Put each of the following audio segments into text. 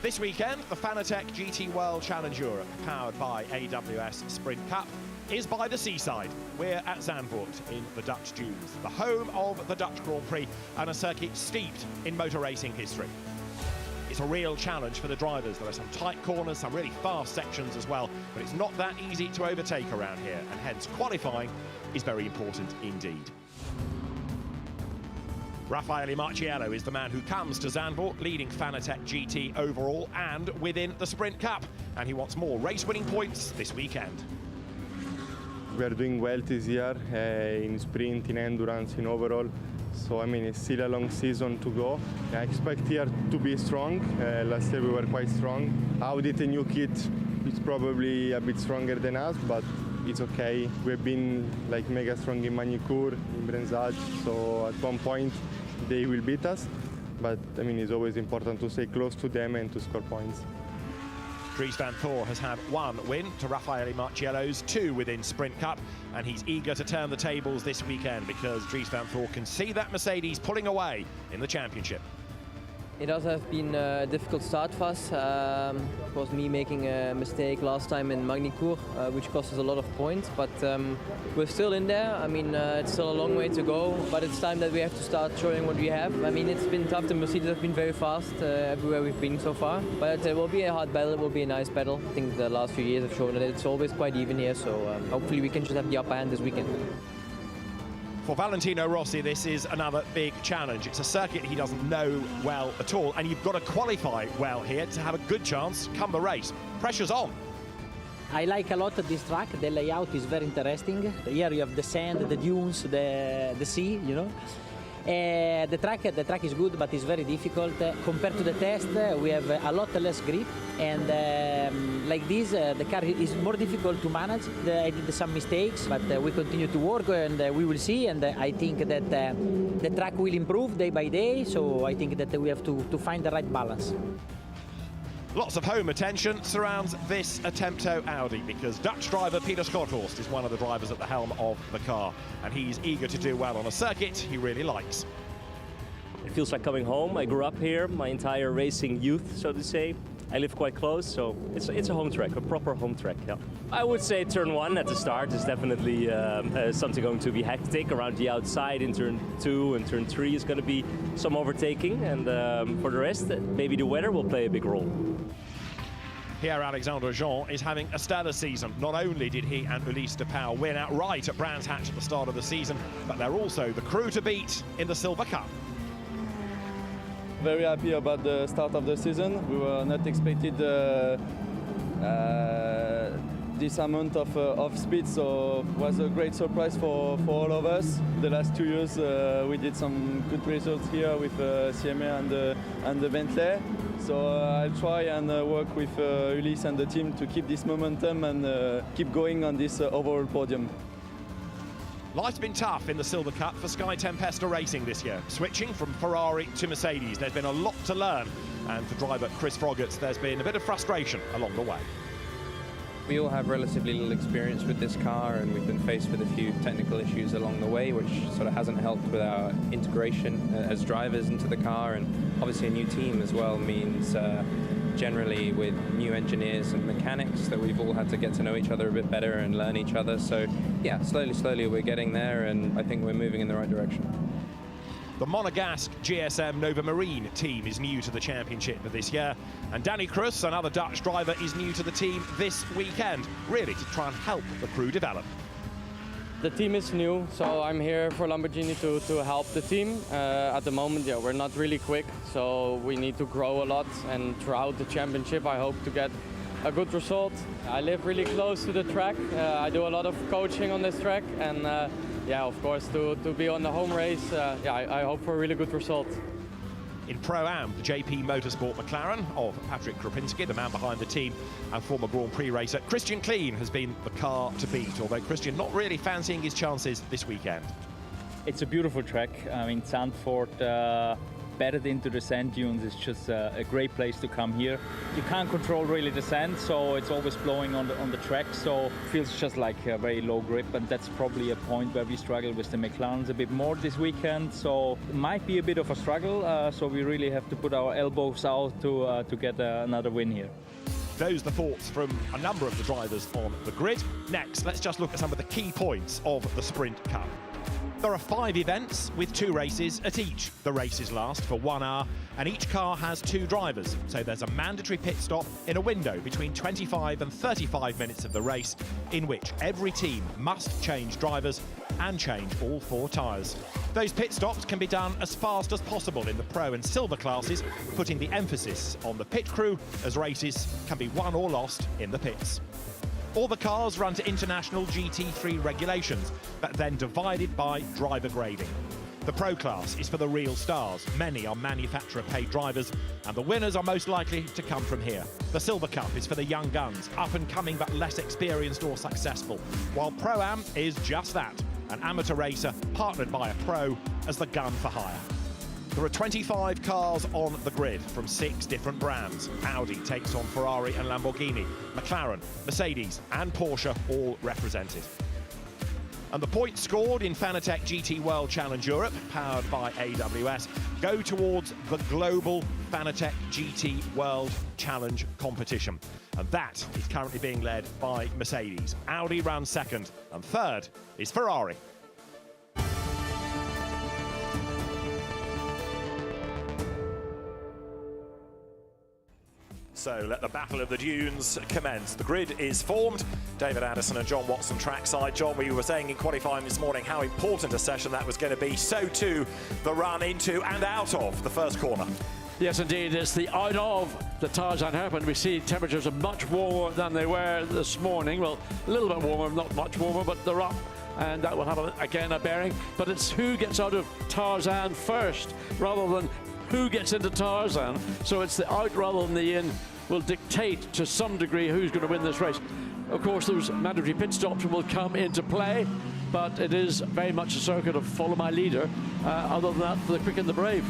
This weekend, the Fanatec GT World Challenge Europe, powered by AWS Sprint Cup, is by the seaside. We're at Zandvoort in the Dutch dunes, the home of the Dutch Grand Prix and a circuit steeped in motor racing history. It's a real challenge for the drivers. There are some tight corners, some really fast sections as well, but it's not that easy to overtake around here, and hence qualifying is very important indeed. Raffaele Marciello is the man who comes to Zandvoort, leading Fanatec GT overall and within the Sprint Cup, and he wants more race-winning points this weekend. We are doing well this year in sprint, in endurance, in overall. So, I mean, it's still a long season to go. I expect here to be strong. Last year we were quite strong. Audi, the new kit, is probably a bit stronger than us, but it's okay. We've been like mega strong in Magny-Cours, in Brenzage, so at one point they will beat us. But, I mean, it's always important to stay close to them and to score points. Dries van Thor has had one win to Raffaele Marciello's two within Sprint Cup, and he's eager to turn the tables this weekend because Dries van Thor can see that Mercedes pulling away in the championship. It does have been a difficult start for us. It was me making a mistake last time in Magny-Cours, which cost us a lot of points, but we're still in there. I mean, it's still a long way to go, but it's time that we have to start showing what we have. I mean, it's been tough. The Mercedes have been very fast everywhere we've been so far, but it will be a hard battle. It will be a nice battle. I think the last few years have shown that it's always quite even here, so hopefully we can just have the upper hand this weekend. For Valentino Rossi, this is another big challenge. It's a circuit he doesn't know well at all, and you've got to qualify well here to have a good chance come the race. Pressure's on. I like a lot this track. The layout is very interesting. Here you have the sand, the dunes, the sea, you know. The track is good, but it's very difficult. Compared to the test, we have a lot less grip, and like this, the car is more difficult to manage. I did some mistakes, but we continue to work, and we will see. And I think that the track will improve day by day, so I think that we have to find the right balance. Lots of home attention surrounds this Attempto Audi because Dutch driver Peter Schothorst is one of the drivers at the helm of the car, and he's eager to do well on a circuit he really likes. It feels like coming home. I grew up here my entire racing youth, so to say. I live quite close, so it's a home track, a proper home track. Yeah. I would say turn 1 at the start is definitely something going to be hectic. Around the outside in turn 2 and turn 3 is going to be some overtaking, and for the rest, maybe the weather will play a big role. Pierre-Alexandre Jean is having a stellar season. Not only did he and Ulysse de Pauw win outright at Brands Hatch at the start of the season, but they're also the crew to beat in the Silver Cup. Very happy about the start of the season. We were not expected this amount of speed, so it was a great surprise for all of us. The last 2 years we did some good results here with CMA and the Bentley. So I'll try and work with Ulysse and the team to keep this momentum and keep going on this overall podium. Life's been tough in the Silver Cup for Sky Tempesta Racing this year. Switching from Ferrari to Mercedes, there's been a lot to learn. And for driver Chris Froggatt, there's been a bit of frustration along the way. We all have relatively little experience with this car, and we've been faced with a few technical issues along the way, which sort of hasn't helped with our integration as drivers into the car. And obviously a new team as well means generally with new engineers and mechanics that we've all had to get to know each other a bit better and learn each other. So yeah, slowly we're getting there, and I think we're moving in the right direction. The Monegasque GSM Nova Marine team is new to the championship this year, and Danny Cruz, another Dutch driver, is new to the team this weekend, really to try and help the crew develop. The team is new, so I'm here for Lamborghini to help the team. At the moment, yeah, we're not really quick, so we need to grow a lot, and throughout the championship I hope to get a good result. I live really close to the track. I do a lot of coaching on this track, and yeah, of course, to be on the home race, yeah, I hope for a really good result. In Pro-Am, the JP Motorsport McLaren of Patrick Krupinski, the man behind the team and former Grand Prix racer, Christian Klein has been the car to beat, although Christian not really fancying his chances this weekend. It's a beautiful track. I mean, Zandvoort embedded into the sand dunes. It's just a great place to come here. You can't control really the sand, so it's always blowing on the track, so it feels just like a very low grip, and that's probably a point where we struggle with the McLarens a bit more this weekend, so it might be a bit of a struggle, so we really have to put our elbows out to get another win here. Those are the thoughts from a number of the drivers on the grid. Next, let's just look at some of the key points of the Sprint Cup. There are 5 events with 2 races at each. The races last for 1 hour and each car has 2 drivers. So there's a mandatory pit stop in a window between 25 and 35 minutes of the race in which every team must change drivers and change all 4 tyres. Those pit stops can be done as fast as possible in the Pro and Silver classes, putting the emphasis on the pit crew as races can be won or lost in the pits. All the cars run to international GT3 regulations, but then divided by driver grading. The Pro class is for the real stars. Many are manufacturer-paid drivers, and the winners are most likely to come from here. The Silver Cup is for the young guns, up-and-coming but less experienced or successful, while Pro-Am is just that, an amateur racer partnered by a pro as the gun for hire. There are 25 cars on the grid from 6 different brands. Audi takes on Ferrari and Lamborghini, McLaren, Mercedes and Porsche all represented. And the points scored in Fanatec GT World Challenge Europe, powered by AWS, go towards the global Fanatec GT World Challenge competition. And that is currently being led by Mercedes. Audi runs second, and third is Ferrari. So let the Battle of the Dunes commence. The grid is formed. David Anderson and John Watson trackside. John, we were saying in qualifying this morning how important a session that was going to be. So too the run into and out of the first corner. Yes, indeed. It's the out of the Tarzan hairpin. We see temperatures are much warmer than they were this morning. Well, a little bit warmer, not much warmer, but they're up. And that will have, again, a bearing. But it's who gets out of Tarzan first, rather than who gets into Tarzan. So it's the out rather than the in will dictate to some degree who's going to win this race. Of course, those mandatory pit stops will come into play, but it is very much a circuit of follow my leader. Other than that, for the quick and the brave.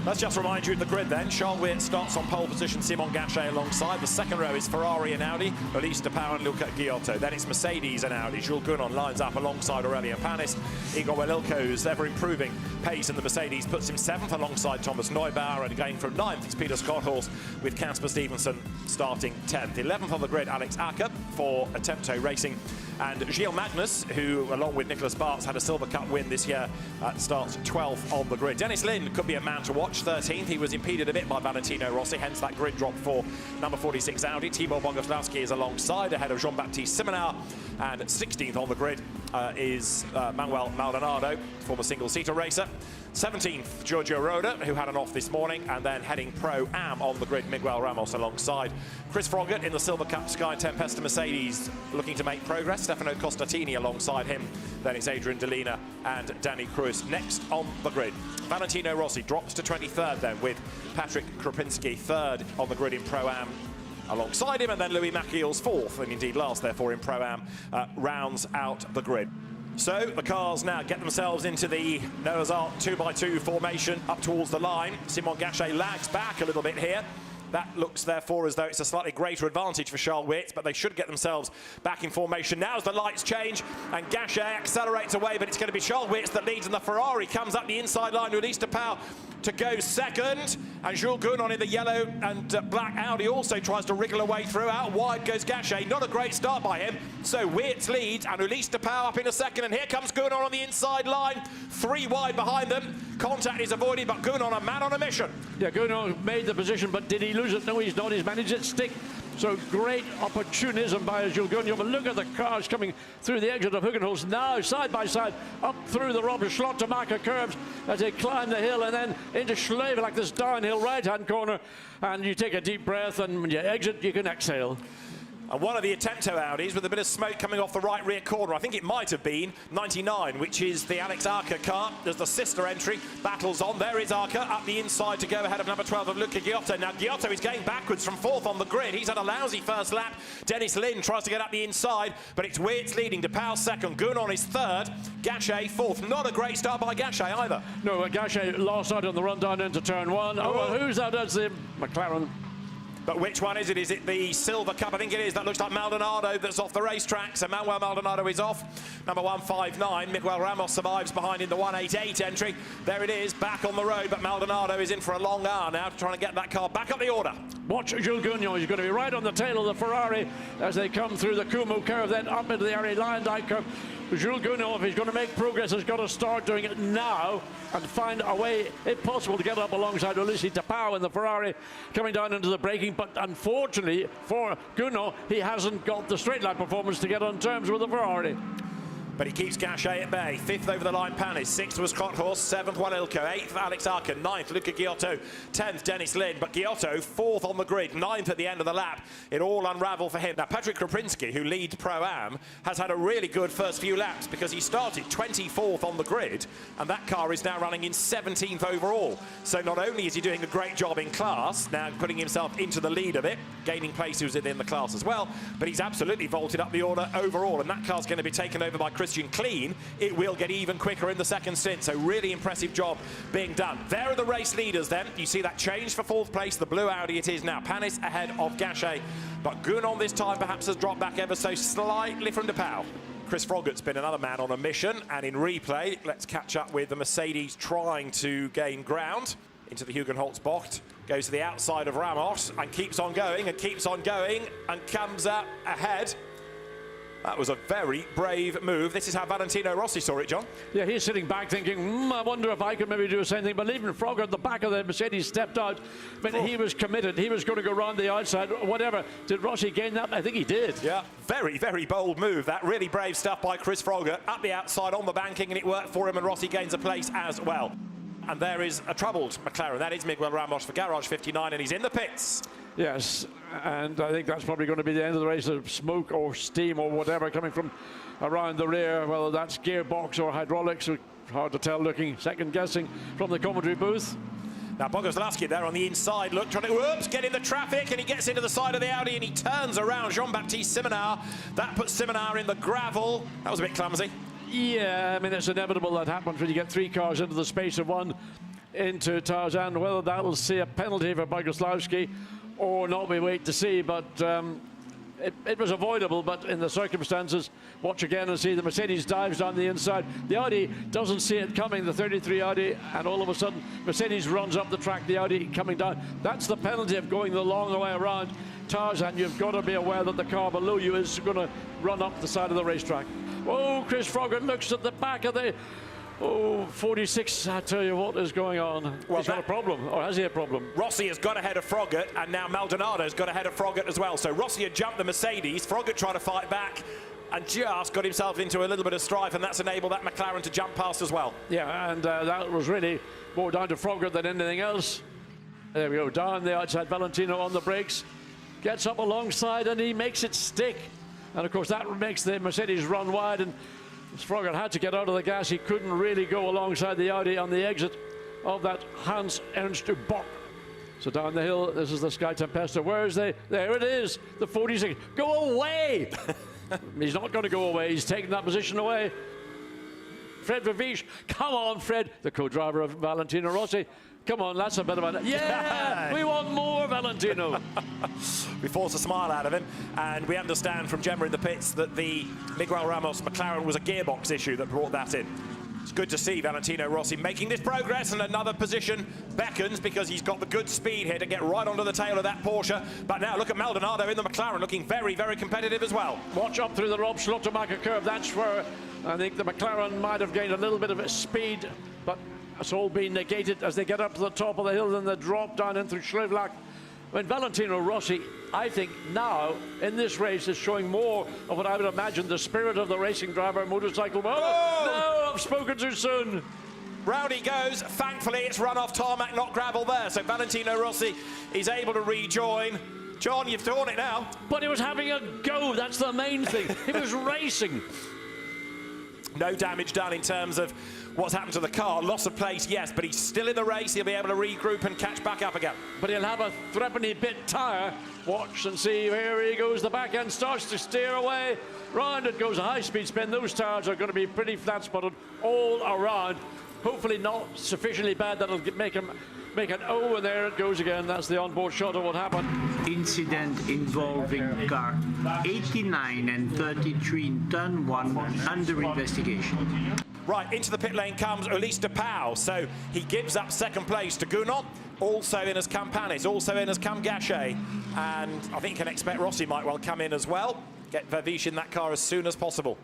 Let's just remind you of the grid then. Charles Weert starts on pole position, Simon Gachet alongside. The second row is Ferrari and Audi, Elise de Pauw and Luca Giotto. Then it's Mercedes and Audi. Jules Gounon lines up alongside Aurelien Panis. Igor Welilko's ever-improving pace in the Mercedes puts him 7th alongside Thomas Neubauer. And again from 9th, it's Peter Schothorst with Casper Stevenson starting 10th. 11th on the grid, Alex Acker for Attempto Racing. And Gilles Magnus, who, along with Nicholas Bartz, had a Silver Cup win this year, starts 12th on the grid. Dennis Lin could be a man to watch, 13th. He was impeded a bit by Valentino Rossi, hence that grid drop for number 46 Audi. Tibor Boguslavski is alongside, ahead of Jean-Baptiste Simonard. And 16th on the grid is Manuel Maldonado, former single-seater racer. 17th, Giorgio Roda, who had an off this morning, and then heading Pro-Am on the grid, Miguel Ramos alongside. Chris Froggatt in the Silver Cup Sky Tempesta Mercedes looking to make progress. Stefano Costatini alongside him. Then it's Adrian Delina and Danny Cruz next on the grid. Valentino Rossi drops to 23rd then with Patrick Krupinski 3rd on the grid in Pro-Am alongside him, and then Louis Machiel's 4th, and indeed last therefore in Pro-Am, rounds out the grid. So the cars now get themselves into the Noah's Ark 2x2 formation up towards the line. Simon Gachet lags back a little bit here. That looks, therefore, as though it's a slightly greater advantage for Charles Weert, but they should get themselves back in formation. Now as the lights change and Gachet accelerates away, but it's going to be Charles Weert that leads, and the Ferrari comes up the inside line to Elise de Pauw to go second. And Jules Gounon in the yellow and black Audi also tries to wriggle away through. Out wide goes Gachet. Not a great start by him. So Weert leads, and Elise de Pauw up in a second. And here comes Gounon on the inside line. 3 wide behind them. Contact is avoided, but Gounon, a man on a mission. Yeah, Gounon made the position, but did he lose it? No, he's not. He's managed it stick. So great opportunism by Jules Gounon. But look at the cars coming through the exit of Hugenholz now, side by side, up through the Robert Schlottemacher curves as they climb the hill and then into Schleve, like this downhill right-hand corner. And you take a deep breath, and when you exit, you can exhale. And one of the Attempto Audis with a bit of smoke coming off the right rear corner. I think it might have been 99, which is the Alex Arca car. There's the sister entry. Battles on. There is Arca up the inside to go ahead of number 12 of Luca Giotto. Now, Giotto is going backwards from 4th on the grid. He's had a lousy first lap. Dennis Lynn tries to get up the inside, but it's Wirtz leading. De Pauw 2nd. Gounon is 3rd. Gachet 4th. Not a great start by Gachet either. No, Gachet lost out on the run down into turn 1. Oh, well, who's that? That's the McLaren. But which one is it? Is it the Silver Cup? I think it is. That looks like Maldonado that's off the racetrack. So Manuel Maldonado is off. Number 159. Miguel Ramos survives behind in the 188 entry. There it is, back on the road. But Maldonado is in for a long hour now, trying to get that car back up the order. Watch Jules Gounon. He's going to be right on the tail of the Ferrari as they come through the Kumu curve, then up into the Ari Lyondike curve. Jules Gounon, if he's going to make progress, has got to start doing it now and find a way, if possible, to get up alongside Ulisses De Pauw in the Ferrari coming down into the braking. But unfortunately for Gounon, he hasn't got the straight line performance to get on terms with the Ferrari. But he keeps Gachet at bay. 5th over the line, Panis. 6th was Krothorst. 7th, Juan Ilko. 8th, Alex Arca. 9th, Luca Giotto. 10th, Dennis Lynn. But Giotto, 4th on the grid. 9th at the end of the lap. It all unravelled for him. Now, Patrick Krapinski, who leads Pro-Am, has had a really good first few laps because he started 24th on the grid, and that car is now running in 17th overall. So not only is he doing a great job in class, now putting himself into the lead of it, gaining places within the class as well, but he's absolutely vaulted up the order overall, and that car's going to be taken over by Christian Clean. It will get even quicker in the second stint, so really impressive job being done. There are the race leaders then. You see that change for 4th place, the blue Audi it is now. Panis ahead of Gachet, but Gounon this time perhaps has dropped back ever so slightly from De Pauw. Chris Froggatt's been another man on a mission, and in replay, let's catch up with the Mercedes trying to gain ground into the Hugenholtz box. Goes to the outside of Ramos and keeps on going and comes up ahead. That was a very brave move. This is how Valentino Rossi saw it, John. Yeah, he's sitting back thinking, I wonder if I could maybe do the same thing. But even Froggatt at the back of the Mercedes stepped out. But he was committed. He was going to go around the outside, whatever. Did Rossi gain that? I think he did. Yeah, very, very bold move. That really brave stuff by Chris Froggatt. Up the outside on the banking, and it worked for him, and Rossi gains a place as well. And there is a troubled McLaren. That is Miguel Ramos for Garage 59, and he's in the pits. Yes, and I think that's probably going to be the end of the race. Of smoke or steam or whatever coming from around the rear, whether that's gearbox or hydraulics, hard to tell, looking, second guessing from the commentary booth. Now Bogoslavski there on the inside, look, trying to, get in the traffic, and he gets into the side of the Audi and he turns around Jean-Baptiste Simonar. That puts Simonar in the gravel. That was a bit clumsy. Yeah, I mean, it's inevitable that happens when you get 3 cars into the space of one into Tarzan. Whether that will see a penalty for Bogoslavski or not, we wait to see, but it was avoidable. But in the circumstances, watch again and see the Mercedes dives down the inside. The Audi doesn't see it coming, the 33 Audi, and all of a sudden Mercedes runs up the track, the Audi coming down. That's the penalty of going the long way around Tarzan. You've got to be aware that the car below you is going to run up the side of the racetrack. Oh, Chris Froggatt looks at the back of the 46, I tell you what is going on. Well, he's got a problem, or has he a problem? Rossi has got ahead of Froggatt, and now Maldonado's got ahead of Froggatt as well. So Rossi had jumped the Mercedes, Froggatt trying to fight back, and just got himself into a little bit of strife, and that's enabled that McLaren to jump past as well. Yeah, and that was really more down to Froggatt than anything else. There we go, down the outside, Valentino on the brakes, gets up alongside, and he makes it stick. And of course that makes the Mercedes run wide, and Froggatt had to get out of the gas. He couldn't really go alongside the Audi on the exit of that Hans Ernst Bock. So down the hill, this is the Sky Tempesta. Where is they? There it is, the 46. Go away! He's not going to go away. He's taking that position away. Fred Verviche, come on, Fred, the co-driver of Valentino Rossi. Come on, that's a bit of a... Yeah, we want more, Valentino. We force a smile out of him, and we understand from Gemma in the pits that the Miguel Ramos McLaren was a gearbox issue that brought that in. It's good to see Valentino Rossi making this progress, and another position beckons because he's got the good speed here to get right onto the tail of that Porsche. But now look at Maldonado in the McLaren looking very, very competitive as well. Watch up through the Rob Schlottemacher curve. That's where I think the McLaren might have gained a little bit of speed, but it's all been negated as they get up to the top of the hill and they drop down in through Schlevlach. When Valentino Rossi, I think now in this race is showing more of what I would imagine the spirit of the racing driver, motorcycle. Oh, no, I've spoken too soon. Round he goes. Thankfully, it's run off tarmac, not gravel there. So Valentino Rossi is able to rejoin. John, you've torn it now. But he was having a go, that's the main thing. He was racing. No damage done in terms of what's happened to the car. Loss of place, yes, but he's still in the race. He'll be able to regroup and catch back up again. But he'll have a threepenny bit tyre. Watch and see, here he goes. The back end starts to steer away. Round it goes, a high-speed spin. Those tyres are going to be pretty flat-spotted all around. Hopefully not sufficiently bad that'll make an O, and there it goes again. That's the onboard shot of what happened. Incident involving car 89 and 33 in turn 1 under investigation. Right, into the pit lane comes Ulysse de Pauw. So he gives up second place to Gounod. Also in as Cam Panis, also in as Cam Gachet. And I think you can expect Rossi might well come in as well. Get Vervish in that car as soon as possible.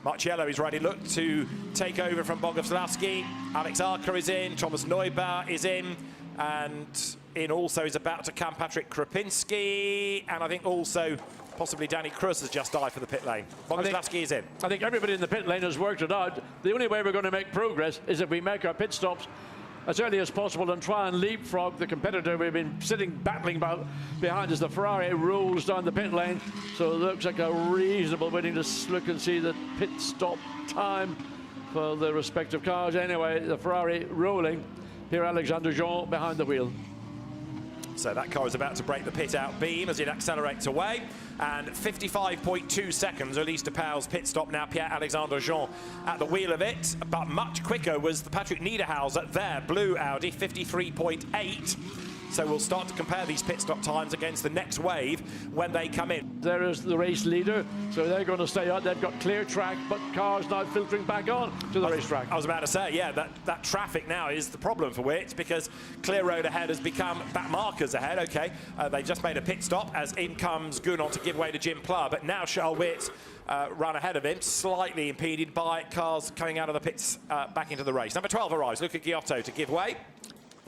Marciello is ready, look to take over from Boguslavski. Alex Arca is in, Thomas Neubauer is in, and in also is about to come Patrick Krupinski, and I think also possibly Danny Krus has just died for the pit lane. Boguslavski is in. I think everybody in the pit lane has worked it out. The only way we're going to make progress is if we make our pit stops as early as possible and try and leapfrog the competitor we've been battling about behind as the Ferrari rolls down the pit lane. So it looks like a reasonable waiting to look and see the pit stop time for the respective cars. Anyway, the Ferrari rolling. Pierre-Alexandre Jean behind the wheel. So that car is about to break the pit out beam as it accelerates away. And 55.2 seconds, Ulysse de Pauw's pit stop now, Pierre-Alexandre Jean at the wheel of it. But much quicker was the Patrick Niederhauser, their blue Audi, 53.8. So we'll start to compare these pit stop times against the next wave when they come in. There is the race leader, so they're going to stay out. They've got clear track, but cars now filtering back on to the racetrack. I was about to say, yeah, that traffic now is the problem for Witt, because clear road ahead has become back markers ahead. Okay, they just made a pit stop as in comes Gounod to give way to Jim Pla, but now Charles Witt run ahead of him, slightly impeded by cars coming out of the pits back into the race. Number 12 arrives, Luca Giotto to give way.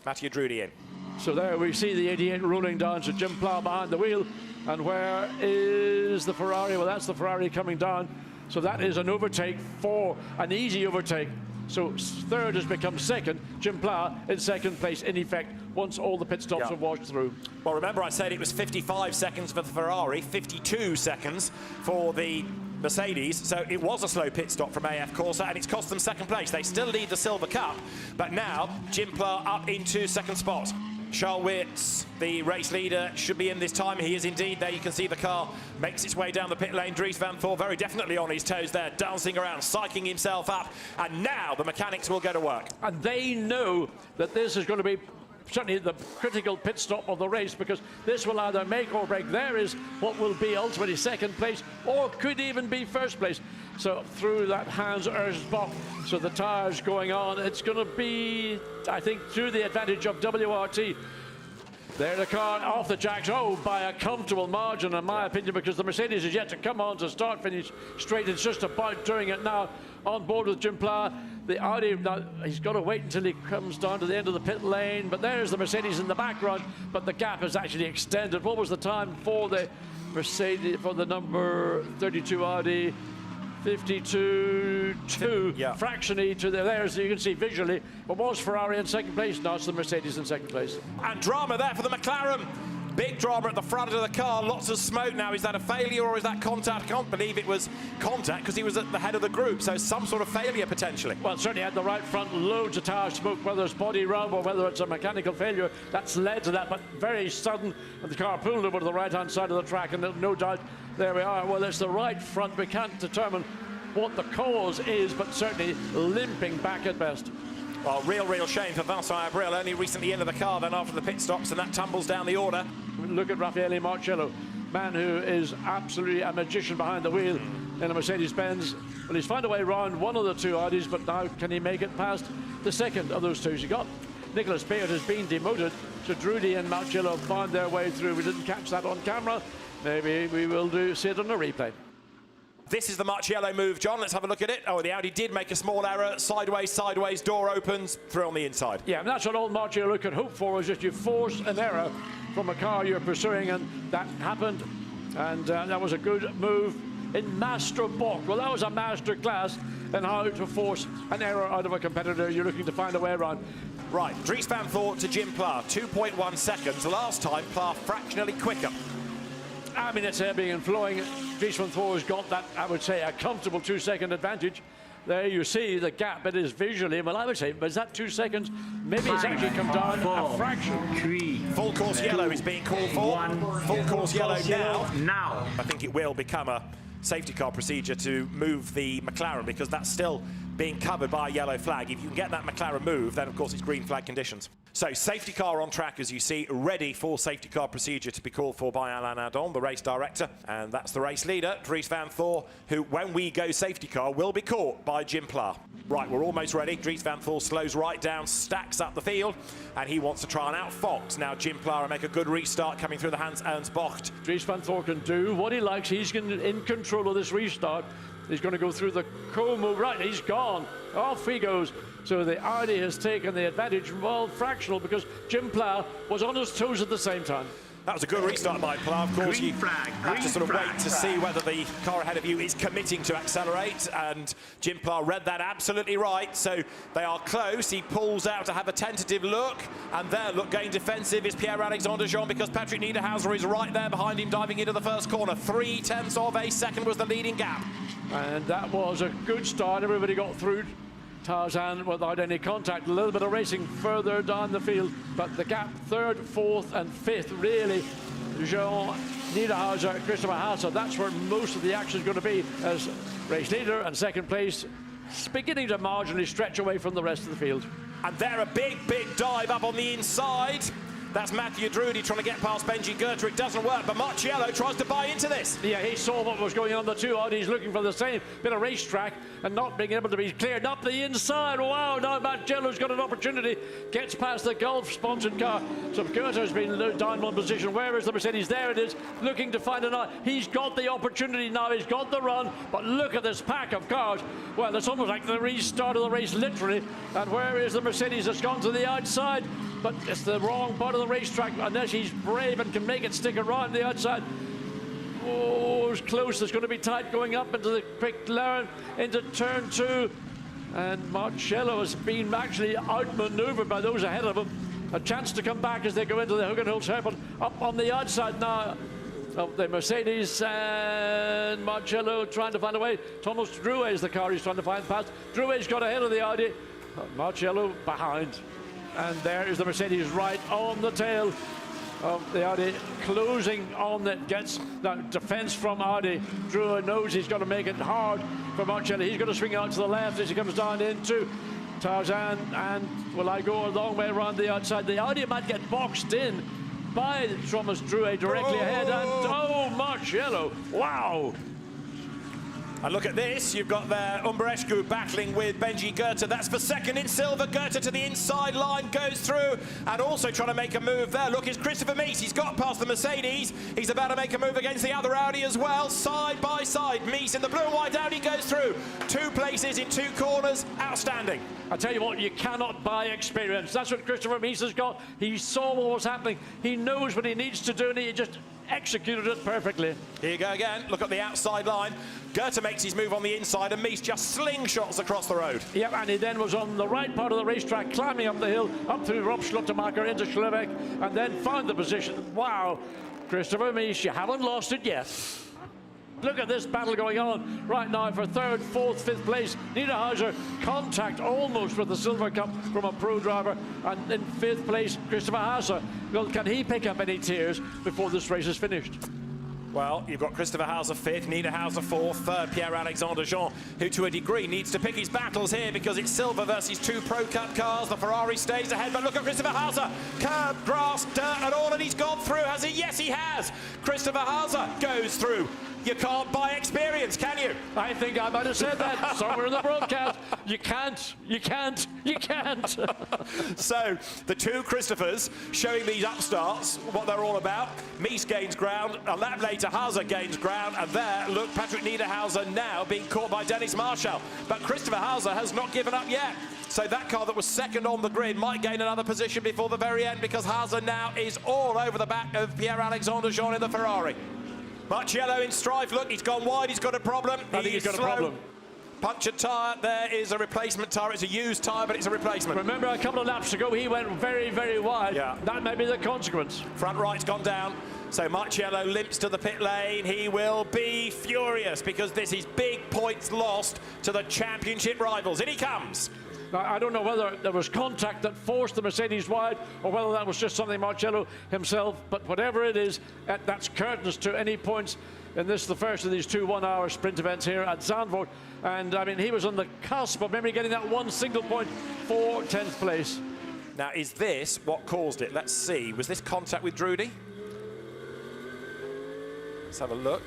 Mattia Drudi in. So there we see the 88 rolling down, so Jim Pla behind the wheel. And where is the Ferrari? Well, that's the Ferrari coming down. So that is an overtake, an easy overtake. So third has become second. Jim Pla in second place, in effect, once all the pit stops have washed through. Well, remember I said it was 55 seconds for the Ferrari, 52 seconds for the Mercedes, so it was a slow pit stop from AF Corsa, and it's cost them second place. They still lead the Silver Cup, but now Jim Pla up into second spot. Charles Witt, the race leader, should be in this time. He is indeed. There you can see the car makes its way down the pit lane. Dries van Voor very definitely on his toes there, dancing around, psyching himself up. And now the mechanics will go to work. And they know that this is going to be certainly the critical pit stop of the race, because this will either make or break. There is what will be ultimately second place, or could even be first place. So through that Hans Erzbach, so the tyres going on, it's going to be, I think, to the advantage of WRT. There the car off the jacks, by a comfortable margin in my opinion, because the Mercedes is yet to come on to start finish straight. It's just about doing it now on board with Jim Pla. The Audi, now he's got to wait until he comes down to the end of the pit lane, but there's the Mercedes in the background, but the gap is actually extended. What was the time for the Mercedes, for the number 32 Audi? 52.2, fractionally to there, so you can see visually. But was Ferrari in second place? Now it's the Mercedes in second place. And drama there for the McLaren. Big drama at the front of the car, lots of smoke now. Is that a failure or is that contact? I can't believe it was contact because he was at the head of the group, so some sort of failure potentially. Well, certainly at the right front, loads of tire smoke, whether it's body rub or whether it's a mechanical failure, that's led to that, but very sudden. And the car pulled over to the right-hand side of the track, and no doubt, there we are. Well, it's the right front. We can't determine what the cause is, but certainly limping back at best. Well, real shame for Vincent Abril, only recently into the car then after the pit stops, and that tumbles down the order. Look at Raffaele Marcello, man who is absolutely a magician behind the wheel in a Mercedes-Benz. Well, he's found a way around one of the two Audis, but now can he make it past the second of those two? You got Nicholas Bayard has been demoted, so Drudi and Marcello found their way through. We didn't catch that on camera. Maybe we will see it on a replay. This is the Marciello move, John. Let's have a look at it. Oh, the Audi did make a small error. Sideways, door opens, through on the inside. Yeah, and that's what old Marciello could hope for, is just you force an error from a car you're pursuing, and that happened. And that was a good move in master Bock. Well, that was a master class in how to force an error out of a competitor you're looking to find a way around. Right, Dries van Voor to Jim Pla, 2.1 seconds. Last time, Pla fractionally quicker. I mean, it's ebbing and flowing. Dries van Voor's got that, I would say, a comfortable 2-second advantage. There you see the gap. It is visually, well, I would say, but is that 2 seconds? Maybe it's actually come down a fraction. 3. Full course yellow is being called for. 1. Full course yellow Now. I think it will become a safety car procedure to move the McLaren, because that's still being covered by a yellow flag. If you can get that McLaren move, then of course it's green flag conditions. So safety car on track, as you see, ready for safety car procedure to be called for by Alain Adon, the race director. And that's the race leader, Dries van Voor, who, when we go safety car, will be caught by Jim Pla. Right, we're almost ready. Dries van Voor slows right down, stacks up the field, and he wants to try and outfox. Now Jim Pla will make a good restart coming through the Hans Ernst Bocht. Dries van Voor can do what he likes. He's in control of this restart. He's going to go through the Como. Right, he's gone. Off he goes. So the Audi has taken the advantage, well, fractional, because Jim Pla was on his toes at the same time. That was a good restart by Pla. Of course, you have to sort of wait to see whether the car ahead of you is committing to accelerate, and Jim Pla read that absolutely right. So they are close. He pulls out to have a tentative look, and there, look, going defensive is Pierre-Alexandre Jean, because Patrick Niederhauser is right there behind him, diving into the first corner. 0.3 of a second was the leading gap. And that was a good start. Everybody got through Tarzan without any contact. A little bit of racing further down the field, but the gap, 3rd, 4th and 5th, really, Jean, Niederhauser, Christopher Haase, that's where most of the action is going to be, as race leader and 2nd place beginning to marginally stretch away from the rest of the field. And there, a big dive up on the inside. That's Matthew Drudy trying to get past Benji Goethe. It doesn't work, but Marciello tries to buy into this. Yeah, he saw what was going on. The two Audis looking for the same bit of racetrack and not being able to be cleared up the inside. Wow, now Marciello's got an opportunity. Gets past the Gulf-sponsored car. So Goethe has been down one position. Where is the Mercedes? There it is, looking to find another. He's got the opportunity now. He's got the run. But look at this pack of cars. Well, it's almost like the restart of the race, literally. And where is the Mercedes? It's gone to the outside. But it's the wrong part of the racetrack, unless he's brave and can make it stick around the outside. Oh, it's close. It's going to be tight going up into the quick turn, into turn 2. And Marciello has been actually outmaneuvered by those ahead of him. A chance to come back as they go into the Hugenholz Hairpin. Up on the outside now of the Mercedes, and Marciello trying to find a way. Thomas Drouet is the car he's trying to find past. Drouet's got ahead of the Audi. Marciello behind. And there is the Mercedes right on the tail of the Audi, closing on that, gets that defense from Audi. Drouet knows he's got to make it hard for Marciello. He's going to swing out to the left as he comes down into Tarzan, and will I go a long way around the outside? The Audi might get boxed in by Thomas Drouet directly ahead, and oh, Marciello, wow! And look at this, you've got there Umbrescu battling with Benji Goethe. That's for 2nd in silver. Goethe to the inside line, goes through, and also trying to make a move there. Look, it's Christopher Mies. He's got past the Mercedes. He's about to make a move against the other Audi as well. Side by side, Mies in the blue and white Audi goes through. 2 places in 2 corners. Outstanding. I tell you what, you cannot buy experience. That's what Christopher Mies has got. He saw what was happening. He knows what he needs to do, and he just executed it perfectly. Here you go again. Look at the outside line. Goethe makes his move on the inside, and Mies just slingshots across the road. Yep, and he then was on the right part of the racetrack, climbing up the hill, up through Rob Schlutermacher into Schlebeck, and then found the position. Wow, Christopher Mies, you haven't lost it yet. Look at this battle going on right now for 3rd, 4th, 5th place. Niederhauser, contact almost with the Silver Cup from a pro driver. And in 5th place, Christopher Haase. Well, can he pick up any tears before this race is finished? Well, you've got Christopher Haase 5th, Niederhauser 4th, 3rd, Pierre-Alexandre Jean, who to a degree needs to pick his battles here because it's silver versus 2 Pro Cup cars. The Ferrari stays ahead, but look at Christopher Haase. Curb, grass, dirt and all, and he's gone through, has he? Yes, he has. Christopher Haase goes through. You can't buy experience, can you? I think I might have said that somewhere in the broadcast. You can't. So, the 2 Christophers showing these upstarts what they're all about. Mies gains ground, a lap later Haase gains ground, and there, look, Patrick Niederhauser now being caught by Dennis Marshall. But Christopher Haase has not given up yet. So that car that was 2nd on the grid might gain another position before the very end, because Haase now is all over the back of Pierre-Alexandre Jean in the Ferrari. Marciello in strife. Look, he's gone wide. He's got a problem. I think he's got a problem. punctured tyre. There is a replacement tyre. It's a used tyre, but it's a replacement. Remember a couple of laps ago, he went very, very wide. Yeah. That may be the consequence. Front right's gone down. So Marciello limps to the pit lane. He will be furious because this is big points lost to the championship rivals. In he comes. Now, I don't know whether there was contact that forced the Mercedes wide or whether that was just something Marciello himself, but whatever it is, that's curtains to any points in this, the first of these 2 one-hour sprint events here at Zandvoort. And I mean, he was on the cusp of maybe getting that one single point for 10th place. Now, is this what caused it? Let's see. Was this contact with Drudy? Let's have a look.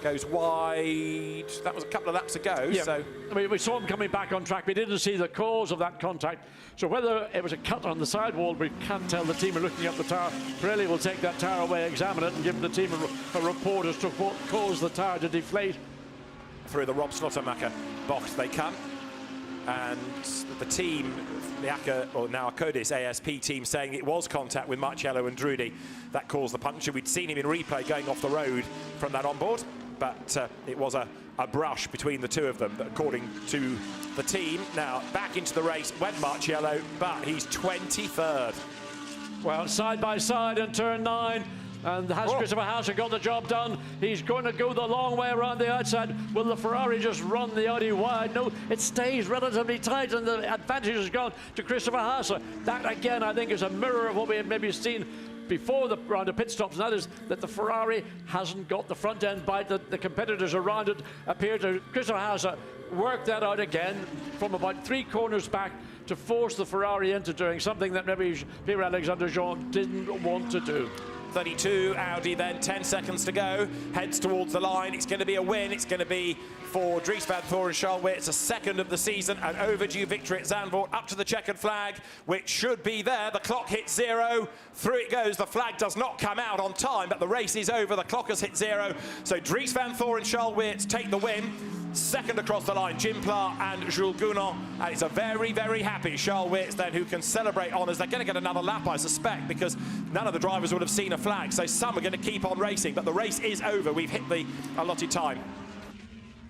Goes wide. That was a couple of laps ago. Yeah. So I mean, we saw him coming back on track. We didn't see the cause of that contact. So whether it was a cut on the sidewall, we can't tell. The team are looking up the tyre. Pirelli will take that tyre away, examine it, and give the team a report as to what caused the tyre to deflate. Through the Rob Slottermacher box they come. And the team, the ACA, or now Acodis ASP team, saying it was contact with Marciello and Drudy that caused the puncture. We'd seen him in replay going off the road from that onboard, but it was a brush between the two of them, according to the team. Now, back into the race went Marciello, but he's 23rd. Well, side by side in turn 9. And has Christopher Hauser got the job done? He's going to go the long way around the outside. Will the Ferrari just run the Audi wide? No, it stays relatively tight, and the advantage has gone to Christopher Hauser. That, again, I think is a mirror of what we had maybe seen before the round of pit stops, and that is that the Ferrari hasn't got the front end bite that the competitors around it appear to. Christopher Hauser worked that out again from about 3 corners back to force the Ferrari into doing something that maybe Pierre-Alexandre Jean didn't want to do. 32, Audi then, 10 seconds to go, heads towards the line. It's going to be a win. It's going to be for Dries van Thor and Charles Weerts. It's a second of the season, an overdue victory at Zandvoort, up to the checkered flag, which should be there. The clock hits 0, through it goes. The flag does not come out on time, but the race is over. The clock has hit 0. So Dries van Thor and Charles Weerts take the win. Second across the line, Jim Pla and Jules Gounon. And it's a very, very happy Charles Weerts then, who can celebrate honours. They're going to get another lap, I suspect, because none of the drivers would have seen a flag. So some are going to keep on racing, but the race is over. We've hit the allotted time.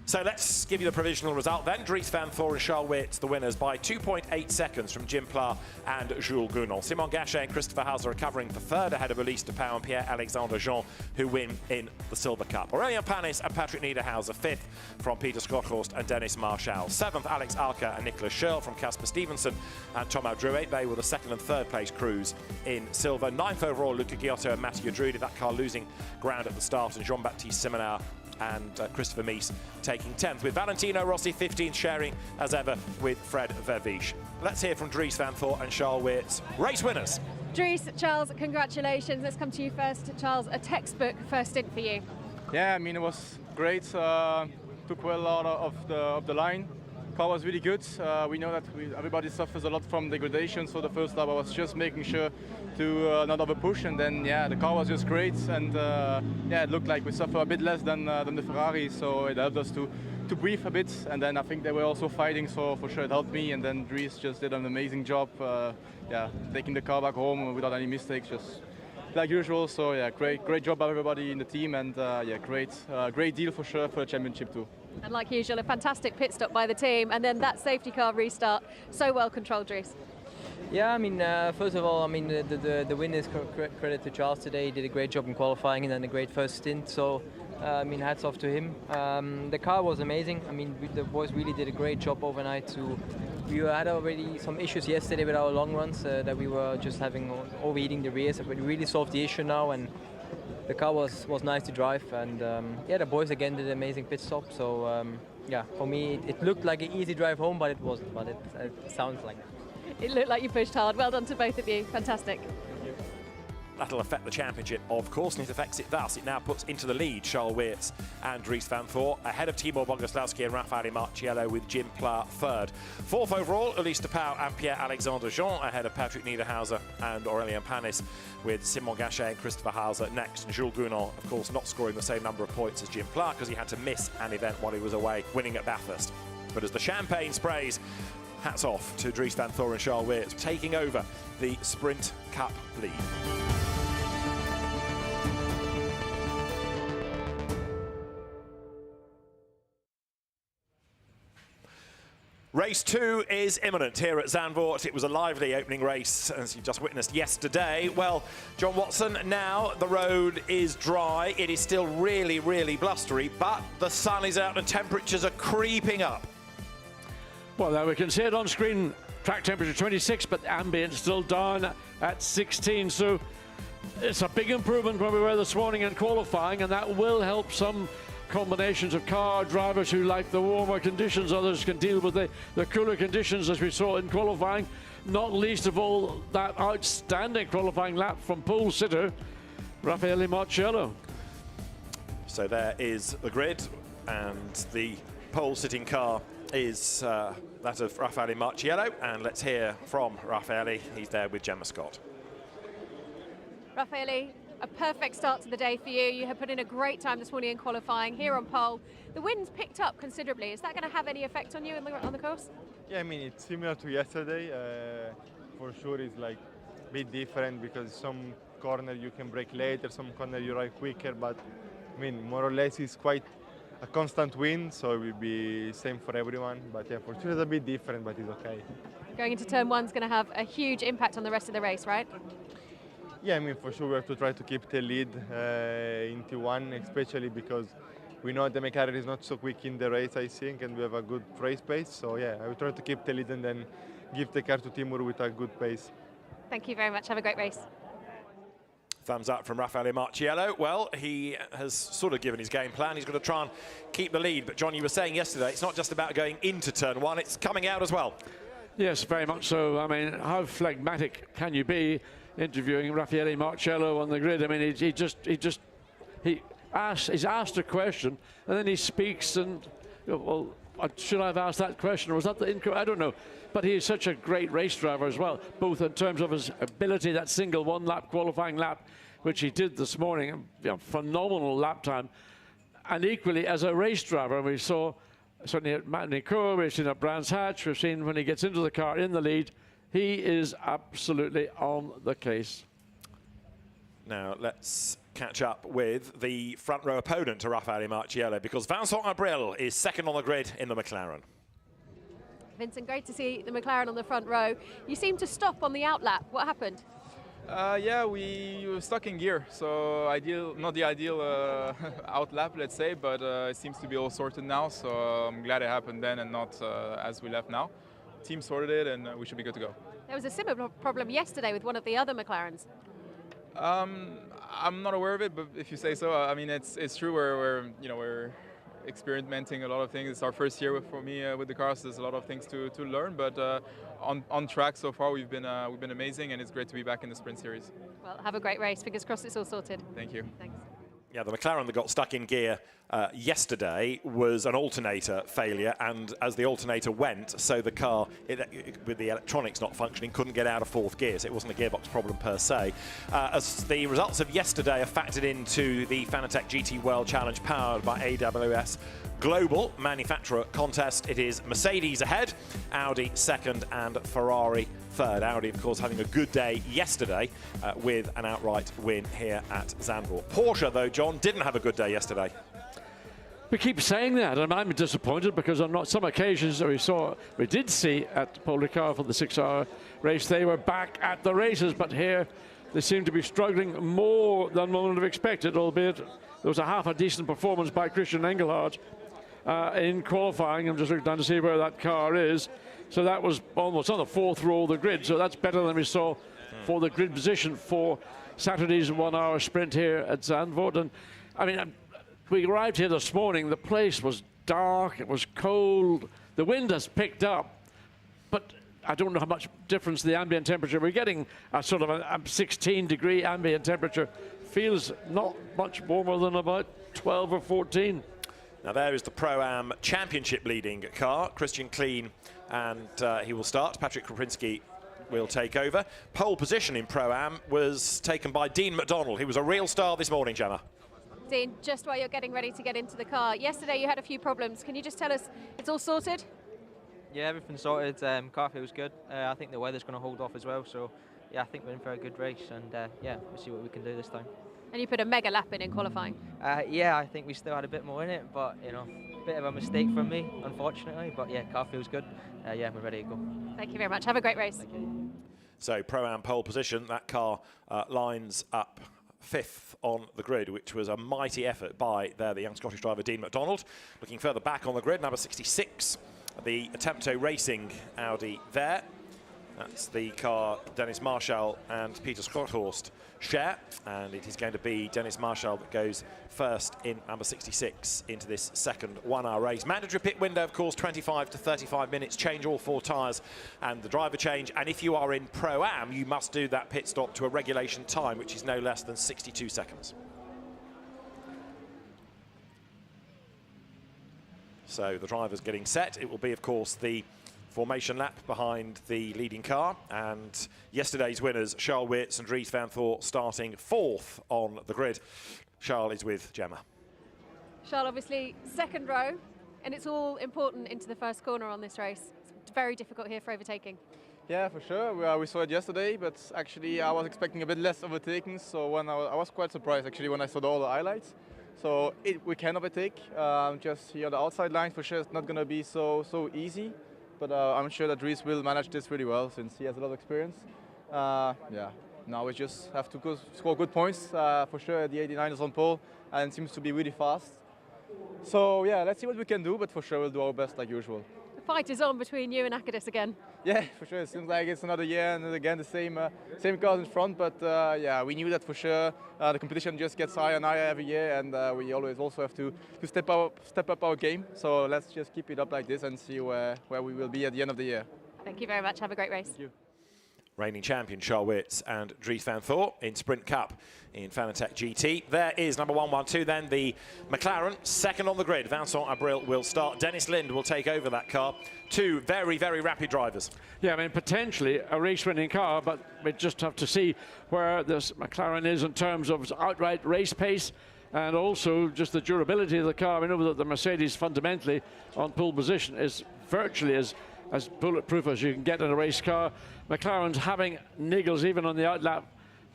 So let's give you the provisional result then. Dries van Thor and Charles Weerts, the winners by 2.8 seconds from Jim Pla and Jules Gounon. Simon Gachet and Christopher Hauser are covering for third ahead of Ulysse de Pauw and Pierre-Alexandre Jean, who win in the Silver Cup. Aurélien Panis and Patrick Niederhauser fifth from Peter Schlothorst and Dennis Marshall. Seventh, Alex Alka and Nicholas Schurl from Casper Stevenson and Thomas Drouet. They were the second and third place crews in silver. Ninth overall, Luca Giotto and Mathieu Drudy. That car losing ground at the start, and Jean-Baptiste Simonard and Christopher Mies taking 10th, with Valentino Rossi 15th, sharing as ever with Fred Verviche. Let's hear from Dries van Thor and Charles Weerts, race winners. Dries, Charles, congratulations. Let's come to you first. Charles, a textbook first stint for you. Yeah, I mean, it was great. Took well out of the line. Car was really good. We know that everybody suffers a lot from degradation, so the first lap I was just making sure to not overpush, and then yeah, the car was just great, and yeah, it looked like we suffer a bit less than the Ferrari, so it helped us to breathe a bit, and then I think they were also fighting, so for sure it helped me, and then Dries just did an amazing job, yeah, taking the car back home without any mistakes, just like usual. So yeah, great job by everybody in the team, and yeah, great deal for sure for the championship too. And like usual, a fantastic pit stop by the team, and then that safety car restart, so well controlled, Dries. Yeah, I mean, first of all, I mean, the win is credit to Charles today. He did a great job in qualifying and then a great first stint. So, I mean, hats off to him. The car was amazing. I mean, the boys really did a great job overnight. We had already some issues yesterday with our long runs that we were just having overheating the rears. But we really solved the issue now, and the car was nice to drive. And yeah, the boys again did an amazing pit stop. So yeah, for me, it looked like an easy drive home, but it wasn't. But it sounds like it. It looked like you pushed hard. Well done to both of you. Fantastic. That'll affect the championship, of course, and it affects it thus. It now puts into the lead Charles Weerts and Dries van Thor, ahead of Timo Boguslavski and Raffaele Marciello, with Jim Pla third. Fourth overall, Ulysse de Pauw and Pierre-Alexandre Jean, ahead of Patrick Niederhauser and Aurélien Panis, with Simon Gachet and Christopher Hauser next. And Jules Gounon, of course, not scoring the same number of points as Jim Pla because he had to miss an event while he was away, winning at Bathurst. But as the champagne sprays, hats off to Dries van Thor and Charles Weerts, taking over the Sprint Cup lead. Race 2 is imminent here at Zandvoort. It was a lively opening race, as you just witnessed yesterday. Well, John Watson, now the road is dry. It is still really, really blustery, but the sun is out and temperatures are creeping up. Well, now we can see it on screen. Track temperature 26, but ambient still down at 16. So it's a big improvement where we were this morning in qualifying, and that will help some combinations of car drivers who like the warmer conditions. Others can deal with the cooler conditions, as we saw in qualifying, not least of all that outstanding qualifying lap from pole sitter Raffaele Marciello. So there is the grid, and the pole sitting car is that of Raffaele Marciello, and let's hear from Raffaele. He's there with Gemma Scott. Raffaele, a perfect start to the day for you. You have put in a great time this morning in qualifying here on pole. The wind's picked up considerably. Is that going to have any effect on you on the course? Yeah, I mean, it's similar to yesterday. For sure, it's like a bit different because some corner you can brake later, some corner you ride quicker, but I mean, more or less it's quite a constant wind, so it will be same for everyone. But yeah, for sure it's a bit different, but it's okay. Going into turn 1 is going to have a huge impact on the rest of the race, right? Yeah, I mean, for sure we have to try to keep the lead in T1, especially because we know the McLaren is not so quick in the race, I think, and we have a good race pace. So yeah, I will try to keep the lead and then give the car to Timur with a good pace. Thank you very much. Have a great race. Thumbs up from Raffaele Marciello. Well, he has sort of given his game plan. He's going to try and keep the lead. But John, you were saying yesterday, it's not just about going into turn 1, it's coming out as well. Yes, very much so. I mean, how phlegmatic can you be interviewing Raffaele Marciello on the grid? I mean, he's asked a question and then he speaks and, well, should I have asked that question, or was that the incorrect? I don't know. But he is such a great race driver as well, both in terms of his ability, that single one-lap qualifying lap, which he did this morning, phenomenal lap time, and equally as a race driver. We saw certainly at Magny-Cours, we've seen at Brands Hatch, we've seen when he gets into the car in the lead, he is absolutely on the case. Now let's catch up with the front row opponent to Raffaele Marciello, because Vincent Abril is second on the grid in the McLaren. Vincent, great to see the McLaren on the front row. You seem to stop on the outlap. What happened? Yeah, we were stuck in gear, so not the ideal outlap, let's say, but it seems to be all sorted now, so I'm glad it happened then and not as we left now. Team sorted it and we should be good to go. There was a similar problem yesterday with one of the other McLarens. I'm not aware of it, but if you say so, I mean, it's true. We're experimenting a lot of things. It's our first year for me with the cars. There's a lot of things to learn, but on track so far we've been amazing, and it's great to be back in the sprint series. Well, have a great race. Fingers crossed it's all sorted. Thank you. Thanks. Yeah, the McLaren that got stuck in gear yesterday was an alternator failure, and as the alternator went, so the car, with the electronics not functioning, couldn't get out of fourth gear, so it wasn't a gearbox problem per se. As the results of yesterday are factored into the Fanatec GT World Challenge powered by AWS Global Manufacturer Contest, it is Mercedes ahead, Audi second, and Ferrari third. Audi, of course, having a good day yesterday with an outright win here at Zandvoort. Porsche, though, John, didn't have a good day yesterday. We keep saying that, and I'm disappointed because on some occasions that we did see at Paul Ricard for the 6-hour race, they were back at the races, but here they seem to be struggling more than one would have expected, albeit there was a decent performance by Christian Engelhardt in qualifying. I'm just looking down to see where that car is. So that was almost on the fourth row of the grid, so that's better than we saw for the grid position for Saturday's 1-hour sprint here at Zandvoort. And I mean, we arrived here this morning, the place was dark, it was cold, the wind has picked up, but I don't know how much difference the ambient temperature. We're getting a sort of a 16-degree ambient temperature. Feels not much warmer than about 12 or 14. Now there is the Pro-Am Championship leading car, Christian Kleen, and he will start. Patrick Kropinski will take over. Pole position in Pro-Am was taken by Dean McDonald. He was a real star this morning, Gemma. Dean, just while you're getting ready to get into the car, yesterday you had a few problems. Can you just tell us it's all sorted? Yeah, everything's sorted. Car feels good. I think the weather's going to hold off as well, so yeah, I think we're in for a good race, and yeah, we'll see what we can do this time. And you put a mega lap in qualifying. Yeah, I think we still had a bit more in it, but you know, Bit of a mistake from me, unfortunately, but yeah, car feels good. Yeah, we're ready to go. Thank you very much. Have a great race. So Pro-Am pole position, that car lines up 5th on the grid, which was a mighty effort by the young Scottish driver Dean McDonald. Looking further back on the grid, number 66, the Attempto Racing Audi there. That's the car Dennis Marshall and Peter Schrothorst share, and it is going to be Dennis Marshall that goes first in number 66 into this second 1 hour race. Mandatory pit window, of course, 25 to 35 minutes, change all 4 tyres and the driver change, and if you are in Pro-Am, you must do that pit stop to a regulation time, which is no less than 62 seconds. So the driver's getting set. It will be, of course, the formation lap behind the leading car, and yesterday's winners, Charles Weerts and Dries van Thor, starting 4th on the grid. Charles is with Gemma. Charles, obviously, second row, and it's all important into the first corner on this race. It's very difficult here for overtaking. Yeah, for sure. We saw it yesterday, but actually I was expecting a bit less overtaking, so when I was quite surprised actually when I saw all the highlights. So we can overtake, just here on the outside line for sure it's not going to be so easy. But I'm sure that Dries will manage this really well since he has a lot of experience. Yeah, now we just have to score good points. For sure, the 89 is on pole and seems to be really fast. So yeah, let's see what we can do, but for sure we'll do our best like usual. The fight is on between you and Akadis again. Yeah, for sure. It seems like it's another year and again the same cars in front. But yeah, we knew that for sure. The competition just gets higher and higher every year, and we always also have to step up our game. So let's just keep it up like this and see where we will be at the end of the year. Thank you very much. Have a great race. Thank you. Reigning champion Charles Weerts and Dries van Thor in Sprint Cup in Fanatec GT. There is number 112 then, the McLaren, second on the grid. Vincent Abril will start. Dennis Lind will take over that car. 2 very, very rapid drivers. Yeah, I mean, potentially a race-winning car, but we just have to see where this McLaren is in terms of outright race pace and also just the durability of the car. We know that the Mercedes fundamentally on pole position is virtually as bulletproof as you can get in a race car. McLaren's having niggles even on the outlap.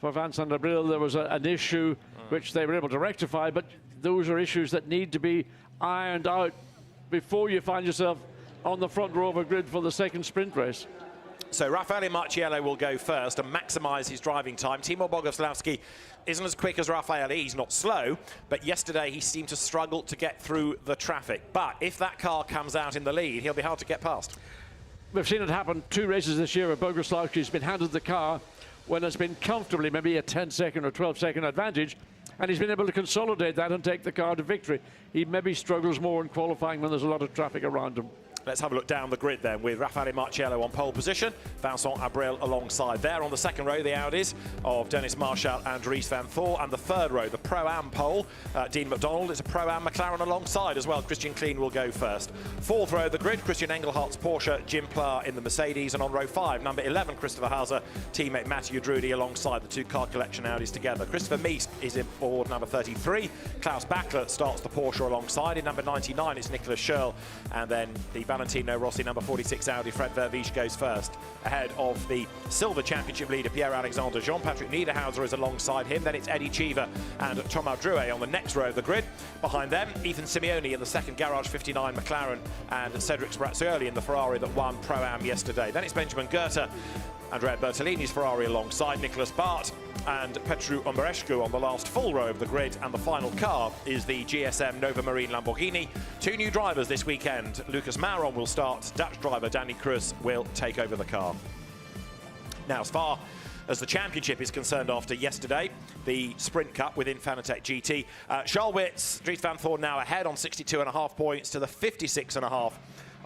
For Vincent Abril, there was an issue which they were able to rectify, but those are issues that need to be ironed out before you find yourself on the front row of a grid for the second sprint race. So Raffaele Marciello will go first and maximise his driving time. Timo Boguslavski isn't as quick as Raffaele, he's not slow, but yesterday he seemed to struggle to get through the traffic. But if that car comes out in the lead, he'll be hard to get past. We've seen it happen 2 races this year where Boguslavski's been handed the car when it's been comfortably maybe a 10-second or 12-second advantage, and he's been able to consolidate that and take the car to victory. He maybe struggles more in qualifying when there's a lot of traffic around him. Let's have a look down the grid then with Raffaele Marciello on pole position, Vincent Abril alongside. There on the second row, the Audis of Dennis Marshall and Dries van Thor, and the third row, the Pro-Am pole, Dean McDonald. It's a Pro-Am McLaren alongside as well. Christian Klein will go first. Fourth row of the grid, Christian Engelhardt's Porsche, Jim Pla in the Mercedes, and on row 5, number 11, Christopher Hauser, teammate Matthew Drudi alongside the 2 car collection Audis together. Christopher Meest is in board number 33. Klaus Bachler starts the Porsche alongside. In number 99, it's Nicolas Schurl, and then the Valentino Rossi number 46 Audi, Fred Verviche, goes first. Ahead of the Silver Championship leader, Pierre-Alexandre Jean-Patrick Niederhauser is alongside him. Then it's Eddie Cheever and Thomas Drouet on the next row of the grid. Behind them, Ethan Simeoni in the second Garage 59 McLaren and Cedric Sprazzioli in the Ferrari that won Pro-Am yesterday. Then it's Benjamin Goethe, Andrea Bertolini's Ferrari alongside Nicholas Bart and Petru Umberescu on the last full row of the grid, and the final car is the GSM Nova Marine Lamborghini. 2 new drivers this weekend. Lucas Mauron will start, Dutch driver Danny Cruz will take over the car. Now, as far as the championship is concerned after yesterday, the Sprint Cup within Fanatec GT, Charles Weerts, Dries van Thor now ahead on 62.5 points to the 56.5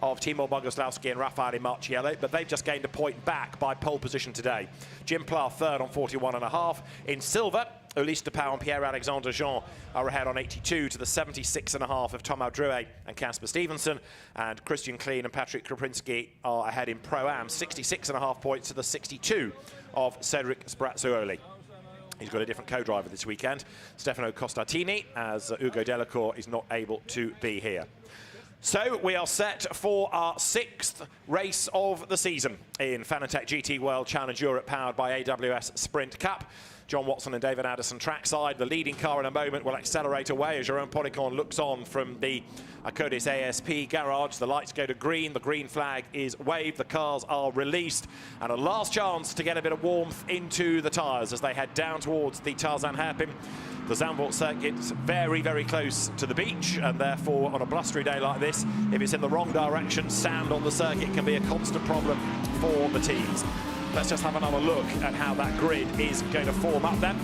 of Timo Boguslavski and Raffaele Marciello, but they've just gained a point back by pole position today. Jim Pla third on 41.5. In silver, Ulysse de Pauw and Pierre-Alexandre Jean are ahead on 82 to the 76.5 of Thomas Drouet and Casper Stevenson, and Christian Klein and Patrick Krupinski are ahead in Pro-Am, 66.5 points to the 62 of Cedric Sprazzioli. He's got a different co-driver this weekend, Stefano Costatini, as Ugo Delacour is not able to be here. So we are set for our 6th race of the season in Fanatec GT World Challenge Europe, powered by AWS Sprint Cup. John Watson and David Addison trackside. The leading car in a moment will accelerate away as Jerome Podicon looks on from the Acodis ASP garage. The lights go to green, the green flag is waved, the cars are released, and a last chance to get a bit of warmth into the tyres as they head down towards the Tarzan hairpin. The Zandvoort circuit's very, very close to the beach, and therefore on a blustery day like this, if it's in the wrong direction, sand on the circuit can be a constant problem for the teams. Let's just have another look at how that grid is going to form up then.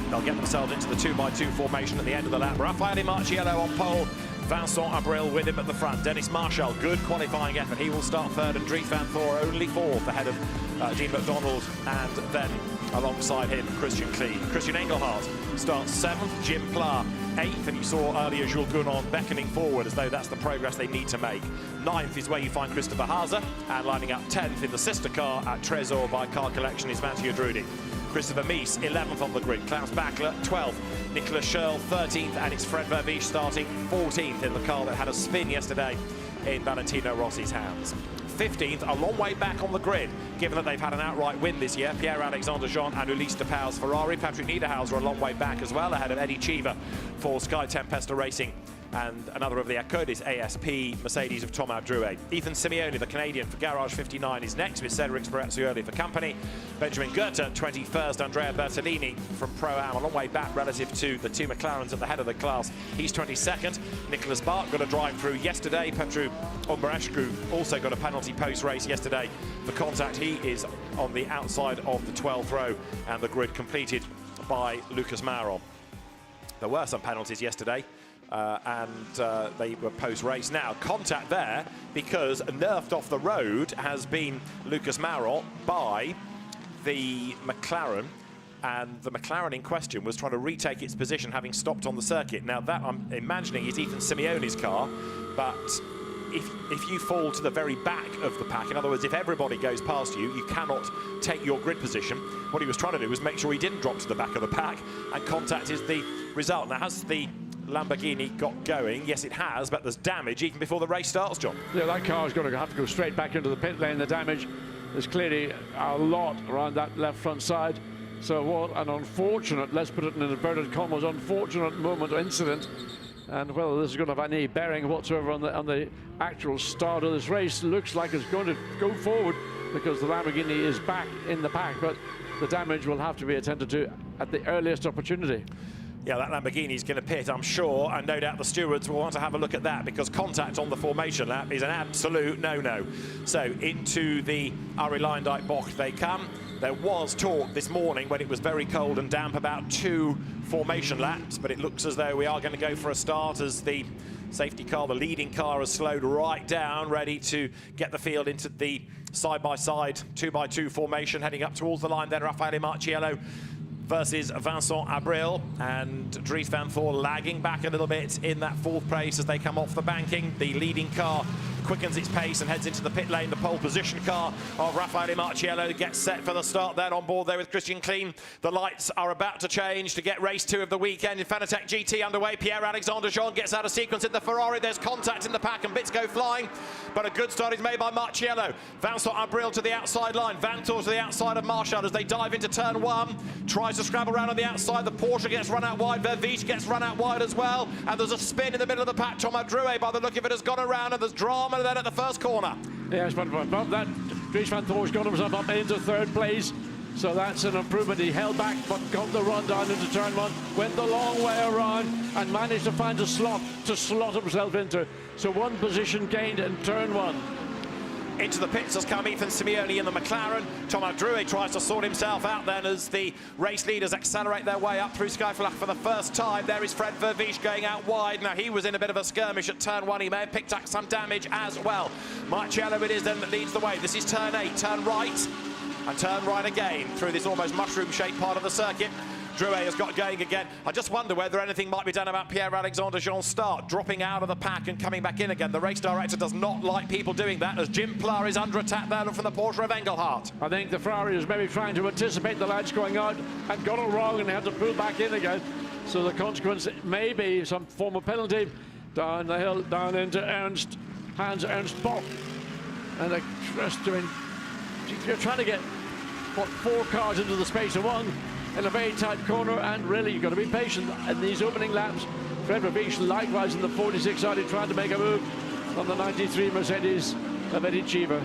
They'll get themselves into the 2x2 formation at the end of the lap. Raffaele Marciello on pole, Vincent Abril with him at the front. Dennis Marshall, good qualifying effort. He will start third, and Dries van Thor only fourth ahead of Jean McDonald, and then alongside him, Christian Kleen. Christian Engelhardt starts 7th, Jim Pla 8th, and you saw earlier Jules Gounon beckoning forward as though that's the progress they need to make. 9th is where you find Christopher Haase, and lining up 10th in the sister car at Tresor by Car Collection is Mathieu Drudi. Christopher Mies, 11th on the grid. Klaus Bachler, 12th. Nicolas Schurl, 13th, and it's Fred Vervisch starting 14th in the car that had a spin yesterday in Valentino Rossi's hands. 15th, a long way back on the grid, given that they've had an outright win this year. Pierre-Alexandre Jean and Ulysse de Pauw's Ferrari. Patrick Niederhauser a long way back as well, ahead of Eddie Cheever for Sky Tempesta Racing, and another of the Acodis ASP Mercedes of Thomas Drouet. Ethan Simeone, the Canadian, for Garage 59 is next, with Cedric Spirazzioli for Company. Benjamin Goethe, 21st. Andrea Bertolini from Pro-Am, a long way back relative to the two McLarens at the head of the class. He's 22nd. Nicholas Bart got a drive through yesterday. Petru Ombrashku also got a penalty post-race yesterday for contact. He is on the outside of the 12th row, and the grid completed by Lucas Mauron. There were some penalties yesterday. They were post-race. Now, contact there, because nerfed off the road has been Lucas Mauron by the McLaren, and the McLaren in question was trying to retake its position, having stopped on the circuit. Now, that I'm imagining is Ethan Simeone's car, but if you fall to the very back of the pack, in other words, if everybody goes past you, you cannot take your grid position. What he was trying to do was make sure he didn't drop to the back of the pack, and contact is the result. Now, has the Lamborghini got going? Yes, it has, but there's damage even before the race starts, John. Yeah, that car's going to have to go straight back into the pit lane. The damage is clearly a lot around that left front side. So what an unfortunate, let's put it in inverted commas, unfortunate moment or incident. And whether this is going to have any bearing whatsoever on the actual start of this race, looks like it's going to go forward because the Lamborghini is back in the pack, but the damage will have to be attended to at the earliest opportunity. Yeah, that Lamborghini is going to pit, I'm sure, and no doubt the stewards will want to have a look at that, because contact on the formation lap is an absolute no-no. So into the Arie Luyendyk box they come. There was talk this morning when it was very cold and damp about 2 formation laps, but it looks as though we are going to go for a start as the safety car, the leading car, has slowed right down, ready to get the field into the side-by-side 2x2 formation, heading up towards the line then. Raffaele Marciello versus Vincent Abril, and Dries van Thor lagging back a little bit in that 4th place as they come off the banking. The leading car quickens its pace and heads into the pit lane. The pole position car of Raffaele Marciello gets set for the start then on board there with Christian Kleen. The lights are about to change to get race 2 of the weekend in Fanatec GT underway. Pierre-Alexandre Jean gets out of sequence in the Ferrari. There's contact in the pack and bits go flying, but a good start is made by Marciello. Vincent Abril to the outside line. Van Thor to the outside of Marshall as they dive into turn 1. Tries to scrabble around on the outside. The Porsche gets run out wide. Vervisch gets run out wide as well. And there's a spin in the middle of the pack. Thomas Drouet, by the look of it, has gone around, and there's drama then at the first corner. Yes, but that Dries van Thor's got himself up into 3rd place. So that's an improvement. He held back, but got the run down into turn 1, went the long way around, and managed to find a slot to slot himself into. So 1 position gained in turn 1. Into the pits has come Ethan Simeone in the McLaren. Thomas Drouet tries to sort himself out then as the race leaders accelerate their way up through Skyflach for the first time. There is Fred Vervisch going out wide. Now, he was in a bit of a skirmish at turn 1. He may have picked up some damage as well. Marciello it is then that leads the way. This is turn 8, turn right, and turn right again through this almost mushroom-shaped part of the circuit. Drouet has got going again. I just wonder whether anything might be done about Pierre-Alexandre Jean's start, dropping out of the pack and coming back in again. The race director does not like people doing that, as Jim Pla is under attack there from the Porsche of Engelhardt. I think the Ferrari was maybe trying to anticipate the lads going out and got it wrong and had to pull back in again. So the consequence may be some form of penalty down the hill, down into Hans Ernst Bock. And you're trying to get, what, 4 cars into the space of 1. in a very tight corner, and really you've got to be patient in these opening laps. Fred Ravish likewise in the 46 Audi trying to make a move on the 93 Mercedes of Eddie Cheever.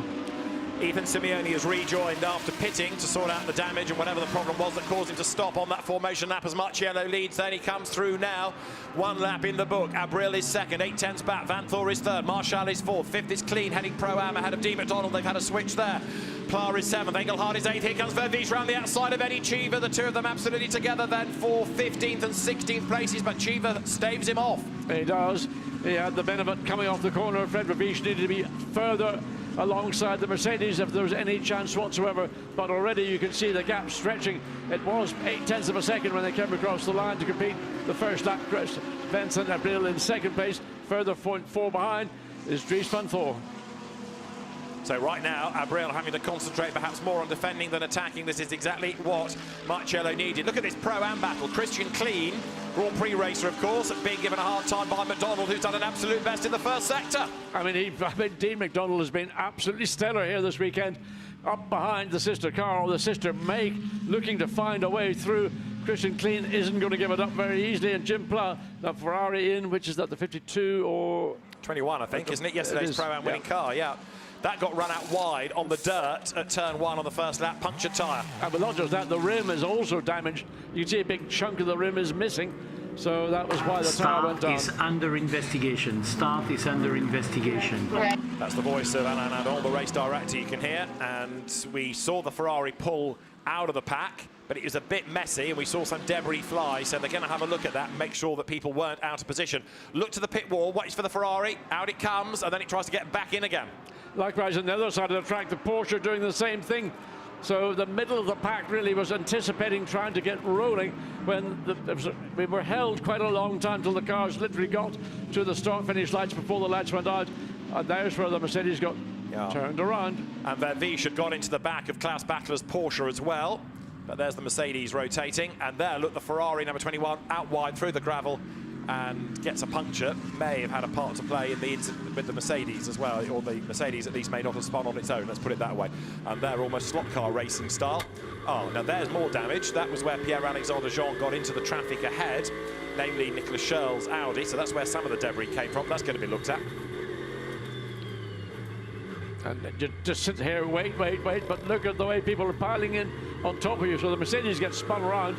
Ethan Simeone has rejoined after pitting to sort out the damage and whatever the problem was that caused him to stop on that formation lap as Marciello leads. Then he comes through now. 1 lap in the book. Abril is second, 8/10 back. Vanthor is third. Marshall is fourth. Fifth is Clean, heading Pro-Am ahead of D. McDonald. They've had a switch there. Pla is seventh. Engelhard is eighth. Here comes Vervies round the outside of Eddie Cheever. The two of them absolutely together then for 15th and 16th places, but Cheever staves him off. He does. He had the benefit coming off the corner. Fred Ravish needed to be further alongside the Mercedes if there was any chance whatsoever, but already you can see the gap stretching. It was 8/10 of a second when they came across the line to compete the first lap. Vincent Abril in second place, further 0.4 behind is Dries van Thor. So right now, Abril having to concentrate perhaps more on defending than attacking. This is exactly what Marciello needed. Look at this Pro-Am battle. Christian Clean, Grand Prix racer, of course, being given a hard time by McDonald, who's done an absolute best in the first sector. I mean, Dean McDonald has been absolutely stellar here this weekend, up behind the sister car, or the sister Make, looking to find a way through. Christian Clean isn't going to give it up very easily, and Jim Pla, the Ferrari in, which is at the 52 or 21, I think, isn't it? Yesterday's Pro-Am winning car, yeah. That got run out wide on the dirt at turn 1 on the first lap, punctured tyre. And but not just that, the rim is also damaged. You can see a big chunk of the rim is missing, so that was why the tyre went down. Start is under investigation. Start is under investigation. That's the voice of Alain Nadal, the race director, you can hear. And we saw the Ferrari pull out of the pack, but it was a bit messy, and we saw some debris fly, so they're going to have a look at that and make sure that people weren't out of position. Look to the pit wall, waits for the Ferrari, out it comes, and then it tries to get back in again. Likewise, on the other side of the track, the Porsche doing the same thing. So the middle of the pack really was anticipating trying to get rolling when we were held quite a long time till the cars literally got to the start-finish lights before the lights went out. And there's where the Mercedes got turned around. And Vervies had got into the back of Klaus Battler's Porsche as well. But there's the Mercedes rotating. And there, look, the Ferrari number 21 out wide through the gravel and gets a puncture. May have had a part to play in the incident with the Mercedes as well, or the Mercedes at least may not have spun on its own, let's put it that way. And they're almost slot car racing style. Oh, now there's more damage. That was where Pierre-Alexandre Jean got into the traffic ahead, namely Nicolas Scherl's Audi, so that's where some of the debris came from. That's going to be looked at. And just sit here, wait, but look at the way people are piling in on top of you. So the Mercedes gets spun around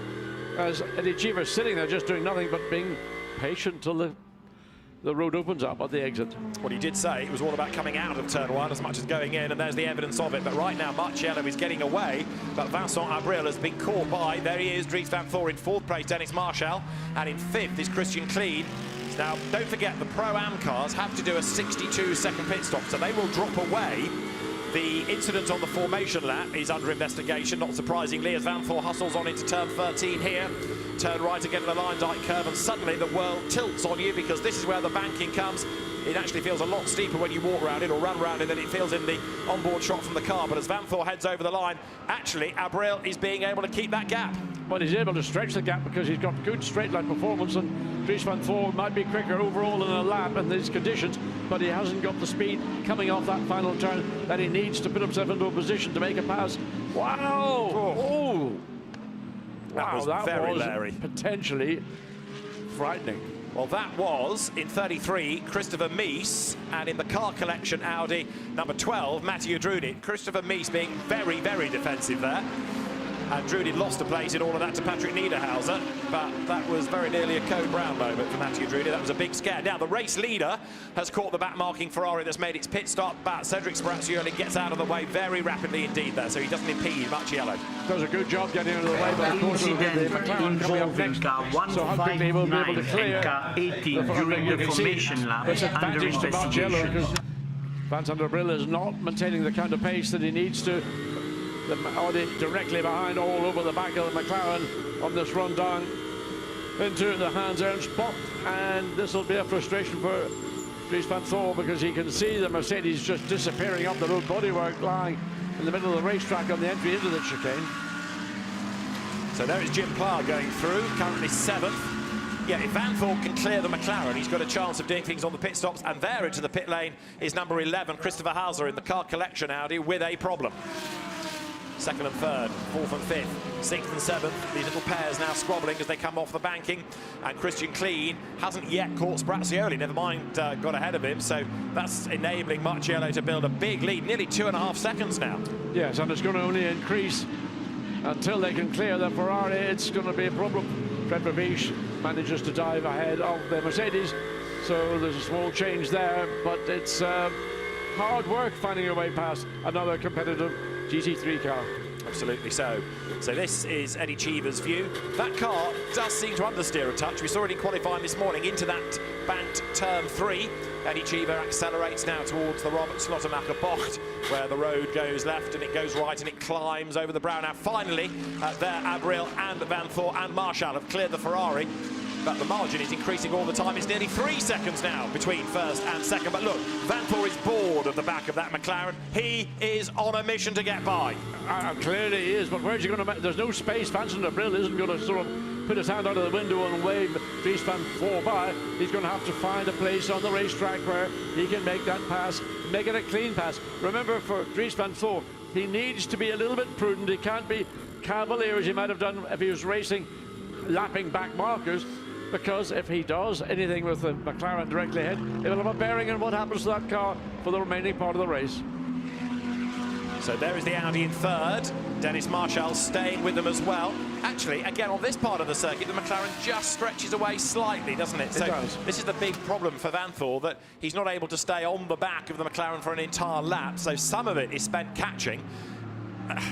as Eddie Cheever's sitting there just doing nothing but being patient till the road opens up at the exit. Well, he did say it was all about coming out of turn 1 as much as going in, and there's the evidence of it. But right now, Marciello is getting away, but Vincent Abril has been caught by, there he is, Dries van Thor in 4th place, Dennis Marshall, and in 5th is Christian Clean. Now, don't forget, the Pro-Am cars have to do a 62-second pit stop, so they will drop away. The incident on the formation lap is under investigation, not surprisingly, as Van Thor hustles on into turn 13 here. Turn right again to the line Dyke curve, and suddenly the world tilts on you because this is where the banking comes. It actually feels a lot steeper when you walk around it or run around it than it feels in the onboard shot from the car. But as Van Thor heads over the line, actually, Abril is being able to keep that gap. But he's able to stretch the gap because he's got good straight line performance, and Dries van Thor might be quicker overall in a lap in these conditions, but he hasn't got the speed coming off that final turn that he needs to put himself into a position to make a pass. Wow! Oh! Wow, that was Larry. Potentially frightening. Well, that was, in 33, Christopher Mies, and in the car collection Audi, number 12, Mathieu Drudit. Christopher Mies being very, very defensive there. And Drudit lost a place in all of that to Patrick Niederhauser, but that was very nearly a Code Brown moment for Mathieu Drudit. That was a big scare. Now, the race leader has caught the back-marking Ferrari that's made its pit stop, but Cedric Sparazioli gets out of the way very rapidly indeed there, so he doesn't impede Marciello. Does a good job getting out of the way, but of course the McLaren coming up next, so how quickly he will be able to clear during the formation lap it's advantage to Marciello because Vincent Abril is not maintaining the kind of pace that he needs to. The Audi directly behind, all over the back of the McLaren on this run down into the Hans Ernst spot, and this will be a frustration for Dries van Thor because he can see the Mercedes just disappearing up the road, bodywork lying in the middle of the racetrack on the entry into the chicane. So there is Jim Pla going through, currently 7th. Yeah, if Van Thor can clear the McLaren, he's got a chance of doing things on the pit stops, and there into the pit lane is number 11, Christopher Hauser in the car collection Audi with a problem. second and third, fourth and fifth, sixth and seventh. These little pairs now squabbling as they come off the banking, and Christian Clean hasn't yet caught Sprazioli, never mind got ahead of him, so that's enabling Marciello to build a big lead, nearly 2.5 seconds now. Yes, and it's going to only increase until they can clear the Ferrari. It's going to be a problem. Fred Babiche manages to dive ahead of the Mercedes, so there's a small change there, but it's hard work finding your way past another competitive GT3 car. Absolutely so. So this is Eddie Cheever's view. That car does seem to understeer a touch. We saw it in qualifying this morning into that banked turn 3. Eddie Cheever accelerates now towards the Robert Slottermacher bocht, where the road goes left and it goes right and it climbs over the brow. Now finally, there Abril and Vanthor and Marshall have cleared the Ferrari. But the margin is increasing all the time. It's nearly 3 seconds now between first and second. But look, Vanthor is bored of the back of that McLaren. He is on a mission to get by. Clearly he is, but where's he going to... There's no space. Vincent Abril isn't going to sort of put his hand out of the window and wave Dries van Voor by. He's going to have to find a place on the racetrack where he can make that pass, make it a clean pass. Remember, for Dries van Voor, he needs to be a little bit prudent. He can't be cavalier as he might have done if he was racing, lapping back markers, because if he does anything with the McLaren directly ahead, it will have a bearing on what happens to that car for the remaining part of the race. So there is the Audi in third. Dennis Marshall staying with them as well. Actually, again, on this part of the circuit, the McLaren just stretches away slightly, doesn't it? It does. This is the big problem for Vanthor, that he's not able to stay on the back of the McLaren for an entire lap. So some of it is spent catching,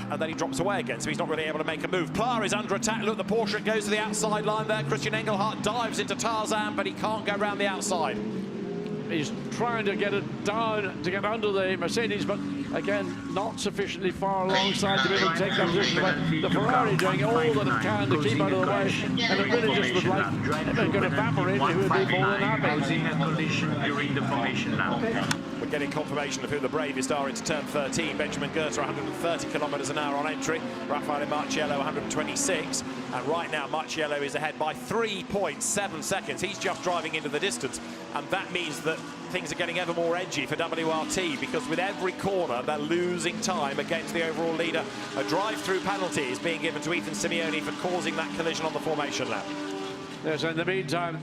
and then he drops away again, so he's not really able to make a move. Pla is under attack. Look, the Porsche goes to the outside line there. Christian Engelhardt dives into Tarzan, but he can't go around the outside. He's trying to get it down to get under the Mercedes, but again, not sufficiently far alongside to be able to take that position. But the Ferrari doing all that it can to keep out of the way, and it really just was like if it could evaporate, it would be more than happy. We're getting confirmation of who the bravest are into turn 13. Benjamin Goethe 130 kilometres an hour on entry. Raffaele Marciello 126. And right now Marciello is ahead by 3.7 seconds. He's just driving into the distance. And that means that things are getting ever more edgy for WRT, because with every corner they're losing time against the overall leader. A drive-through penalty is being given to Ethan Simeoni for causing that collision on the formation lap. Yes, in the meantime,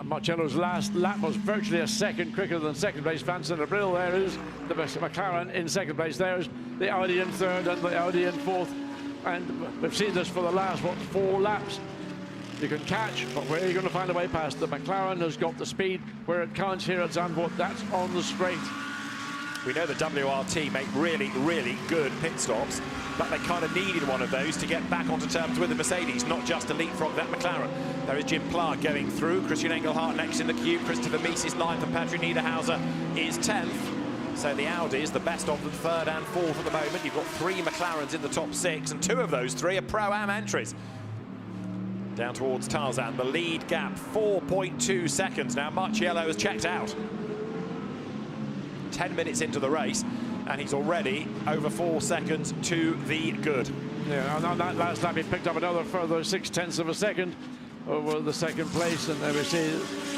Marcello's last lap was virtually a second quicker than second place. Vincent Abril, there is the McLaren in second place. There's the Audi in third and the Audi in fourth. And we've seen this for the last, what, 4 laps. You can catch, but where are you going to find a way past? The McLaren has got the speed where it counts here at Zandvoort. That's on the straight. We know the WRT make really, really good pit stops, but they kind of needed one of those to get back onto terms with the Mercedes, not just to leapfrog that McLaren. There is Jim Pla going through, Christian Engelhardt next in the queue, Christopher Mies is 9th, and Patrick Niederhauser is 10th. So the Audi is the best of them, third and fourth at the moment. You've got 3 McLarens in the top 6, and 2 of those 3 are Pro-Am entries. Down towards Tarzan, the lead gap, 4.2 seconds. Now Marciello has checked out. 10 minutes into the race, and he's already over 4 seconds to the good. Yeah, and on that last lap he picked up another further 0.6 of a second over the second place, and there we see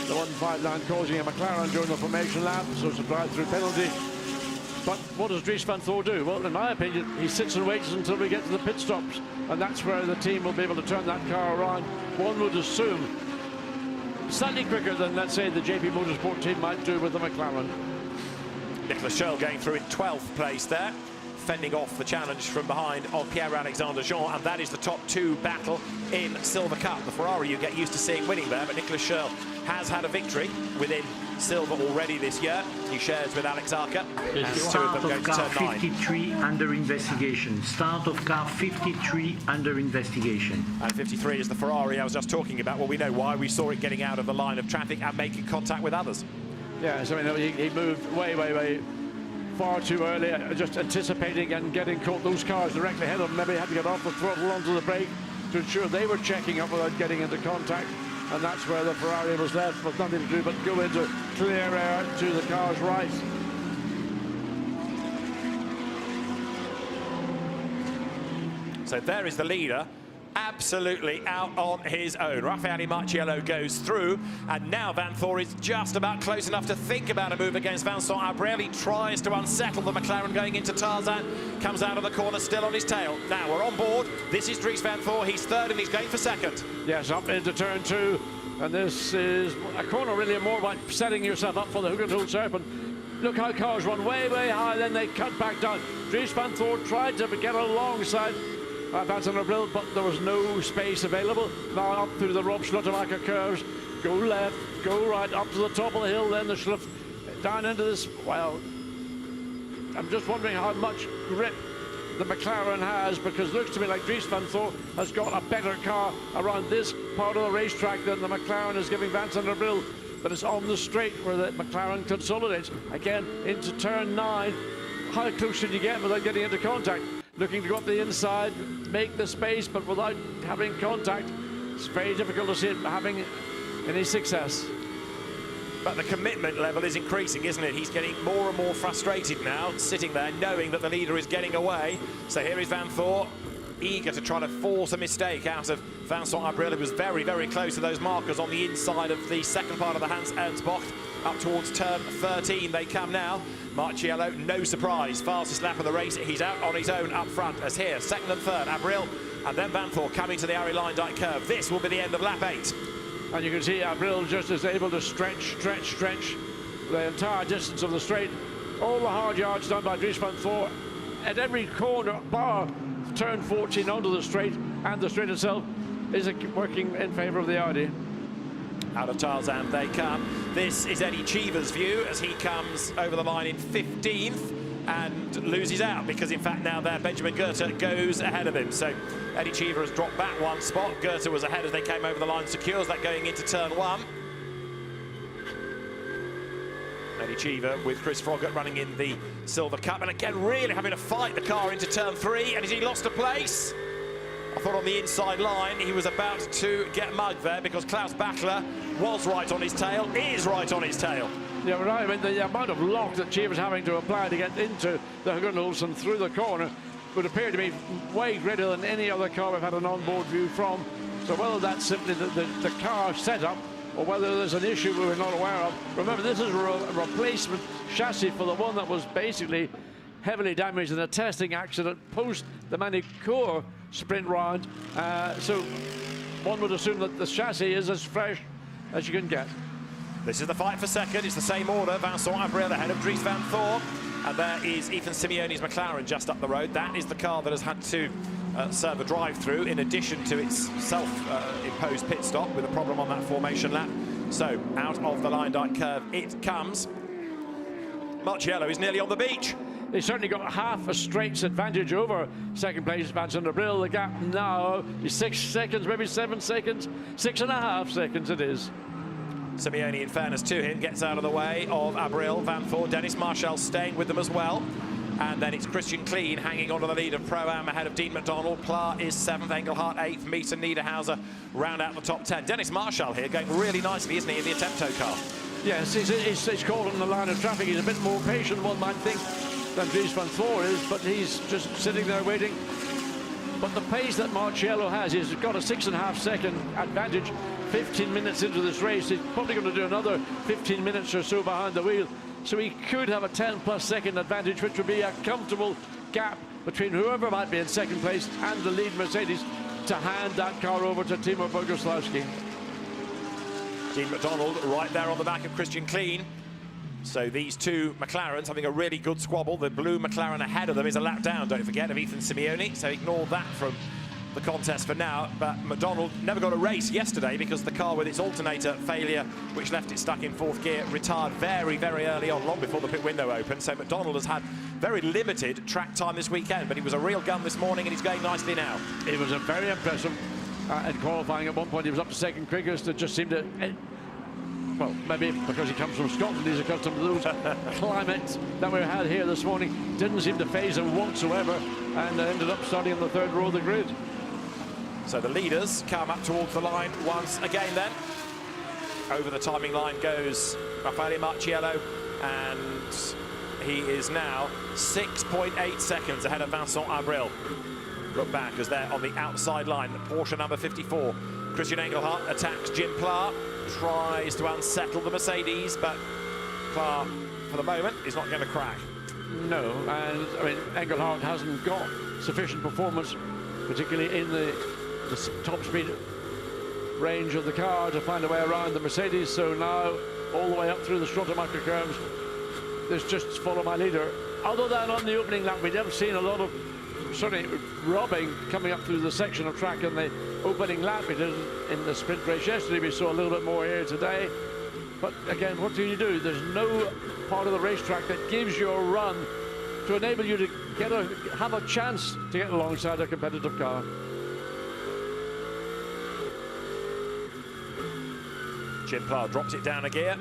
the 159 causing a McLaren during the formation lap, so it's a drive-through penalty. But what does Dries van Voor do? Well, in my opinion, he sits and waits until we get to the pit stops, and that's where the team will be able to turn that car around. One would assume slightly quicker than, let's say, the JP Motorsport team might do with the McLaren. Nicolas Scholl going through in 12th place there, fending off the challenge from behind of Pierre-Alexandre Jean, and that is the top 2 battle in Silver Cup. The Ferrari you get used to seeing winning there, but Nicolas Scholl has had a victory within Silver already this year. He shares with Alex Arca, and 2 of them going to turn 9. 53 under investigation. Start of car 53 under investigation. And 53 is the Ferrari I was just talking about. Well, we know why. We saw it getting out of the line of traffic and making contact with others. Yeah, so he moved way far too early, just anticipating and getting caught. Those cars directly ahead of him, maybe had to get off the throttle onto the brake to ensure they were checking up without getting into contact, and that's where the Ferrari was left with nothing to do but go into clear air to the car's right. So there is the leader, absolutely out on his own. Raffaele Marciello goes through, and now Vanthoor is just about close enough to think about a move against Vincent Abril. He tries to unsettle the McLaren going into Tarzan, comes out of the corner still on his tail. Now we're on board. This is Dries Vanthoor. He's third and he's going for second. Yes, up into turn 2, and this is a corner really more about setting yourself up for the Hoogenhoel Serpent. Look how cars run way, way high, then they cut back down. Dries Vanthoor tried to get alongside Vincent Abril, but there was no space available. Now up through the Rob Schlottermacher curves, go left, go right, up to the top of the hill, then the Schluff down into this. Well, I'm just wondering how much grip the McLaren has, because it looks to me like Dries Vanthoor has got a better car around this part of the racetrack than the McLaren is giving Vincent Abril. But it's on the straight where the McLaren consolidates. Again, into turn 9. How close should you get without getting into contact? Looking to go up the inside, make the space, but without having contact. It's very difficult to see it having any success. But the commitment level is increasing, isn't it? He's getting more and more frustrated now, sitting there knowing that the leader is getting away. So here is Vanthoor, eager to try to force a mistake out of Vincent Abril. It was very, very close to those markers on the inside of the second part of the Hans Ernst Bocht. Up towards turn 13 they come now. Marciello, no surprise, fastest lap of the race. He's out on his own up front, as here, second and third, Abril, and then Vanthoor coming to the Ari Line-Dyke curve. This will be the end of lap 8. And you can see Abril just is able to stretch the entire distance of the straight. All the hard yards done by Dries Vanthoor at every corner, bar turn 14 onto the straight, and the straight itself is working in favour of the Audi. Out of Tarzan they come. This is Eddie Cheever's view as he comes over the line in 15th and loses out, because in fact now there Benjamin Goethe goes ahead of him. So Eddie Cheever has dropped back one spot. Goethe was ahead as they came over the line, secures that going into turn 1. Eddie Cheever with Chris Froggatt running in the Silver Cup, and again really having to fight the car into turn 3, and has he lost a place? I thought on the inside line he was about to get mugged there, because Klaus Bachler was right on his tail, is right on his tail. Yeah, right. I mean, the amount of lock that Cheever's having to apply to get into the Hoogenhoels and through the corner would appear to be way greater than any other car we've had an onboard view from. So whether that's simply the car setup or whether there's an issue we're not aware of. Remember, this is a replacement chassis for the one that was basically heavily damaged in a testing accident post the Manicourt sprint round. So one would assume that the chassis is as fresh as you can get. This is the fight for second. It's the same order. Vincent Abril ahead of Dries Vanthoor. And there is Ethan Simeone's McLaren just up the road. That is the car that has had to serve a drive-through in addition to its self-imposed pit stop with a problem on that formation lap. So out of the Line-Dyke curve it comes. Marciello is nearly on the beach. They certainly got half a straight's advantage over second place Vincent Abril. The gap now is 6 seconds, maybe 7 seconds, 6.5 seconds it is. Simeone, in fairness to him, gets out of the way of Abril, Vanthoor, Dennis Marshall staying with them as well. And then it's Christian Kleen hanging on to the lead of Pro-Am ahead of Dean McDonald. Pla is 7th, Engelhardt 8th, Meet and Niederhauser round out the top 10. Dennis Marshall here going really nicely, isn't he, in the Attempto car? Yes, he's caught in the line of traffic. He's a bit more patient, one might think, than Dries Vanthoor is, but he's just sitting there waiting. But the pace that Marciello has, he's got a 6.5 second advantage 15 minutes into this race. He's probably going to do another 15 minutes or so behind the wheel. So he could have a 10+ second advantage, which would be a comfortable gap between whoever might be in second place and the lead Mercedes to hand that car over to Timo Boguslawski. Dean McDonald right there on the back of Christian Kleen. So these two McLarens having a really good squabble. The blue McLaren ahead of them is a lap down, don't forget, of Ethan Simeone. So ignore that from the contest for now. But McDonald never got a race yesterday because the car with its alternator failure, which left it stuck in 4th gear, retired very, very early on, long before the pit window opened. So McDonald has had very limited track time this weekend, but he was a real gun this morning and he's going nicely now. It was a very impressive in qualifying. At one point he was up to second quickest. It just seemed to... well, maybe because he comes from Scotland, he's accustomed to those climates that we had here this morning. Didn't seem to faze him whatsoever, and ended up starting on the 3rd row of the grid. So the leaders come up towards the line once again then. Over the timing line goes Raffaele Marciello, and he is now 6.8 seconds ahead of Vincent Abril. look back as they're on the outside line. The Porsche number 54. Christian Engelhardt attacks Jim Pla, tries to unsettle the Mercedes, but Pla, for the moment, is not going to crack. No, and I mean, Engelhardt hasn't got sufficient performance, particularly in the top speed range of the car, to find a way around the Mercedes. So now, all the way up through the Strottomacher curves, there's just follow my leader. Other than on the opening lap, we have seen a lot of certainly robbing coming up through the section of track in the opening lap. We did in the sprint race yesterday. We saw a little bit more here today. But again, what do you do? There's no part of the racetrack that gives you a run to enable you to have a chance to get alongside a competitive car. Jim Pla drops it down a gear.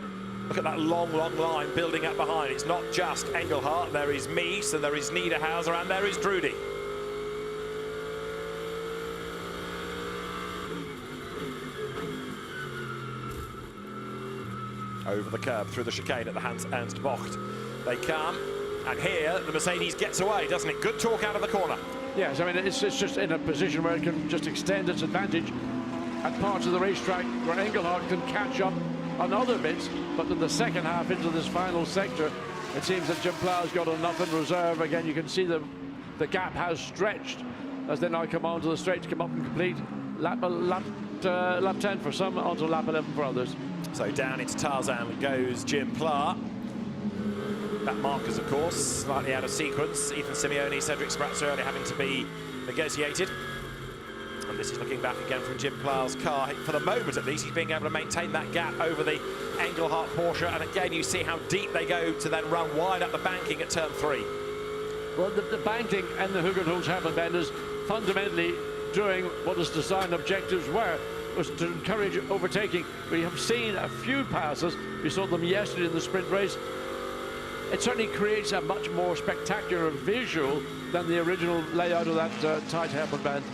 Look at that long line building up behind. It's not just Engelhardt. There is Mies, and there is Niederhauser, and there is Drudy. Over the curb, through the chicane at the Hans Ernst Bocht. They come, and here the Mercedes gets away, doesn't it? Good torque out of the corner. Yes, I mean, it's just in a position where it can just extend its advantage at parts of the racetrack where Engelhardt can catch up on other bits, but in the second half into this final sector, it seems that Jim Pla's got enough in reserve. Again, you can see the gap has stretched as they now come onto the straight to come up and complete lap 10 for some, onto lap 11 for others. So down into Tarzan goes Jim Pla. That markers, of course, slightly out of sequence. Ethan Simeone, Cedric Sprazzioli having to be negotiated. And this is looking back again from Jim Pla's car. For the moment, at least, he's being able to maintain that gap over the Engelhardt Porsche. And again, you see how deep they go to then run wide up the banking at turn 3. Well, the banking and the Hugenholz hairpin benders fundamentally doing what his design objectives were, was to encourage overtaking. We have seen a few passes. We saw them yesterday in the sprint race. It certainly creates a much more spectacular visual than the original layout of that tight hairpin band.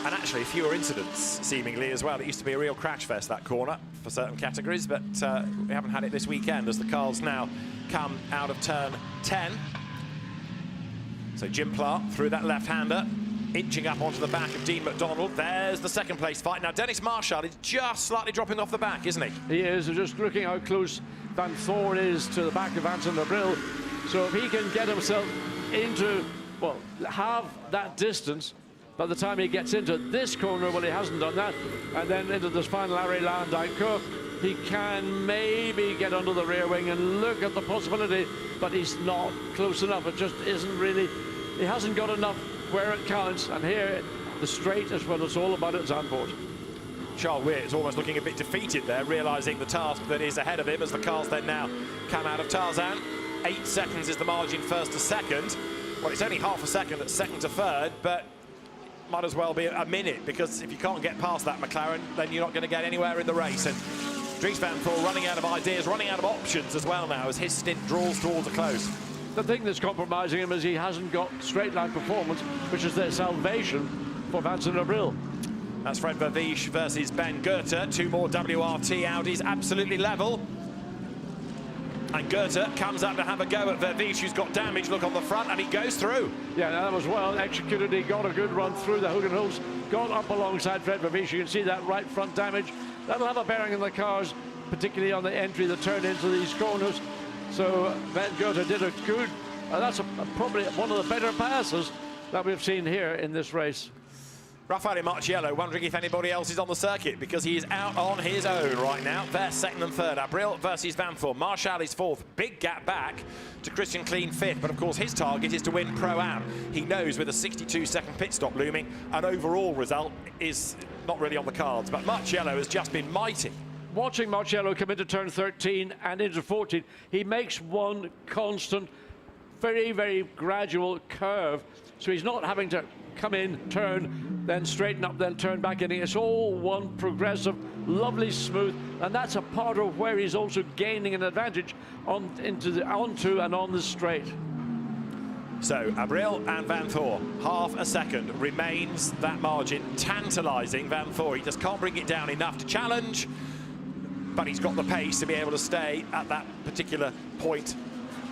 And actually fewer incidents, seemingly, as well. It used to be a real crash fest, that corner, for certain categories, but we haven't had it this weekend as the cars now come out of turn 10. So Jim Pla through that left-hander, inching up onto the back of Dean McDonald. There's the second place fight. Now, Dennis Marshall is just slightly dropping off the back, isn't he? He is. Just looking how close Van Thorn is to the back of Vincent Abril. So if he can get himself into, well, have that distance by the time he gets into this corner, well, he hasn't done that, and then into this final Larry Landau curve, he can maybe get under the rear wing and look at the possibility, but he's not close enough. It just isn't really, he hasn't got enough where it counts, and here the straight is what it's all about at Zandvoort. Charles Weir is almost looking a bit defeated there, realising the task that is ahead of him as the cars then now come out of Tarzan. 8 seconds is the margin first to second. Well, it's only half a second at second to third, but might as well be a minute, because if you can't get past that McLaren, then you're not going to get anywhere in the race. And Dries Van Thorn running out of ideas, running out of options as well now as his stint draws towards a close. The thing that's compromising him is he hasn't got straight line performance, which is their salvation for Vincent Abril. That's Fred Verviche versus Ben Goethe. 2 more WRT Audis, absolutely level. And Goethe comes up to have a go at Verviche, who's got damage. Look on the front, and he goes through. Yeah, that was well executed. He got a good run through the Hugenholz, got up alongside Fred Verviche. You can see that right front damage. That'll have a bearing in the cars, particularly on the entry that turn into these corners. So Ben Goethe did a good, that's probably one of the better passes that we've seen here in this race. Raffaele Marciello wondering if anybody else is on the circuit, because he is out on his own right now. They're second and third. Abril versus Van Thorn. Marshall is fourth. Big gap back to Christian Klein fifth. But of course his target is to win Pro-Am. He knows with a 62-second pit stop looming, an overall result is not really on the cards. But Marciello has just been mighty. Watching Marciello come into turn 13 and into 14, he makes one constant, very, very gradual curve. So he's not having to come in, turn, then straighten up, then turn back in. It's all one progressive, lovely smooth, and that's a part of where he's also gaining an advantage onto and on the straight. So Abril and Van Thorn, half a second remains that margin. Tantalising Van Thorn. He just can't bring it down enough to challenge, but he's got the pace to be able to stay at that particular point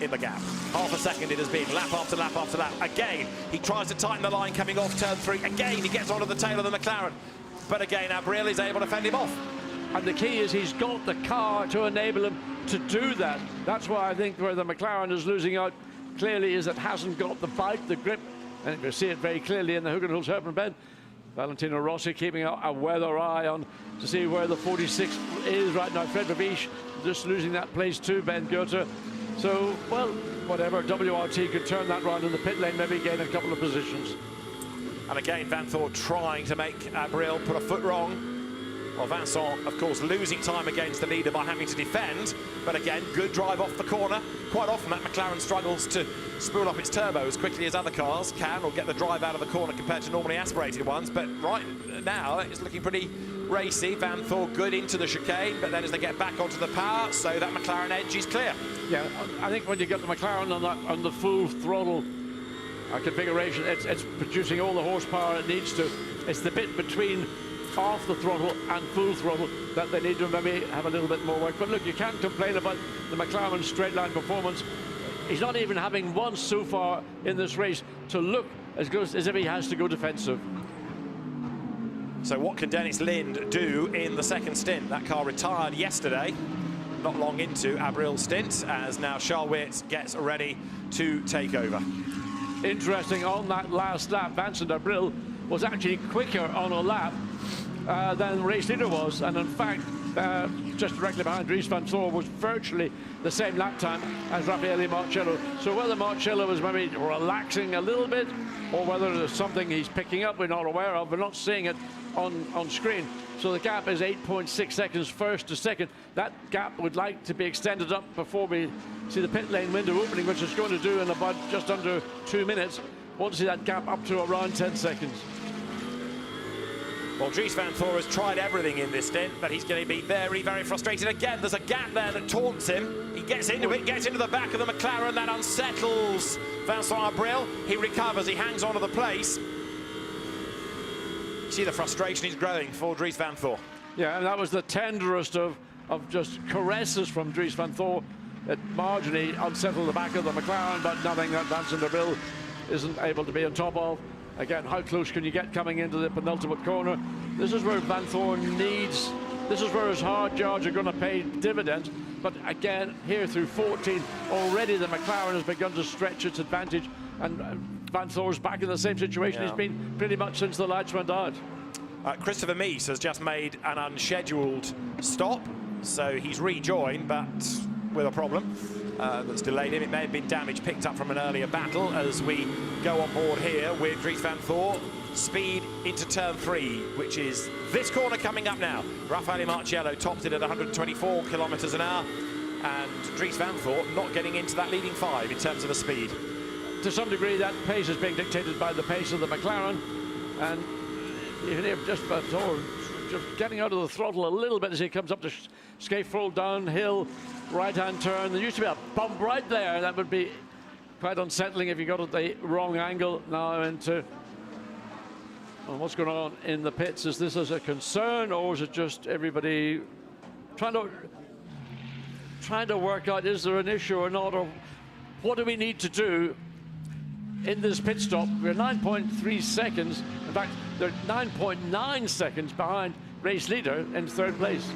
in the gap. Half a second it has been, lap after lap after lap. Again, he tries to tighten the line coming off turn 3. Again, he gets onto the tail of the McLaren. But again, Abril is able to fend him off. And the key is he's got the car to enable him to do that. That's why I think where the McLaren is losing out clearly is it hasn't got the bite, the grip. And you can see it very clearly in the Hugenholz Herpen bend. Valentino Rossi keeping a weather eye on to see where the 46 is right now. Fred Verbies just losing that place too, Ben Goethe. So, well, whatever, WRT could turn that round in the pit lane, maybe gain a couple of positions. And again, Vanthor trying to make Abril put a foot wrong. Well, Vincent, of course, losing time against the leader by having to defend. But again, good drive off the corner. Quite often that McLaren struggles to spool up its turbo as quickly as other cars can, or get the drive out of the corner compared to normally aspirated ones. But right now, it's looking pretty racy. Vanthor good into the chicane, but then as they get back onto the power, so that McLaren edge is clear. Yeah, I think when you get the McLaren on the full throttle configuration, it's producing all the horsepower it needs to. It's the bit between off the throttle and full throttle that they need to maybe have a little bit more work. But look, you can't complain about the McLaren straight line performance. He's not even having once so far in this race to look as good as if he has to go defensive. So what can Dennis Lind do in the second stint? That car retired yesterday, not long into Abril's stint, as now Charles Weerts gets ready to take over. Interesting, on that last lap, Vincent Abril was actually quicker on a lap than the race leader was, and in fact just directly behind Dries van Thor was virtually the same lap time as Raffaele Marcello. So whether Marcello was maybe relaxing a little bit or whether there's something he's picking up we're not aware of, we're not seeing it on screen. So the gap is 8.6 seconds first to second. That gap would like to be extended up before we see the pit lane window opening, which it's going to do in about just under 2 minutes. Want to see that gap up to around 10 seconds. Well, Dries van Thor has tried everything in this stint, but he's going to be very, very frustrated. Again, there's a gap there that taunts him. He gets into it, gets into the back of the McLaren. That unsettles Vincent Abril. He recovers, he hangs on to the place. You see the frustration is growing for Dries van Thor. Yeah, and that was the tenderest of just caresses from Dries van Thor. It marginally unsettled the back of the McLaren, but nothing that Vincent Abril isn't able to be on top of. Again, how close can you get coming into the penultimate corner? This is where Van Thor needs, this is where his hard yards are going to pay dividends. But again, here through 14, already the McLaren has begun to stretch its advantage, and Van Thor's back in the same situation he's been pretty much since the lights went out. Christopher Mies has just made an unscheduled stop, so he's rejoined, but with a problem that's delayed him. It may have been damage picked up from an earlier battle as we go on board here with Dries van Thor. Speed into turn 3, which is this corner coming up now. Raffaele Marcello topped it at 124 kilometres an hour, and Dries van Thor not getting into that leading 5 in terms of the speed. To some degree, that pace is being dictated by the pace of the McLaren, and even if just Van Thor just getting out of the throttle a little bit as he comes up to Scaffold downhill, right-hand turn. There used to be a bump right there. That would be quite unsettling if you got at the wrong angle. Now into what's going on in the pits. Is this as a concern, or is it just everybody trying to work out, is there an issue or not, or what do we need to do in this pit stop? We're 9.3 seconds. In fact, they're 9.9 seconds behind race leader in third place.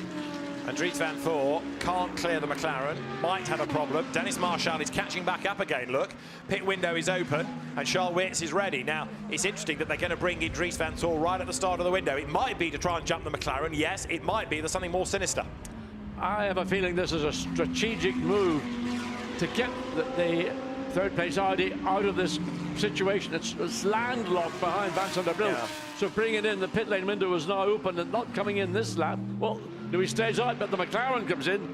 And Dries van Thor can't clear the McLaren, might have a problem. Dennis Marshall is catching back up again, look. Pit window is open, and Charles Weerts is ready. Now, it's interesting that they're going to bring in Dries van Thor right at the start of the window. It might be to try and jump the McLaren, yes. It might be there's something more sinister. I have a feeling this is a strategic move to get the third place Audi out of this situation. It's landlocked behind Vincent Abril. Yeah. So bringing in the pit lane window is now open and not coming in this lap. Well, Louis stays out, but the McLaren comes in.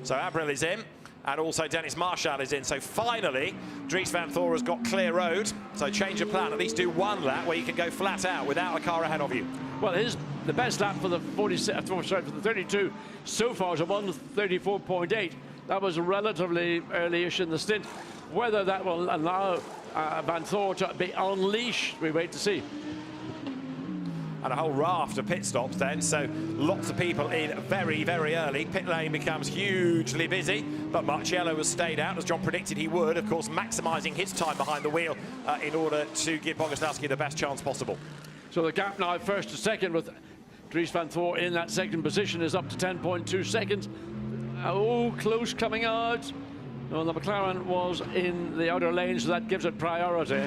So Abril is in, and also Dennis Marshall is in. So finally, Dries van Thor has got clear road. So change of plan, at least do one lap where you can go flat out without a car ahead of you. Well, the best lap for the 32 so far is a 1:34.8. That was relatively early-ish in the stint. Whether that will allow Van Thor to be unleashed, we wait to see. and a whole raft of pit stops then, so lots of people in very, very early. Pit lane becomes hugely busy, but Marciello has stayed out, as John predicted he would, of course, maximising his time behind the wheel in order to give Boguslawski the best chance possible. So the gap now first to second, with Dries van Thor in that second position, is up to 10.2 seconds. Oh, close coming out. No, the McLaren was in the outer lane, so that gives it priority.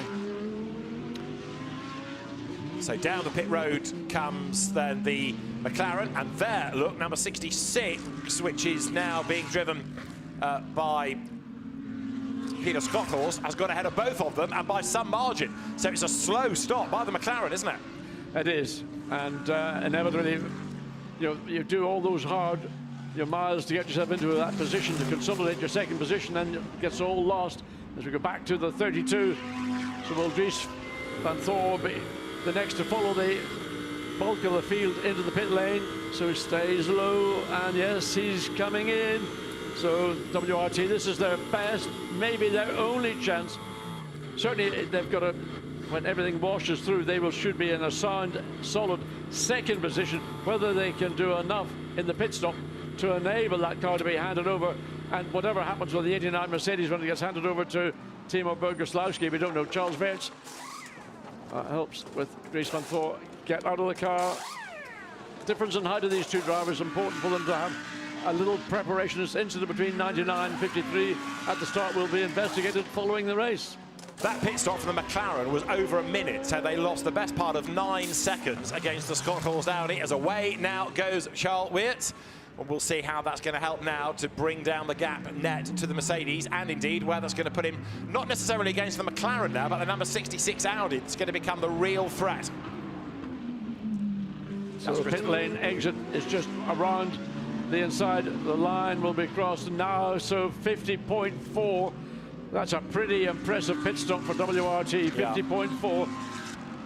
So down the pit road comes then the McLaren, and there, look, number 66, which is now being driven by Peter Skothorst, has got ahead of both of them, and by some margin. So it's a slow stop by the McLaren, isn't it? It is, and inevitably, you do all those hard miles to get yourself into that position, to consolidate your second position, and it gets all lost as we go back to the 32. So will Dries van Thor be the next to follow the bulk of the field into the pit lane? So he stays low, and yes, he's coming in. So WRT, this is their best, maybe their only chance. Certainly they've got to, when everything washes through, they should be in a sound, solid second position. Whether they can do enough in the pit stop to enable that car to be handed over, and whatever happens with the 89 Mercedes when it gets handed over to Timo Boguslawski, we don't know. Charles Weerts helps with Dries van Thor get out of the car. Difference in height of these two drivers, important for them to have a little preparation. This incident between 99 and 53 at the start will be investigated following the race. That pit stop from the McLaren was over a minute, so they lost the best part of 9 seconds against the Skothorst Audi. As away now goes Charles Weerts. And we'll see how that's going to help now to bring down the gap net to the Mercedes, and indeed where that's going to put him not necessarily against the McLaren now, but the number 66 Audi. It's going to become the real threat. So the pit lane exit is just around the inside. The line will be crossed now, so 50.4. That's a pretty impressive pit stop for WRT. 50.4,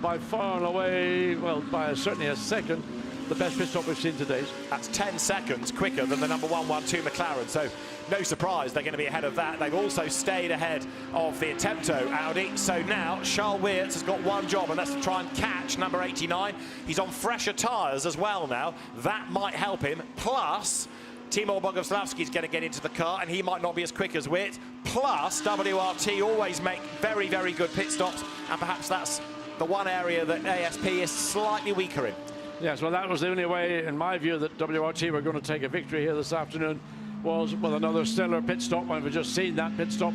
by far and away, well, by certainly a second, the best pit stop we've seen today. That's 10 seconds quicker than the number 112 McLaren, so no surprise they're going to be ahead of that. They've also stayed ahead of the Attempto Audi, so now Charles Weerts has got one job, and that's to try and catch number 89. He's on fresher tyres as well now. That might help him, plus Timo Boguslawski's going to get into the car, and he might not be as quick as Weerts, plus WRT always make very, very good pit stops, and perhaps that's the one area that ASP is slightly weaker in. Yes, well, that was the only way, in my view, that WRT were going to take a victory here this afternoon, was with another stellar pit stop. And we've just seen that pit stop,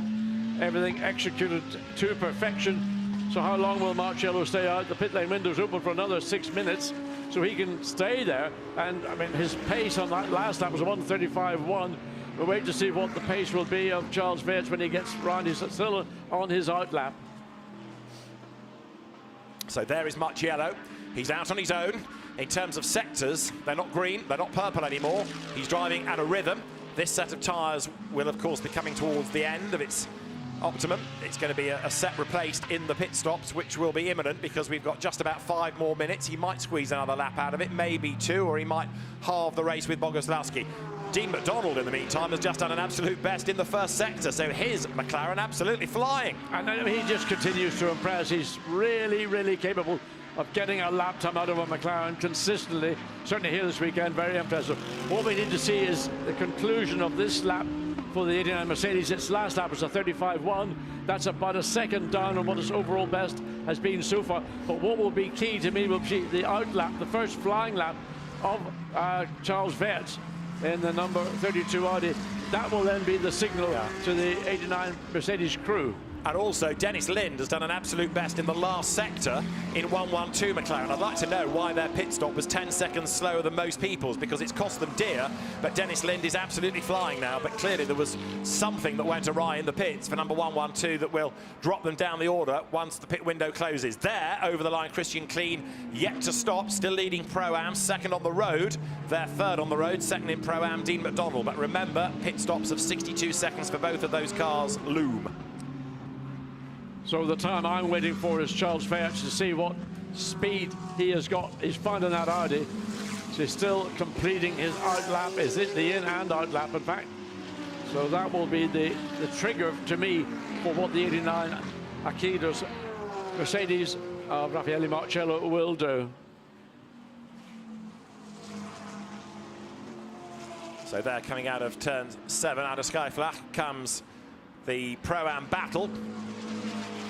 everything executed to perfection. So how long will Marciello stay out? The pit lane window's open for another 6 minutes, so he can stay there. And, I mean, his pace on that last lap was 1:35.1. We'll wait to see what the pace will be of Charles Weerts when he gets round. He's still on his out lap. So there is Marciello. He's out on his own. In terms of sectors, they're not green, they're not purple anymore. He's driving at a rhythm. This set of tyres will, of course, be coming towards the end of its optimum. It's going to be a set replaced in the pit stops, which will be imminent because we've got just about 5 more minutes. He might squeeze another lap out of it, maybe 2, or he might halve the race with Boguslawski. Dean McDonald, in the meantime, has just done an absolute best in the first sector, so his McLaren absolutely flying. And he just continues to impress. He's really, really capable of getting a lap time out of a McLaren consistently. Certainly here this weekend, very impressive. What we need to see is the conclusion of this lap for the 89 Mercedes. Its last lap was a 35.1. That's about a second down on what its overall best has been so far. But what will be key to me will be the out lap, the first flying lap of Charles Weerts in the number 32 Audi. That will then be the signal to the 89 Mercedes crew. And also, Dennis Lind has done an absolute best in the last sector in 112 McLaren. I'd like to know why their pit stop was 10 seconds slower than most people's, because it's cost them dear. But Dennis Lind is absolutely flying now. But clearly there was something that went awry in the pits for number 112 that will drop them down the order once the pit window closes. There, over the line, Christian Kleen yet to stop, still leading Pro-Am, second on the road. They're third on the road, second in Pro-Am, Dean McDonald. But remember, pit stops of 62 seconds for both of those cars loom. So the time I'm waiting for is Charles Weerts to see what speed he has got. He's finding that Audi. So he's still completing his out lap. Is it the in and out lap, in fact? So that will be the trigger to me for what the 89 Akidas Mercedes of Raffaele Marciello will do. So there, coming out of turn 7, out of Skyflach, comes the Pro-Am battle.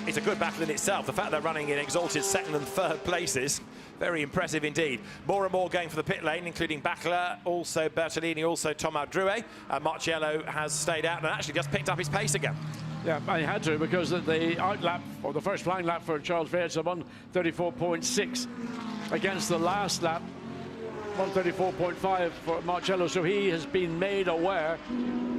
It's a good battle in itself. The fact they're running in exalted 2nd and 3rd places, very impressive indeed. More and more going for the pit lane, including Bacla, also Bertolini, also Thomas Drouet. Marciello has stayed out and actually just picked up his pace again. Yeah, I had to, because the out lap, or the first flying lap for Charles Veitz, 1:34.6 against the last lap, 1:34.5 for Marciello. So he has been made aware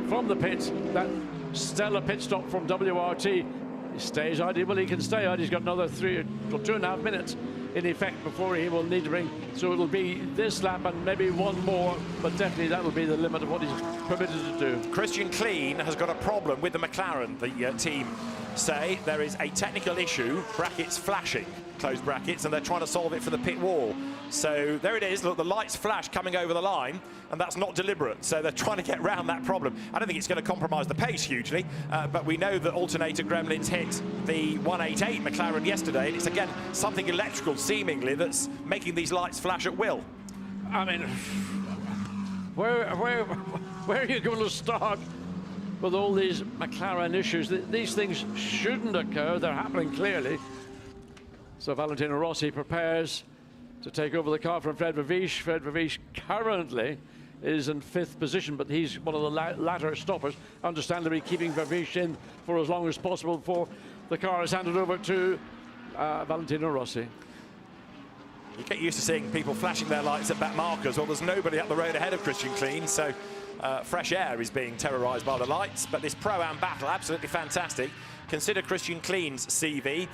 from the pits that stellar pit stop from WRT. He stays out, well, he can stay out. He's got another 2.5 minutes in effect before he will need to bring. So it'll be this lap and maybe one more, but definitely that will be the limit of what he's permitted to do. Christian Klein has got a problem with the McLaren. The team say there is a technical issue, brackets flashing, close brackets, and they're trying to solve it for the pit wall. So there it is, look, the lights flash coming over the line, and that's not deliberate. So they're trying to get around that problem. I don't think it's going to compromise the pace hugely, but we know that alternator gremlins hit the 188 McLaren yesterday, and it's again something electrical seemingly that's making these lights flash at will. I mean, where are you going to start with all these McLaren issues? These things shouldn't occur. They're happening clearly. So Valentino Rossi prepares to take over the car from Fred Vervisch. Fred Vervisch currently is in 5th position, but he's one of the latter stoppers, understandably keeping Vervisch in for as long as possible before the car is handed over to Valentino Rossi. You get used to seeing people flashing their lights at back markers. Well, there's nobody up the road ahead of Christian Klein, so fresh air is being terrorised by the lights. But this Pro-Am battle, absolutely fantastic. Consider Christian Klein's CV.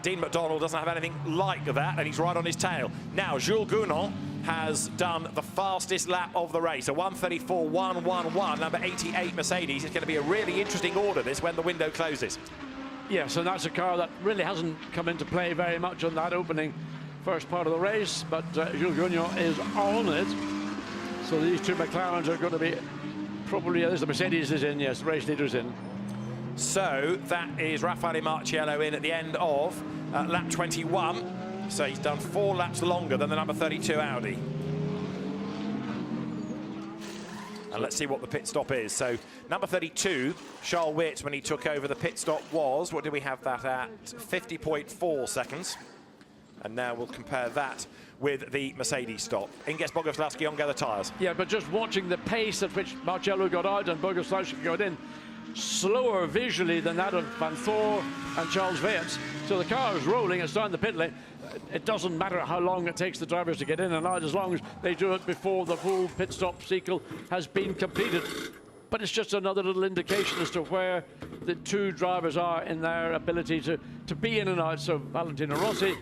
Dean McDonald doesn't have anything like that, and he's right on his tail. Now, Jules Gounon has done the fastest lap of the race, a 1:34.111, number 88 Mercedes. It's going to be a really interesting order, this, when the window closes. Yes, and that's a car that really hasn't come into play very much on that opening first part of the race, but Jules Gounon is on it. So these two McLarens are going to be probably, the Mercedes is in, yes, the race leader's in. So that is Raffaele Marciello in at the end of lap 21. So he's done 4 laps longer than the number 32 Audi. And let's see what the pit stop is. So number 32, Charles Weerts, when he took over, the pit stop was, what did we have that at? 50.4 seconds. And now we'll compare that with the Mercedes stop. In gets Boguslavski, on go the tyres. Yeah, but just watching the pace at which Marciello got out and Boguslavski got in, slower visually than that of Van Thor and Charles Weerts. So the car is rolling, it's down the pit lane. It doesn't matter how long it takes the drivers to get in and out, as long as they do it before the full pit stop cycle has been completed. But it's just another little indication as to where the two drivers are in their ability to be in and out. So Valentino Rossi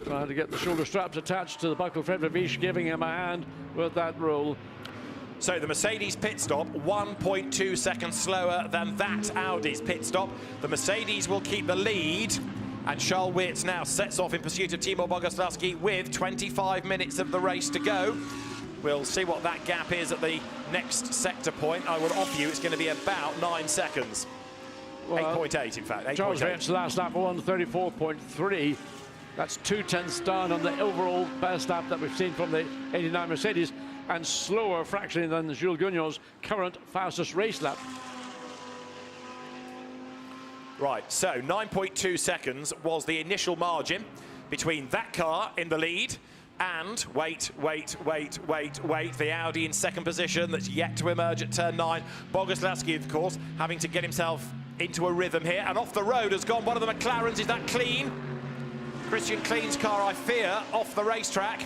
trying to get the shoulder straps attached to the buckle. Fred Vervisch giving him a hand with that roll. So the Mercedes pit stop, 1.2 seconds slower than that Audi's pit stop. The Mercedes will keep the lead, and Charles Weerts now sets off in pursuit of Timo Boguslavski with 25 minutes of the race to go. We'll see what that gap is at the next sector point. I would offer you it's going to be about 9 seconds. Well, 8.8 in fact. 8. Charles Weerts last lap 1:34.3. That's 0.2 down on the overall best lap that we've seen from the 89 Mercedes, and slower fractionally than Jules Gounon's current fastest race lap. Right, so 9.2 seconds was the initial margin between that car in the lead and, wait, the Audi in 2nd position that's yet to emerge at turn 9. Boguslavski, of course, having to get himself into a rhythm here, and off the road has gone one of the McLarens. Is that Klein? Christian Klein's car, I fear, off the racetrack.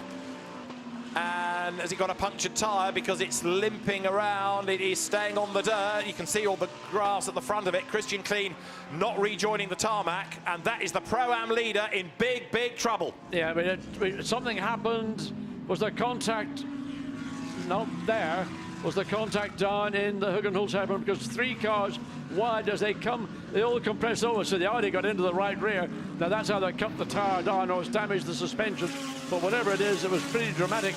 And has he got a punctured tyre because it's limping around? It is staying on the dirt. You can see all the grass at the front of it. Christian Klein not rejoining the tarmac, and that is the Pro-Am leader in big, big trouble. Yeah, I mean, something happened. Was there contact? Not there. Was the contact down in the Hugenholz-Hebron? Because 3 cars wide as they come, they all compress over, so the Audi got into the right rear. Now that's how they cut the tyre down, or it's damaged the suspension. But whatever it is, it was pretty dramatic.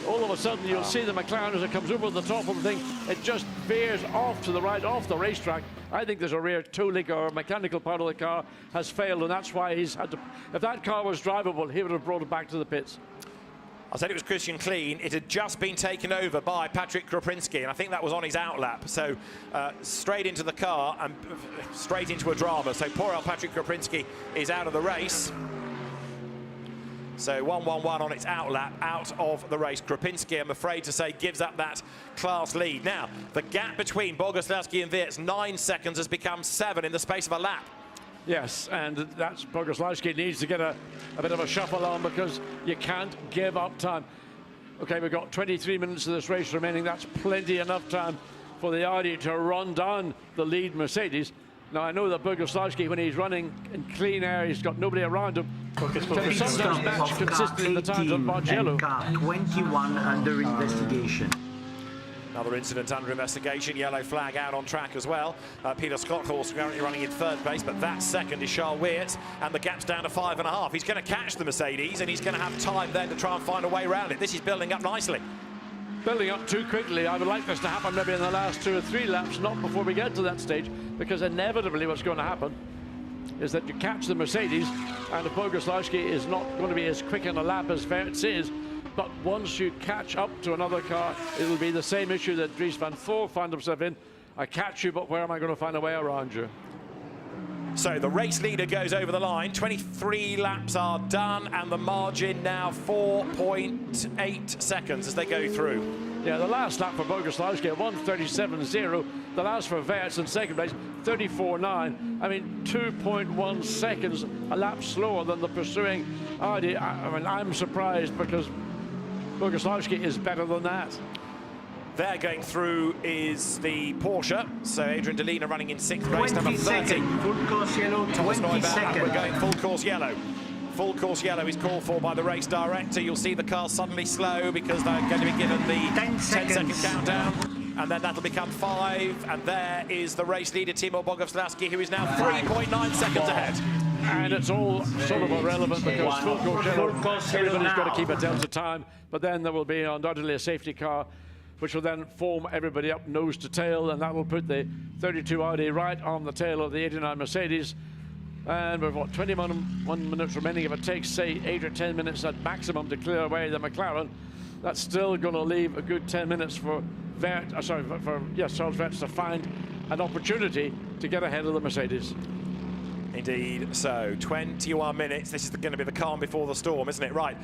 All of a sudden, you'll see the McLaren as it comes over the top of the thing. It just veers off to the right, off the racetrack. I think there's a rear toe link or a mechanical part of the car has failed, and that's why he's had to. If that car was drivable, he would have brought it back to the pits. I said it was Christian Clean. It had just been taken over by Patrick Kroprinski, and I think that was on his outlap. So straight into the car and straight into a drama. So poor old Patrick Kroprinski is out of the race. So 1-1-1 on its outlap, out of the race. Kropinski, I'm afraid to say, gives up that class lead. Now, the gap between Boguslawski and Wirtz, 9 seconds, has become 7 in the space of a lap. Yes, and that's Boguslawski needs to get a bit of a shuffle on, because you can't give up time. Okay, we've got 23 minutes of this race remaining. That's plenty enough time for the Audi to run down the lead Mercedes. Now, I know that Boguslawski, when he's running in clean air, he's got nobody around him. Can sometimes match consistently the times of Bargello. Car 21 under investigation. Another incident under investigation. Yellow flag out on track as well. Peter Schotthorst currently running in 3rd place, but that second is Charles Wirtz, and the gap's down to 5.5. He's going to catch the Mercedes, and he's going to have time then to try and find a way around it. This is building up nicely. Building up too quickly. I would like this to happen maybe in the last 2 or 3 laps, not before we get to that stage, because inevitably what's going to happen is that you catch the Mercedes, and if Boguslawski is not going to be as quick in a lap as Wirtz is, but once you catch up to another car, it will be the same issue that Dries van Voor found himself in. I catch you, but where am I going to find a way around you? So the race leader goes over the line. 23 laps are done, and the margin now 4.8 seconds as they go through. Yeah, the last lap for Boguslawski at 1:37.0. The last for Wirtz in 2nd place, 34.9. I mean, 2.1 seconds a lap slower than the pursuing Audi. I mean, I'm surprised, because Boguslawski is better than that. There going through is the Porsche. So Adrian Delina running in 6th place, number 30. Full course yellow, 20 seconds. We're going full course yellow. Full course yellow is called for by the race director. You'll see the cars suddenly slow because they're going to be given the 10-second countdown. And then that'll become 5. And there is the race leader, Timo Boguslawski, who is now 3.9 seconds ahead. And it's all sort of irrelevant, because full course yellow, everybody's got to keep a delta time. But then there will be undoubtedly a safety car, which will then form everybody up nose to tail, and that will put the 32 Audi right on the tail of the 89 Mercedes. And we've got 21 minutes remaining. If it takes, say, 8 or 10 minutes at maximum to clear away the McLaren, that's still going to leave a good 10 minutes for Charles Wirtz to find an opportunity to get ahead of the Mercedes. Indeed, so 21 minutes. This is going to be the calm before the storm, isn't it? Right,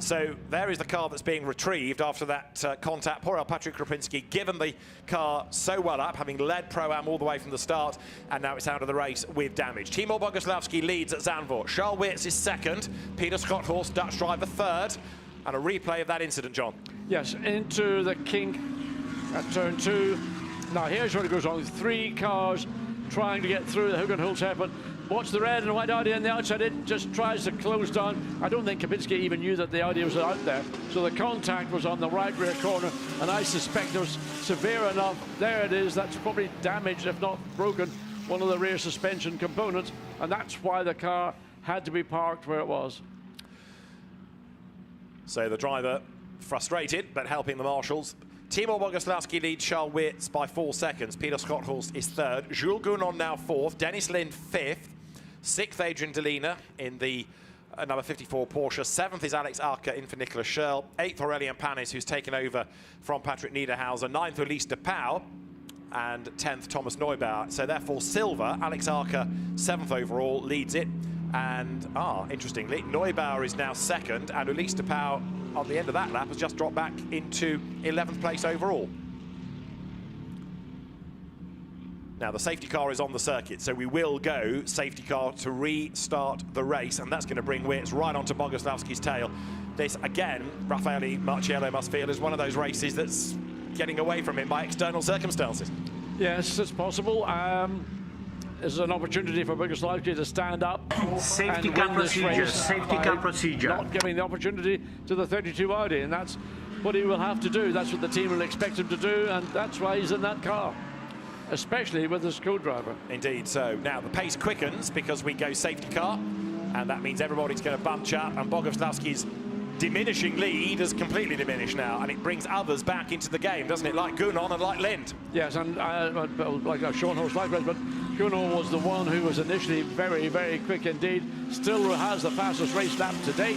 so there is the car that's being retrieved after that contact. Poor old Patrick Kropinski, given the car so well up, having led Pro-Am all the way from the start, and now it's out of the race with damage. Timo Boguslawski leads at Zandvoort. Charles Wirtz is 2nd. Peter Schotthorst, Dutch driver, 3rd. And a replay of that incident, John. Yes, into the kink at turn 2. Now here's what goes on. 3 cars trying to get through the Hook and Hulse hairpin. Watch the red and white Audi on the outside. It just tries to close down. I don't think Kropinski even knew that the Audi was out there. So the contact was on the right rear corner, and I suspect it was severe enough. There it is. That's probably damaged, if not broken, one of the rear suspension components, and that's why the car had to be parked where it was. So the driver frustrated, but helping the marshals. Timo Boguslawski leads Charles Wirtz by 4 seconds. Peter Schotthorst is 3rd. Jules Gounon now 4th. Dennis Lind 5th. 6th, Adrian Delina in the number 54 Porsche. 7th is Alex Arca in for Nicolas Scherl. 8th, Aurelien Panis, who's taken over from Patrick Niederhauser. 9th, Ulysse de Pauw. And 10th, Thomas Neubauer. So therefore, silver. Alex Arca, 7th overall, leads it. And, interestingly, Neubauer is now 2nd, and Ulysse de Pauw on the end of that lap has just dropped back into 11th place overall. Now, the safety car is on the circuit, so we will go safety car to restart the race, and that's going to bring Wirtz right onto Boguslawski's tail. This, again, Raffaele Marciello must feel is one of those races that's getting away from him by external circumstances. Yes, it's possible. There's an opportunity for Boguslawski to stand up Safety and car win this procedure, race safety by car procedure. not giving the opportunity to the 32 Audi, and that's what he will have to do. That's what the team will expect him to do, and that's why he's in that car, especially with his co-driver. Indeed, so now the pace quickens because we go safety car, and that means everybody's going to bunch up, and Boguslawski's diminishing lead has completely diminished now, and it brings others back into the game, doesn't it? Like Gounon and like Lind. Yes, and like Sean Horst likewise, but Gounon was the one who was initially very, very quick indeed. Still has the fastest race lap to date.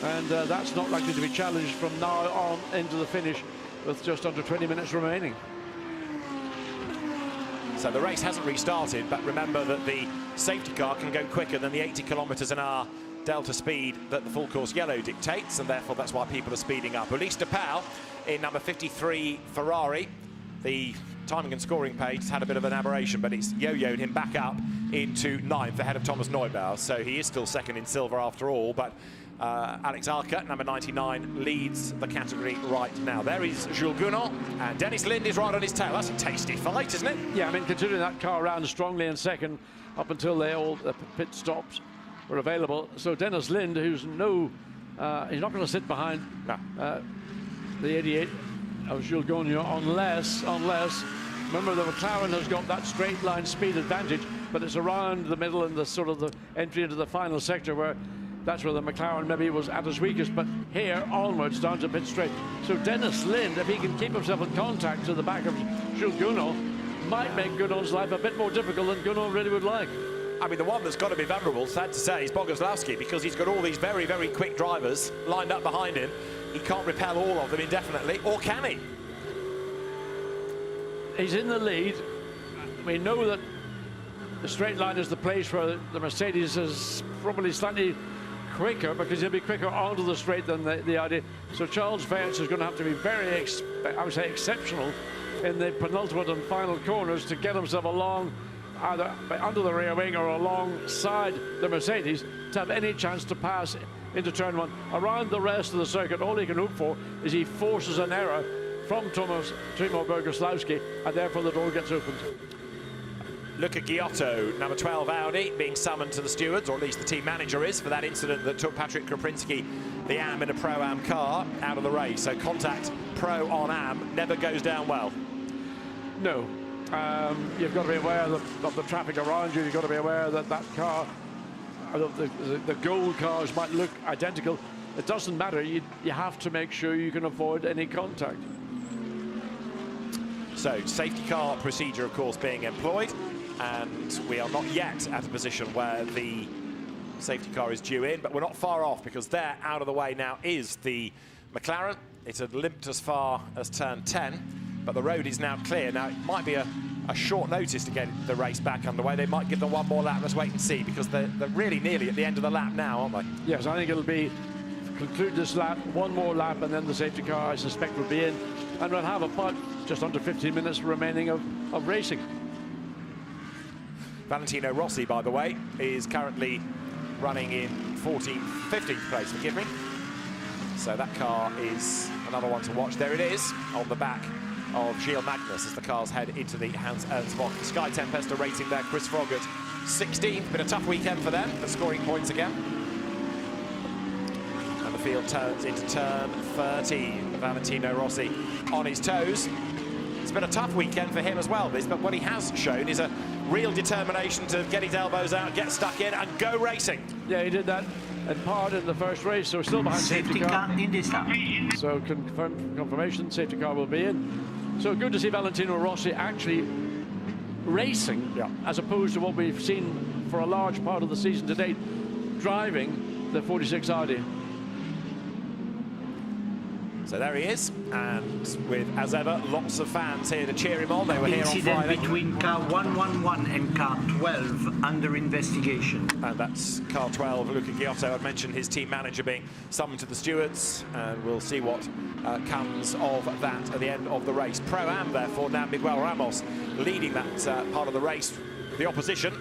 and that's not likely to be challenged from now on into the finish with just under 20 minutes remaining. So the race hasn't restarted, but remember that the safety car can go quicker than the 80 kilometres an hour delta speed that the full course yellow dictates, and therefore that's why people are speeding up. Ulysse de Pauw in number 53 Ferrari. The timing and scoring page has had a bit of an aberration, but it's yo-yoed him back up into 9th ahead of Thomas Neubauer, so he is still second in silver after all. But Alex Arca, number 99, leads the category right now. There is Jules Gounon, and Dennis Lind is right on his tail. That's a tasty fight, isn't it? Yeah, I mean, considering that car ran strongly in second up until the pit stops were available. So Dennis Lind, who's he's not going to sit behind the 88 of Jules Gounon unless, remember, the McLaren has got that straight line speed advantage, but it's around the middle and the sort of the entry into the final sector where that's where the McLaren maybe was at its weakest, but here onwards down to pit straight. So Dennis Lind, if he can keep himself in contact to the back of Jules Gounon, might make Gounon's life a bit more difficult than Gounon really would like. I mean, the one that's got to be vulnerable, sad to say, is Boguslavski, because he's got all these very, very quick drivers lined up behind him. He can't repel all of them indefinitely, or can he? He's in the lead. We know that the straight line is the place where the Mercedes is probably slightly quicker, because he'll be quicker onto the straight than the idea. So Charles Vance is going to have to be very, I would say, exceptional in the penultimate and final corners to get himself along, either under the rear wing or alongside the Mercedes, to have any chance to pass into turn 1. Around the rest of the circuit, all he can hope for is he forces an error from Timo Boguslavski, and therefore the door gets opened. Luca Giotto, number 12 Audi, being summoned to the stewards, or at least the team manager is, for that incident that took Patrick Krapinski, the AM in a Pro-Am car, out of the race. So contact Pro on Am never goes down well. No. You've got to be aware of the traffic around you. You've got to be aware that that car, the gold cars might look identical. It doesn't matter. You have to make sure you can avoid any contact. So safety car procedure, of course, being employed, and we are not yet at a position where the safety car is due in, but we're not far off, because there, out of the way now, is the McLaren. It had limped as far as turn 10, but the road is now clear. Now, it might be a short notice to get the race back underway. They might give them one more lap. Let's wait and see, because they're really nearly at the end of the lap now, aren't they? Yes, I think it'll be conclude this lap, one more lap, and then the safety car, I suspect, will be in, and we'll have about just under 15 minutes remaining of racing. Valentino Rossi, by the way, is currently running in 15th place, forgive me. So that car is another one to watch. There it is, on the back of Gilles Magnus, as the cars head into the Hans Ernst Bock. Sky Tempesta racing there, Chris Frog at 16th. Been a tough weekend for them, for scoring points again. And the field turns into turn 13. Valentino Rossi on his toes. It's been a tough weekend for him as well, but what he has shown is a real determination to get his elbows out, get stuck in, and go racing. Yeah, he did that in part in the first race, so still behind safety car. In the start. So confirmation, safety car will be in. So good to see Valentino Rossi actually racing, as opposed to what we've seen for a large part of the season to date, driving the 46 Audi. So there he is, and with, as ever, lots of fans here to cheer him on. They were here on Friday. Incident between car 111 and car 12 under investigation. And that's car 12, Luca Giotto. I'd mentioned his team manager being summoned to the stewards, and we'll see what comes of that at the end of the race. Pro-Am, therefore, now Miguel Ramos leading that part of the race. The opposition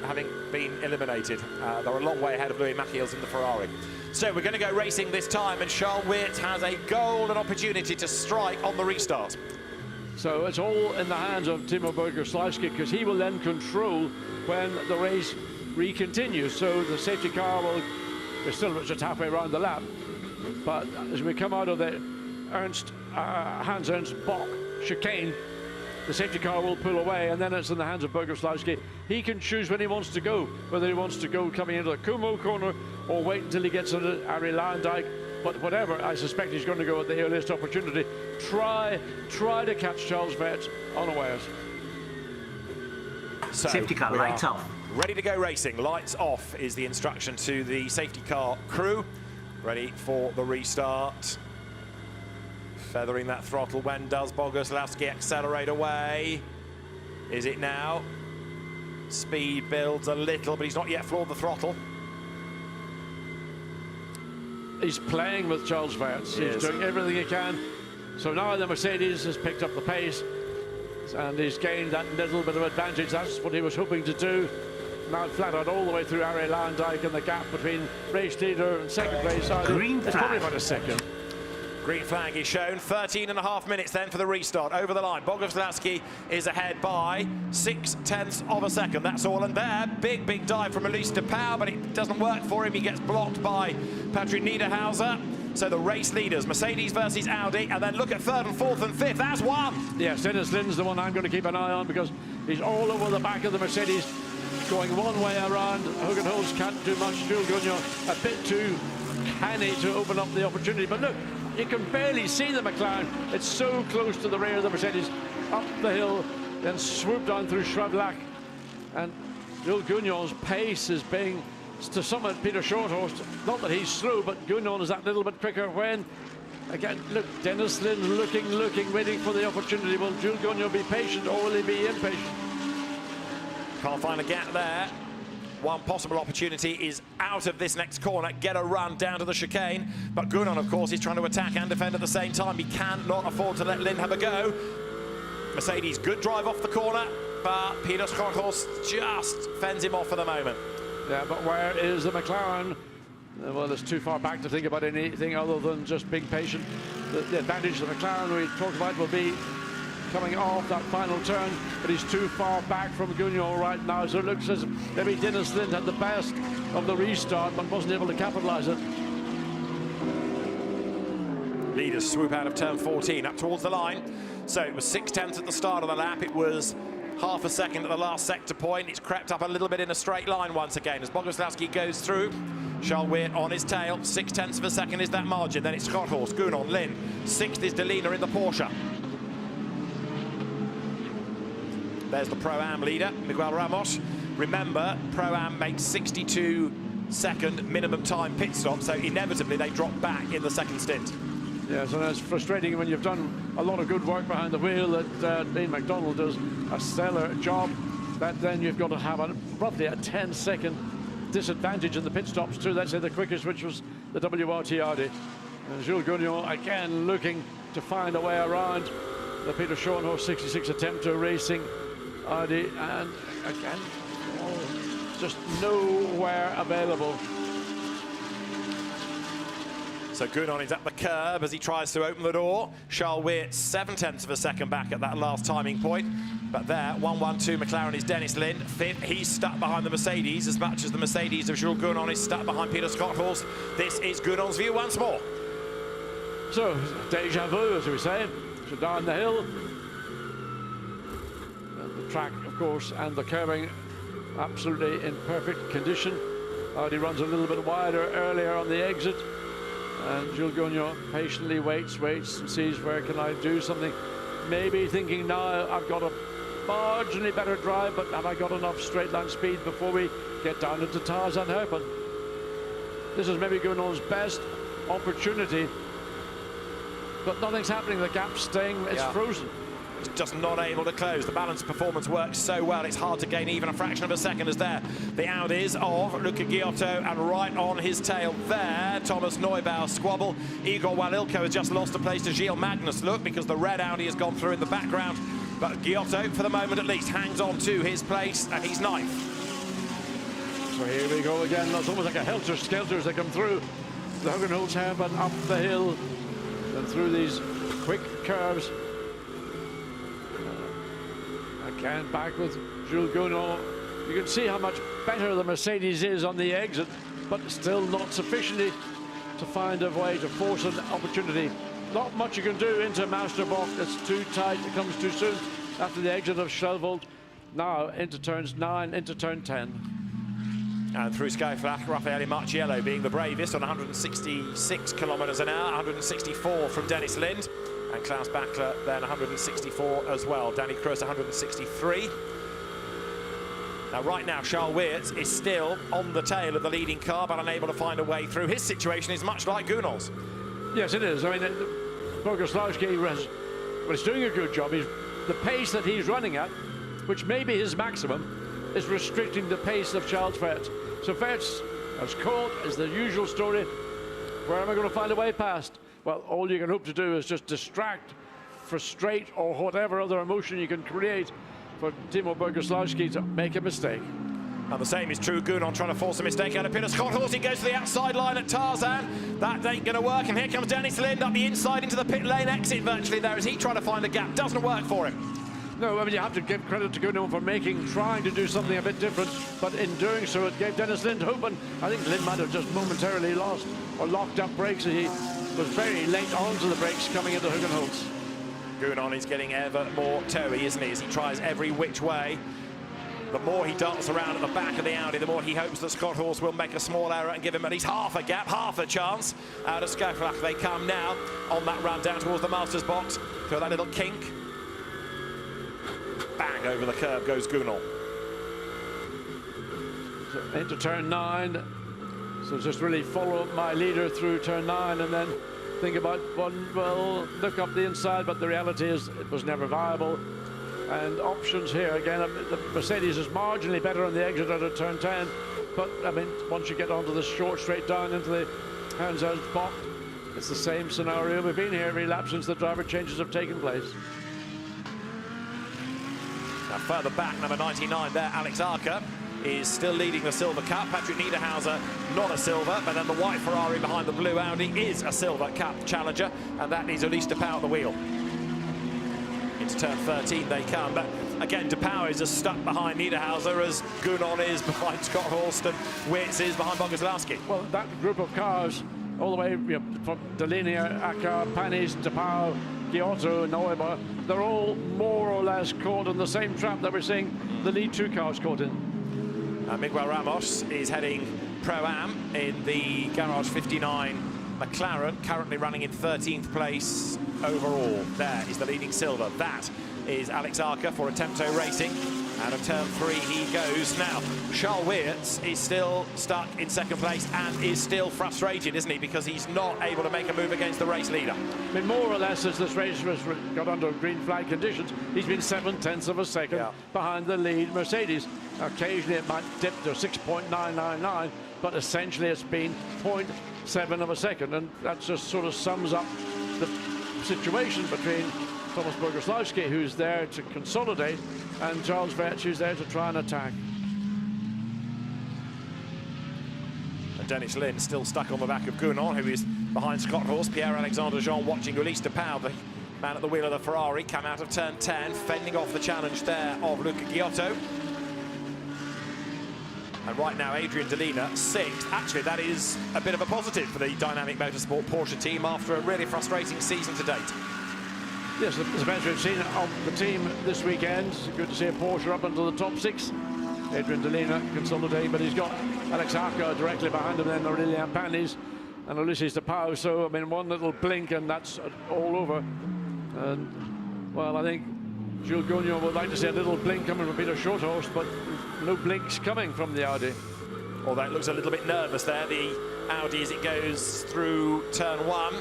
having been eliminated. They're a long way ahead of Louis Machiels in the Ferrari. So we're going to go racing this time, and Charles Weert has a golden opportunity to strike on the restart. So it's all in the hands of Timo Boguslavski, because he will then control when the race re-continues. So the safety car will, we're still just halfway around the lap, but as we come out of the Hans Ernst Bock chicane, the safety car will pull away, and then it's in the hands of Boguslavski. He can choose when he wants to go, whether he wants to go coming into the Kumo corner or wait until he gets into Arie Luyendyk. But whatever, I suspect he's going to go at the earliest opportunity. Try to catch Charles Weert unawares. So safety car, lights off. Ready to go racing. Lights off is the instruction to the safety car crew. ready for the restart. Feathering that throttle. When does Boguslavski accelerate away? Is it now? Speed builds a little, but he's not yet floored the throttle. He's playing with Charles Weerts. He's doing everything he can. So now the Mercedes has picked up the pace and he's gained that little bit of advantage. That's what he was hoping to do. Now flat out all the way through Arie Luijendijk, and the gap between race leader and second place. It's probably about a second. Green flag is shown. 13.5 minutes then for the restart. Over the line, Boguslavski is ahead by 0.6 of a second. That's all. And there, big dive from Elise de Pauw, but it doesn't work for him. He gets blocked by Patrick Niederhauser. So the race leaders, Mercedes versus Audi, and then look at third and fourth and fifth. That's one. Yes, Dennis Lind's the one I'm going to keep an eye on, because he's all over the back of the Mercedes, going one way around. Hogan Holtz can't do much. Jules Gounon a bit too canny to open up the opportunity. But look, you can barely see the McLaren. It's so close to the rear of the Mercedes. Up the hill, then swoop down through Schravlach. And Jules Gounon's pace is being, to summit Peter Shorthorst, not that he's slow, but Gounon is that little bit quicker. When, again, look, Dennis Lind looking, waiting for the opportunity. Will Jules Gounon be patient, or will he be impatient? Can't find a gap there. One possible opportunity is out of this next corner, get a run down to the chicane. But Gounon, of course, is trying to attack and defend at the same time. He cannot afford to let Lind have a go. Mercedes, good drive off the corner, but Peter Schorthorst just fends him off for the moment. Yeah, but where is the McLaren? Well, it's too far back to think about anything other than just being patient. The advantage of the McLaren we talked about will be coming off that final turn, but he's too far back from Gounon right now, so it looks as if maybe Dennis Lind had the best of the restart but wasn't able to capitalize it. Leaders swoop out of turn 14 up towards the line. So it was 0.6 at the start of the lap. It was half a second at the last sector point. It's crept up a little bit in a straight line once again as Boguslavski goes through. Charles Weert on his tail. 0.6 of a second is that margin. Then it's Schorthorst, Gounon, Lind. Sixth is Delina in the Porsche. There's the Pro-Am leader, Miguel Ramos. Remember, Pro-Am makes 62-second minimum time pit stop, so inevitably they drop back in the second stint. Yes, and it's frustrating when you've done a lot of good work behind the wheel that Dean McDonald does a stellar job, that then you've got to have roughly a 10-second disadvantage in the pit stops too. Let's say the quickest, which was the WRT Audi. And Jules Gounon again looking to find a way around the Peter Schorthorst 66 attempt to racing Audi, and again, just nowhere available. So Gounon is at the curb as he tries to open the door. Charles Weert 0.7 of a second back at that last timing point. But there, 1-1-2 McLaren is Dennis Lind. Fifth, he's stuck behind the Mercedes as much as the Mercedes of Jules Gounon is stuck behind Peter Schorthorst. This is Gounon's view once more. So, deja vu, as we say. So down the hill. Track, of course, and the curbing absolutely in perfect condition. Audi runs a little bit wider earlier on the exit, and Jules Gounon patiently waits and sees where can I do something. Maybe thinking now I've got a marginally better drive, but have I got enough straight line speed before we get down into Tarzan Herpen? This is maybe Gounon's best opportunity, but nothing's happening. The gap's staying, it's frozen. Just not able to close. The balance performance works so well, it's hard to gain even a fraction of a second as there. The Audis of Luca Giotto, and right on his tail there, Thomas Neubauer squabble. Igor Walilko has just lost a place to Gilles Magnus, look, because the red Audi has gone through in the background. But Giotto, for the moment at least, hangs on to his place, and he's ninth. So here we go again. It's almost like a helter-skelter as they come through the Hogan Holtz Herpen, up the hill, and through these quick curves. Again, back with Jules Gounon. You can see how much better the Mercedes is on the exit, but still not sufficiently to find a way to force an opportunity. Not much you can do into Masterbach. It's too tight. It comes too soon after the exit of Schelvold. Now into turns 9, into turn 10. And through Skyflash, Raffaele Marciello being the bravest on 166 kilometers an hour, 164 from Dennis Lind. And Klaus Bachler then 164 as well. Danny Kruse 163. Now, right now, Charles Weerts is still on the tail of the leading car, but unable to find a way through. His situation is much like Gunal's. Yes, it is. I mean, Boguslawski was doing a good job. The pace that he's running at, which may be his maximum, is restricting the pace of Charles Weerts. So Weerts has caught, is the usual story. Where am I going to find a way past? Well, all you can hope to do is just distract, frustrate, or whatever other emotion you can create for Timo Boguslawski to make a mistake. And the same is true. Gunal trying to force a mistake out of Peter Scott. He goes to the outside line at Tarzan. That ain't going to work. And here comes Dennis Lind up the inside into the pit lane exit virtually there as he trying to find a gap. Doesn't work for him. No, I mean, you have to give credit to Gunal for trying to do something a bit different, but in doing so, it gave Dennis Lind hope, and I think Lind might have just momentarily lost or locked up brakes. He was very late onto the brakes coming into Hugenholtz. Gunal is getting ever more toey, isn't he, as he tries every which way. The more he darts around at the back of the Audi, the more he hopes that Scott Horse will make a small error and give him at least half a gap, half a chance. Out of Skaflach they come now on that run down towards the Masters box. Feel that little kink. Bang, over the curb goes Gunal. So into turn 9. So just really follow up my leader through turn 9 and then think about one, well, look up the inside, but the reality is it was never viable. And options here, again, the Mercedes is marginally better on the exit out of turn 10, but, I mean, once you get onto the short straight down into the Hans-Ernst box, it's the same scenario. We've been here every lap since the driver changes have taken place. Now, further back, number 99 there, Alex Arca, is still leading the Silver Cup. Patrick Niederhauser, not a silver, but then the white Ferrari behind the blue Audi is a Silver Cup challenger, and that needs Elise de Pauw at the wheel. Into turn 13 they come, but again, de Pauw is just stuck behind Niederhauser as Gunal is behind Scott Horst and Weerts is behind Boguslawski. Well, that group of cars, all the way from Delaney, Acker, Panis, de Pauw, Giotto, Neuber, they're all more or less caught in the same trap that we're seeing the lead 2 cars caught in. Miguel Ramos is heading Pro-Am in the Garage 59 McLaren, currently running in 13th place overall. There is the leading silver. That is Alex Arca for Attempto Racing. Out of turn 3 he goes. Now, Charles Weerts is still stuck in 2nd place and is still frustrated, isn't he? Because he's not able to make a move against the race leader. I mean, more or less, as this race was got under green flag conditions, he's been 7/10 of a second behind the lead Mercedes. Occasionally it might dip to 6.999, but essentially it's been 0.7 of a second, and that just sort of sums up the situation between Thomas Boguslawski, who's there to consolidate, and Charles Weerts, who's there to try and attack. And Dennis Lind still stuck on the back of Gunal, who is behind Scott Horst. Pierre-Alexandre Jean watching Ulysse de Pauw, the man at the wheel of the Ferrari, come out of turn 10, fending off the challenge there of Luca Giotto. And right now, Adrian Delina, 6th. Actually, that is a bit of a positive for the Dynamic Motorsport Porsche team after a really frustrating season to date. Yes, the best we've seen of the team this weekend. It's good to see a Porsche up into the top 6. Adrian Delina consolidating, but he's got Alex Arca directly behind him, then Aurélien Panis and Ulysses de Pauw. So, I mean, one little blink and that's all over. And, well, I think Jules Gagnon would like to see a little blink coming from Peter Shorthorst, but no blinks coming from the Audi. Although it looks a little bit nervous there, the Audi as it goes through turn 1.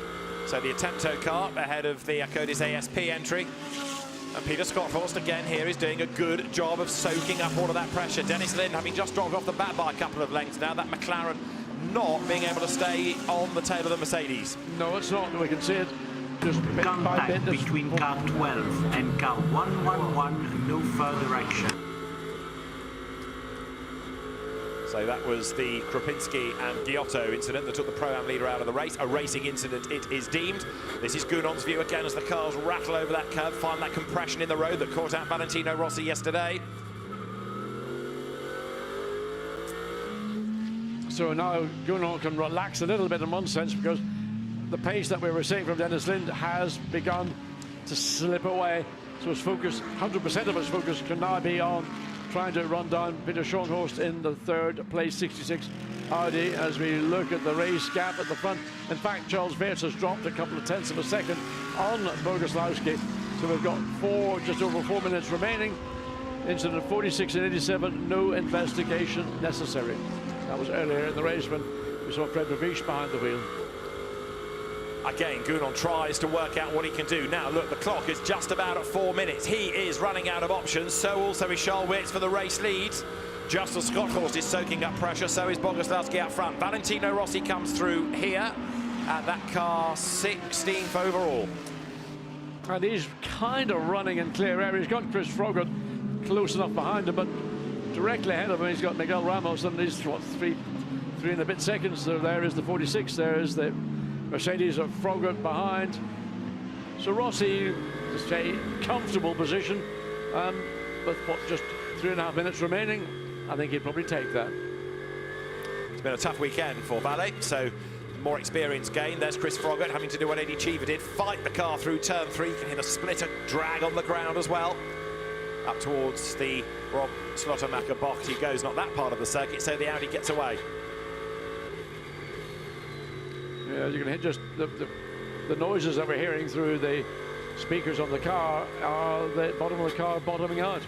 So the Attempto car ahead of the Acodis ASP entry. And Peter Scott-Horst again here is doing a good job of soaking up all of that pressure. Dennis Lind having just dropped off the bat by a couple of lengths now. That McLaren not being able to stay on the tail of the Mercedes. No, it's not. We can see it just bit by bit. Between car 12 and car 111, no further action. So that was the Krupinski and Giotto incident that took the Pro-Am leader out of the race. A racing incident it is deemed. This is Gunal's view again as the cars rattle over that curve, find that compression in the road that caught out Valentino Rossi yesterday. So now Gunal can relax a little bit in one sense, because the pace that we were seeing from Dennis Lind has begun to slip away. So his focus, 100% of his focus can now be on trying to run down Peter Schonhorst in the 3rd place 66 Audi as we look at the race gap at the front. In fact, Charles Weerts has dropped a couple of tenths of a second on Boguslawski. So we've got just over 4 minutes remaining. Incident 46 and 87, no investigation necessary. That was earlier in the race when we saw Fred Ravish behind the wheel. Again, Gounon tries to work out what he can do. Now, look, the clock is just about at 4 minutes. He is running out of options. So also is Charles Witz for the race lead. Just as Scotthorst is soaking up pressure, so is Boguslawski out front. Valentino Rossi comes through here, and that car 16th overall. And he's kind of running in clear area. He's got Chris Froggatt close enough behind him, but directly ahead of him he's got Miguel Ramos, and he's, what, three and a bit seconds. So there is the 46, there is the Mercedes of Froggatt behind. So Rossi, just a comfortable position, with what, just 3.5 minutes remaining. I think he'd probably take that. It's been a tough weekend for Valle, so more experience gained. There's Chris Froggatt having to do what Eddie Cheever did, fight the car through turn 3, can hit a splitter drag on the ground as well. Up towards the Rob Slottermacher box he goes, not that part of the circuit, so the Audi gets away. Yeah, you can hit just the noises that we're hearing through the speakers on the car are the bottom of the car bottoming out.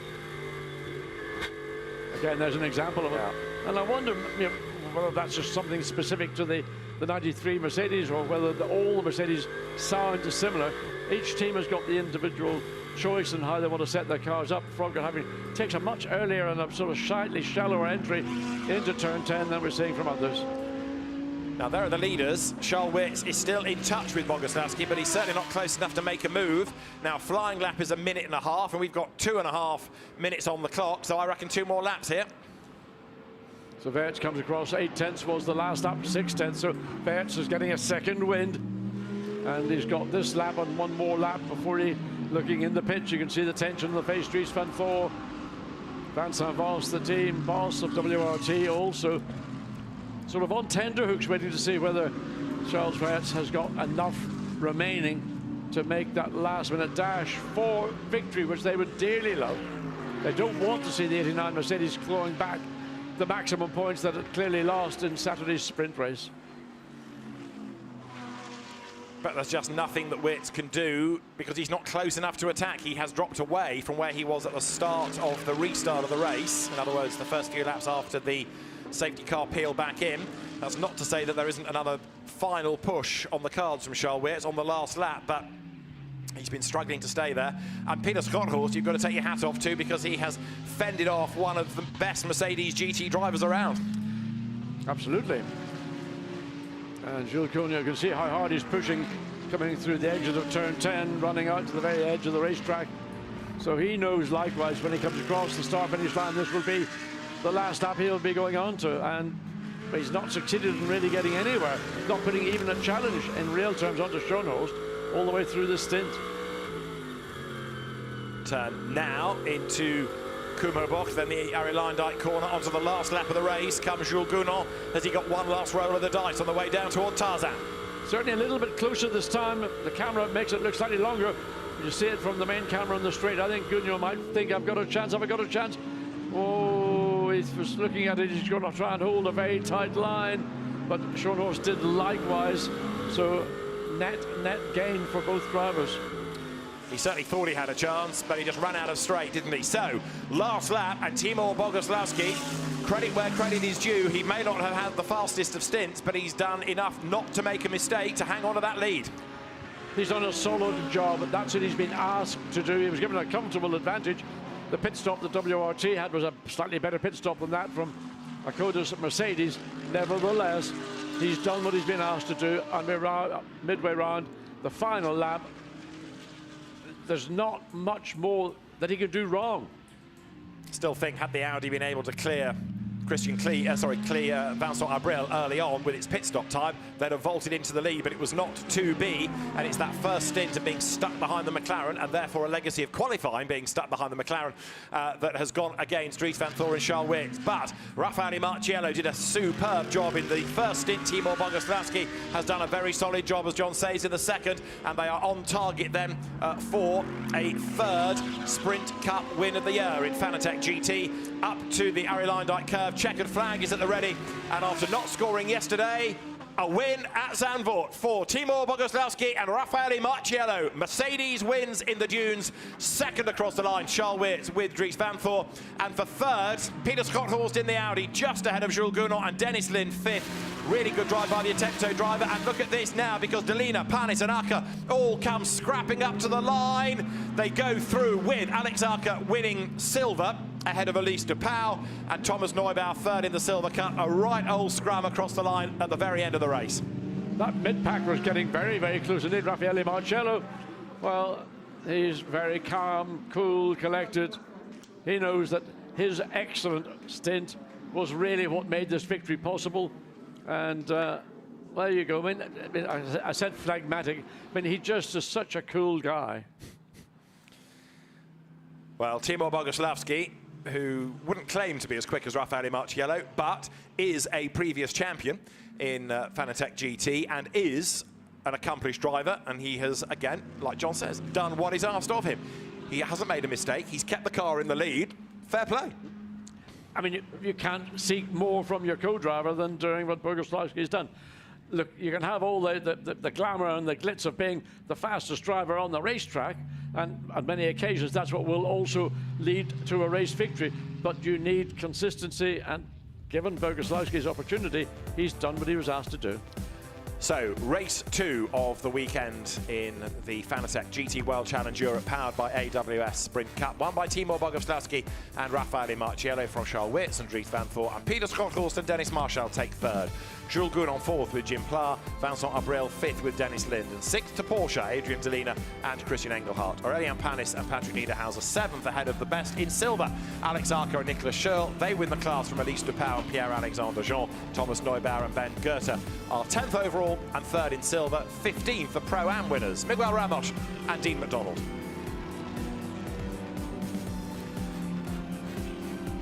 Again, there's an example of it. Yeah. And I wonder, you know, whether that's just something specific to the 93 Mercedes, or whether all the Mercedes sound similar. Each team has got the individual choice in how they want to set their cars up. Froggatt takes a much earlier and a sort of slightly shallower entry into turn 10 than we're seeing from others. Now, there are the leaders. Charles Witz is still in touch with Boguslawski, but he's certainly not close enough to make a move. Now, flying lap is 1.5 minutes, and we've got 2.5 minutes on the clock, so I reckon 2 more laps here. So Weerts comes across. 8/10 was the last lap, 6/10, so Weerts is getting a second wind. And he's got this lap and 1 more lap before he, looking in the pitch, you can see the tension on the face. Dries van Voor, Vincent Vos, the team boss of WRT, also sort of on tenterhooks, waiting to see whether Charles Weerts has got enough remaining to make that last-minute dash for victory, which they would dearly love. They don't want to see the 89 Mercedes clawing back the maximum points that it clearly lost in Saturday's sprint race. But there's just nothing that Witz can do because he's not close enough to attack. He has dropped away from where he was at the start of the restart of the race. In other words, the first few laps after the safety car peeled back in. That's not to say that there isn't another final push on the cards from Charles Weerts on the last lap, but he's been struggling to stay there. And Peter Scotthorst, you've got to take your hat off to, because he has fended off one of the best Mercedes GT drivers around. Absolutely. And Jules Cognac, you can see how hard he's pushing, coming through the edges of turn 10, running out to the very edge of the racetrack. So he knows likewise when he comes across the start-finish line, this will be the last lap he'll be going on to, and he's not succeeded in really getting anywhere, not putting even a challenge in real terms onto Schoenhorst all the way through this stint. Turn now into Kummerbach, then the Arie Luijendijk corner. Onto the last lap of the race comes Jules Gounon. Has he got one last roll of the dice on the way down toward Tarzan? Certainly a little bit closer this time. The camera makes it look slightly longer. You see it from the main camera on the straight. I think Gounon might think, I've got a chance, have I got a chance? Oh, he's just looking at it. He's going to try and hold a very tight line, but Schoenhorst did likewise. So net gain for both drivers. He certainly thought he had a chance, but he just ran out of straight, didn't he? So, last lap, and Timur Boguslawski, credit where credit is due. He may not have had the fastest of stints, but he's done enough not to make a mistake to hang on to that lead. He's done a solid job, and that's what he's been asked to do. He was given a comfortable advantage. The pit stop that WRT had was a slightly better pit stop than that from Akoda's Mercedes. Nevertheless, he's done what he's been asked to do, and we're midway round the final lap. There's not much more that he could do wrong. Still think, had the Audi been able to clear Vincent Abril early on with its pit stop time, they'd have vaulted into the lead, but it was not to be, and it's that first stint of being stuck behind the McLaren, and therefore a legacy of qualifying being stuck behind the McLaren that has gone against Dries van Voor and Charles Witz. But Raffaele Marciello did a superb job in the first stint. Timur Boguslawski has done a very solid job, as John says, in the second, and they are on target then for a third Sprint Cup win of the year in Fanatec GT. Up to the Arie Luijendijk curve, checkered flag is at the ready, and after not scoring yesterday, A win at Zandvoort for Timur Boguslavski and Raffaele Marciello. Mercedes wins in the dunes. Second across the line, Charles Weerts with Dries Van Thor. And for third, Peter Schothorst in the Audi, just ahead of Jules Gounod, and Dennis Lind fifth. Really good drive by the Attento driver. And look at this now, because Delina, Panis and Aka all come scrapping up to the line. They go through with Alex Aka winning silver ahead of Elise de Pauw, and Thomas Neubauer third in the Silver Cup. A right old scrum across the line at the very end of the race. That mid-pack was getting very, very close indeed. Raffaele Marciello, well, he's very calm, cool, collected. He knows that his excellent stint was really what made this victory possible. And there you go. I said phlegmatic. He just is such a cool guy. Well, Timur Boguslavski, who wouldn't claim to be as quick as Raffaele Marciello, but is a previous champion in Fanatec GT and is an accomplished driver, and he has, again, like John says, done what is asked of him. He hasn't made a mistake. He's kept the car in the lead. Fair play. I mean, you can't seek more from your co-driver than doing what Boguslavski's done. Look, you can have all the glamour and the glitz of being the fastest driver on the racetrack, and on many occasions that's what will also lead to a race victory. But you need consistency, and given Boguslavski's opportunity, he's done what he was asked to do. So, race 2 of the weekend in the Fanatec GT World Challenge Europe, powered by AWS Sprint Cup, won by Timur Boguslavski and Raffaele Marciello from Charles Weerts and Dries Van Thor, and Peter Schothorst and Dennis Marshall take third. Jules Gounod fourth with Jim Pla, Vincent Abril fifth with Dennis Lind, and sixth to Porsche, Adrian Delina and Christian Engelhardt. Aurelian Panis and Patrick Niederhauser seventh ahead of the best in silver, Alex Arca and Nicolas Schurl. They win the class from Elise de Pauw and Pierre-Alexandre Jean. Thomas Neubauer and Ben Goethe are 10th overall and third in silver. 15th the Pro-Am winners, Miguel Ramos and Dean McDonald.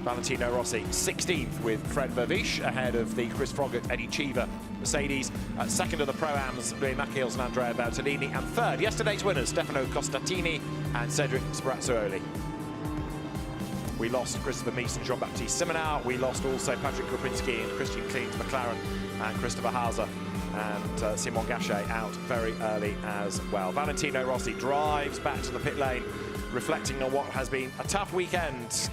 Valentino Rossi 16th with Fred Verviche, ahead of the Chris Froggatt, Eddie Cheever Mercedes. Second of the Pro-Ams, Louis Macchiels and Andrea Bertolini. And third, yesterday's winners, Stefano Costatini and Cedric Sprazzuoli. We lost Christopher Mies and Jean-Baptiste Simonau. We lost also Patrick Krupinski and Christian Kleins McLaren and Christopher Hauser and Simon Gachet out very early as well. Valentino Rossi drives back to the pit lane, reflecting on what has been a tough weekend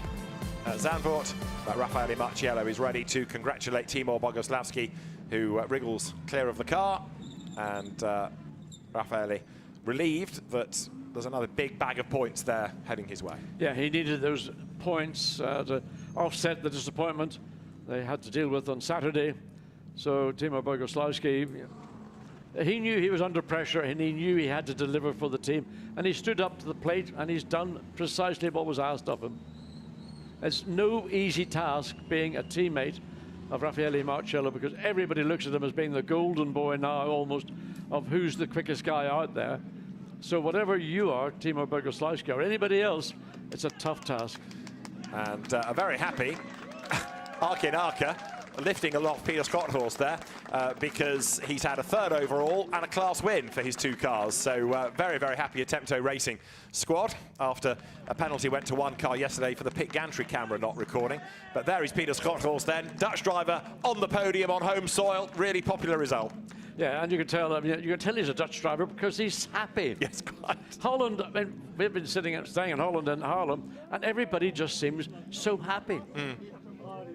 at Zandvoort, but Raffaele Marciello is ready to congratulate Timur Boguslavski, who wriggles clear of the car, and Raffaele relieved that there's another big bag of points there heading his way. Yeah, he needed those points to offset the disappointment they had to deal with on Saturday. So Timur Boguslavski, he knew he was under pressure, and he knew he had to deliver for the team, and he stood up to the plate, and he's done precisely what was asked of him. It's no easy task being a teammate of Raffaele Marciello, because everybody looks at him as being the golden boy now, almost, of who's the quickest guy out there. So whatever you are, Timur Boguslavski or anybody else, it's a tough task. And a very happy Arkin Arca, lifting a lot of Peter Schothorst there, because he's had a third overall and a class win for his two cars. So very, very happy Attento Racing squad, after a penalty went to one car yesterday for the pit gantry camera not recording. But there is Peter Schothorst then, Dutch driver on the podium on home soil. Really popular result. Yeah, and you can tell, you can tell he's a Dutch driver because he's happy. Yes, quite. Holland, I mean, we've been staying in Holland and Haarlem, and everybody just seems so happy.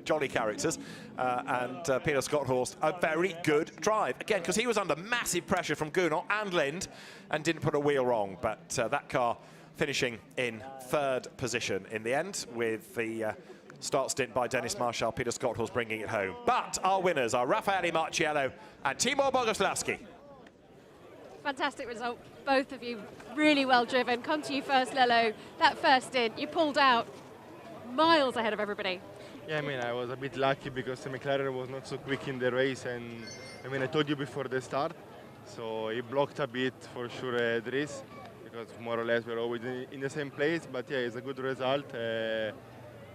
Jolly characters, and Peter Schothorst, a very good drive. Again, because he was under massive pressure from Gounod and Lind and didn't put a wheel wrong, but that car finishing in third position in the end, with the start stint by Dennis Marshall, Peter Schothorst bringing it home. But our winners are Raffaele Marciello and Timur Boguslavski. Fantastic result, both of you, really well driven. Come to you first, Lello. That first stint, you pulled out miles ahead of everybody. Yeah, I mean, I was a bit lucky because the McLaren was not so quick in the race, and I mean, I told you before the start, so he blocked a bit for sure, Dries, because more or less we're always in the same place. But yeah, it's a good result.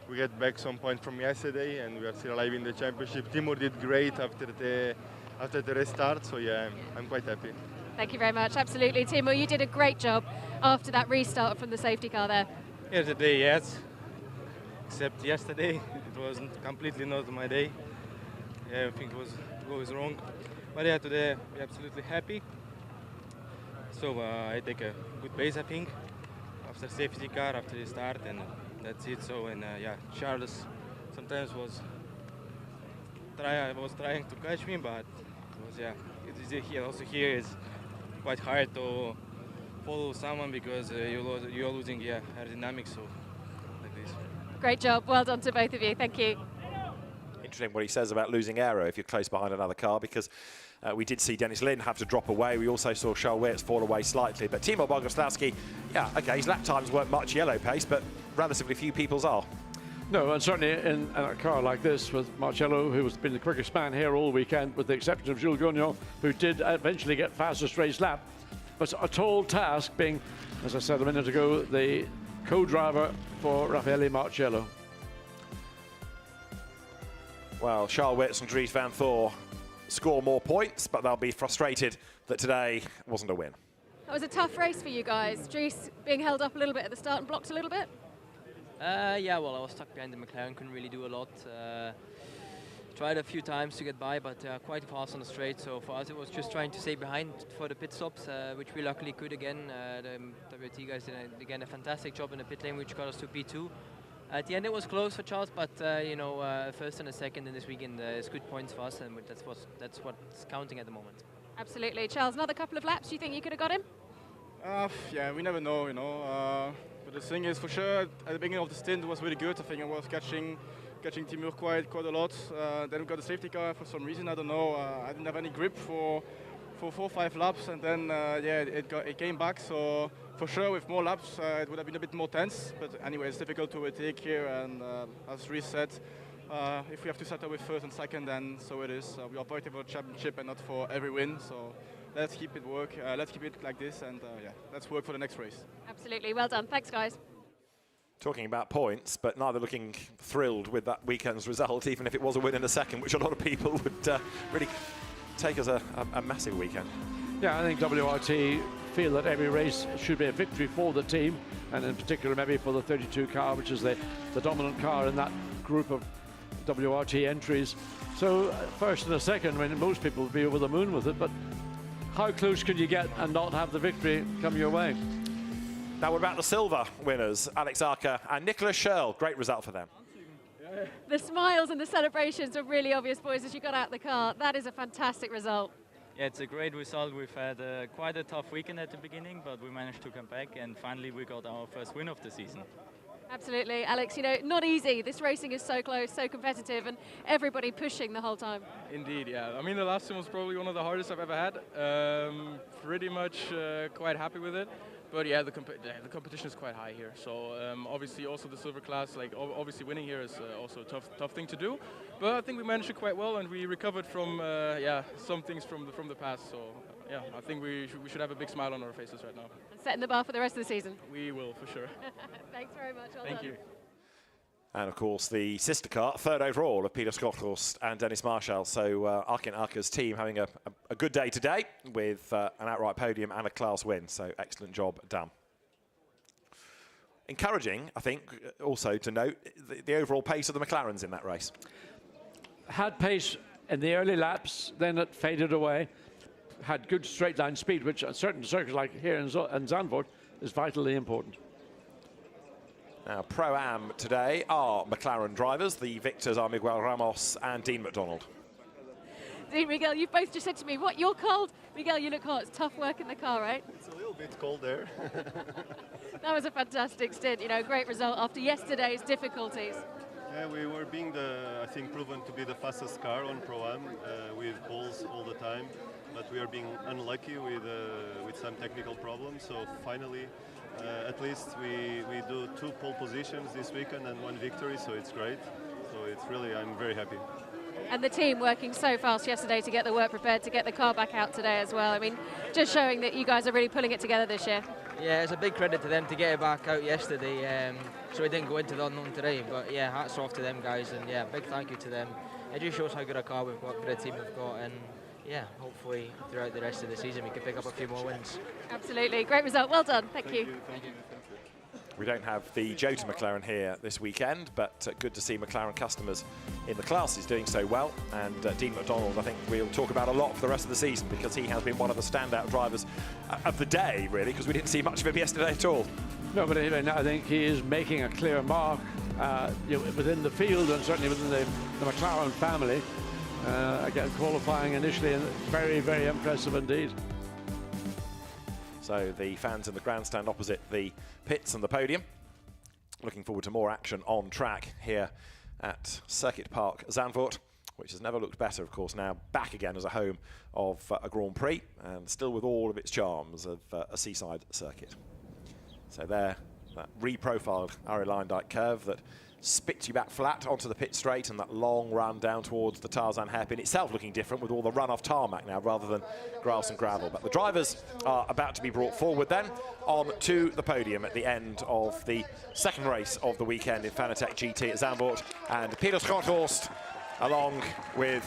We get back some points from yesterday, and we are still alive in the championship. Timur did great after the restart, so yeah, I'm quite happy. Thank you very much. Absolutely, Timur, you did a great job after that restart from the safety car there. Yeah, today, yes. Except yesterday, it wasn't completely not my day. Yeah, everything was wrong. But yeah, today we're absolutely happy. So I take a good pace, I think, after safety car, after the start, and that's it. So and yeah, Charles sometimes was trying to catch me, but it was here. Also here is quite hard to follow someone because you're losing aerodynamics. So like this. Great job. Well done to both of you. Thank you. Interesting what he says about losing aero if you're close behind another car, because we did see Dennis Lynn have to drop away. We also saw Charles Wirtz fall away slightly. But Timo Boguslavski, yeah, OK, his lap times weren't much yellow pace, but relatively few people's are. No, and certainly in a car like this with Marcello, who has been the quickest man here all weekend, with the exception of Jules Gagnon, who did eventually get fastest race lap. But a tall task being, as I said a minute ago, the co-driver for Raffaele Marcello. Well, Charles Wirtz and Dries van Thor score more points, but they'll be frustrated that today wasn't a win. That was a tough race for you guys. Dries being held up a little bit at the start and blocked a little bit. Yeah, well, I was stuck behind the McLaren, couldn't really do a lot. Tried a few times to get by, but quite fast on the straight. So for us, it was just trying to stay behind for the pit stops, which we luckily could again. The WT guys did again a fantastic job in the pit lane, which got us to P2. At the end, it was close for Charles, but you know, first and a second in this weekend is good points for us, and that's what's counting at the moment. Absolutely, Charles. Another couple of laps. Do you think you could have got him? Yeah, we never know, you know. But the thing is, for sure, at the beginning of the stint, it was really good. I think I was catching Timur quite a lot. Then we got a safety car for some reason. I don't know. I didn't have any grip for 4 or 5 laps, and then yeah, it came back. So for sure, with more laps, it would have been a bit more tense. But anyway, it's difficult to overtake here, and as Reece said, if we have to settle with first and second, then so it is. We are fighting for a championship and not for every win. So let's keep it let's keep it like this, and yeah, let's work for the next race. Absolutely, well done. Thanks, guys. Talking about points, but neither looking thrilled with that weekend's result, even if it was a win in the second, which a lot of people would really take as a massive weekend. Yeah, I think WRT feel that every race should be a victory for the team, and in particular maybe for the 32 car, which is the dominant car in that group of WRT entries. So first and a second, I mean, most people would be over the moon with it, but how close could you get and not have the victory come your way? Now, what about the silver winners, Alex Arca and Nicolas Scherl? Great result for them. The smiles and the celebrations were really obvious, boys, as you got out the car. That is a fantastic result. Yeah, it's a great result. We've had quite a tough weekend at the beginning, but we managed to come back, and finally we got our first win of the season. Absolutely, Alex, you know, not easy. This racing is so close, so competitive, and everybody pushing the whole time. Indeed, yeah. I mean, the last one was probably one of the hardest I've ever had. Pretty much quite happy with it. But yeah, the competition is quite high here. So obviously also the silver class, like obviously winning here is also a tough thing to do. But I think we managed it quite well, and we recovered from yeah, some things from the past. So yeah, I think we should have a big smile on our faces right now. Setting the bar for the rest of the season. We will, for sure. Thanks very much. Well Thank done. you. And of course, the sister car, third overall of Peter Skothorst and Dennis Marshall. So Arca and Arca's team having a good day today with an outright podium and a class win. So excellent job done. Encouraging, I think, also to note the overall pace of the McLarens in that race. Had pace in the early laps, then it faded away. Had good straight line speed, which at certain circuits like here in Zandvoort is vitally important. Now, Pro-Am today are McLaren drivers. The victors are Miguel Ramos and Dean McDonald. Dean, Miguel, you've both just said to me, what, you're cold? Miguel, you look hot. It's tough work in the car, right? It's a little bit cold there. That was a fantastic stint, you know, great result after yesterday's difficulties. Yeah, we were being I think, proven to be the fastest car on Pro-Am with poles all the time, but we are being unlucky with some technical problems. So finally, at least we do 2 pole positions this weekend and 1 victory, so it's great. So it's really, I'm very happy. And the team working so fast yesterday to get the work prepared, to get the car back out today as well. I mean, just showing that you guys are really pulling it together this year. Yeah, it's a big credit to them to get it back out yesterday, so we didn't go into the unknown today. But yeah, hats off to them guys, and yeah, big thank you to them. It just shows how good a car we've got, good a team we've got, and yeah, hopefully throughout the rest of the season we can pick up a few more wins. Absolutely, great result, well done, thank you. Thank you. We don't have the Jota McLaren here this weekend, but good to see McLaren customers in the classes doing so well. And Dean McDonald, I think we'll talk about a lot for the rest of the season, because he has been one of the standout drivers of the day, really, because we didn't see much of him yesterday at all. No, but I think he is making a clear mark within the field and certainly within the McLaren family. Again, qualifying initially, and very, very impressive indeed. So the fans in the grandstand opposite the pits and the podium. Looking forward to more action on track here at Circuit Park Zandvoort, which has never looked better, of course, now back again as a home of a Grand Prix, and still with all of its charms of a seaside circuit. So there, that reprofiled Arie Luyendyk curve that spits you back flat onto the pit straight, and that long run down towards the Tarzan hairpin itself looking different with all the run-off tarmac now rather than grass and gravel. But the drivers are about to be brought forward then on to the podium at the end of the second race of the weekend in Fanatec GT at Zandvoort. And Peter Schrothorst, along with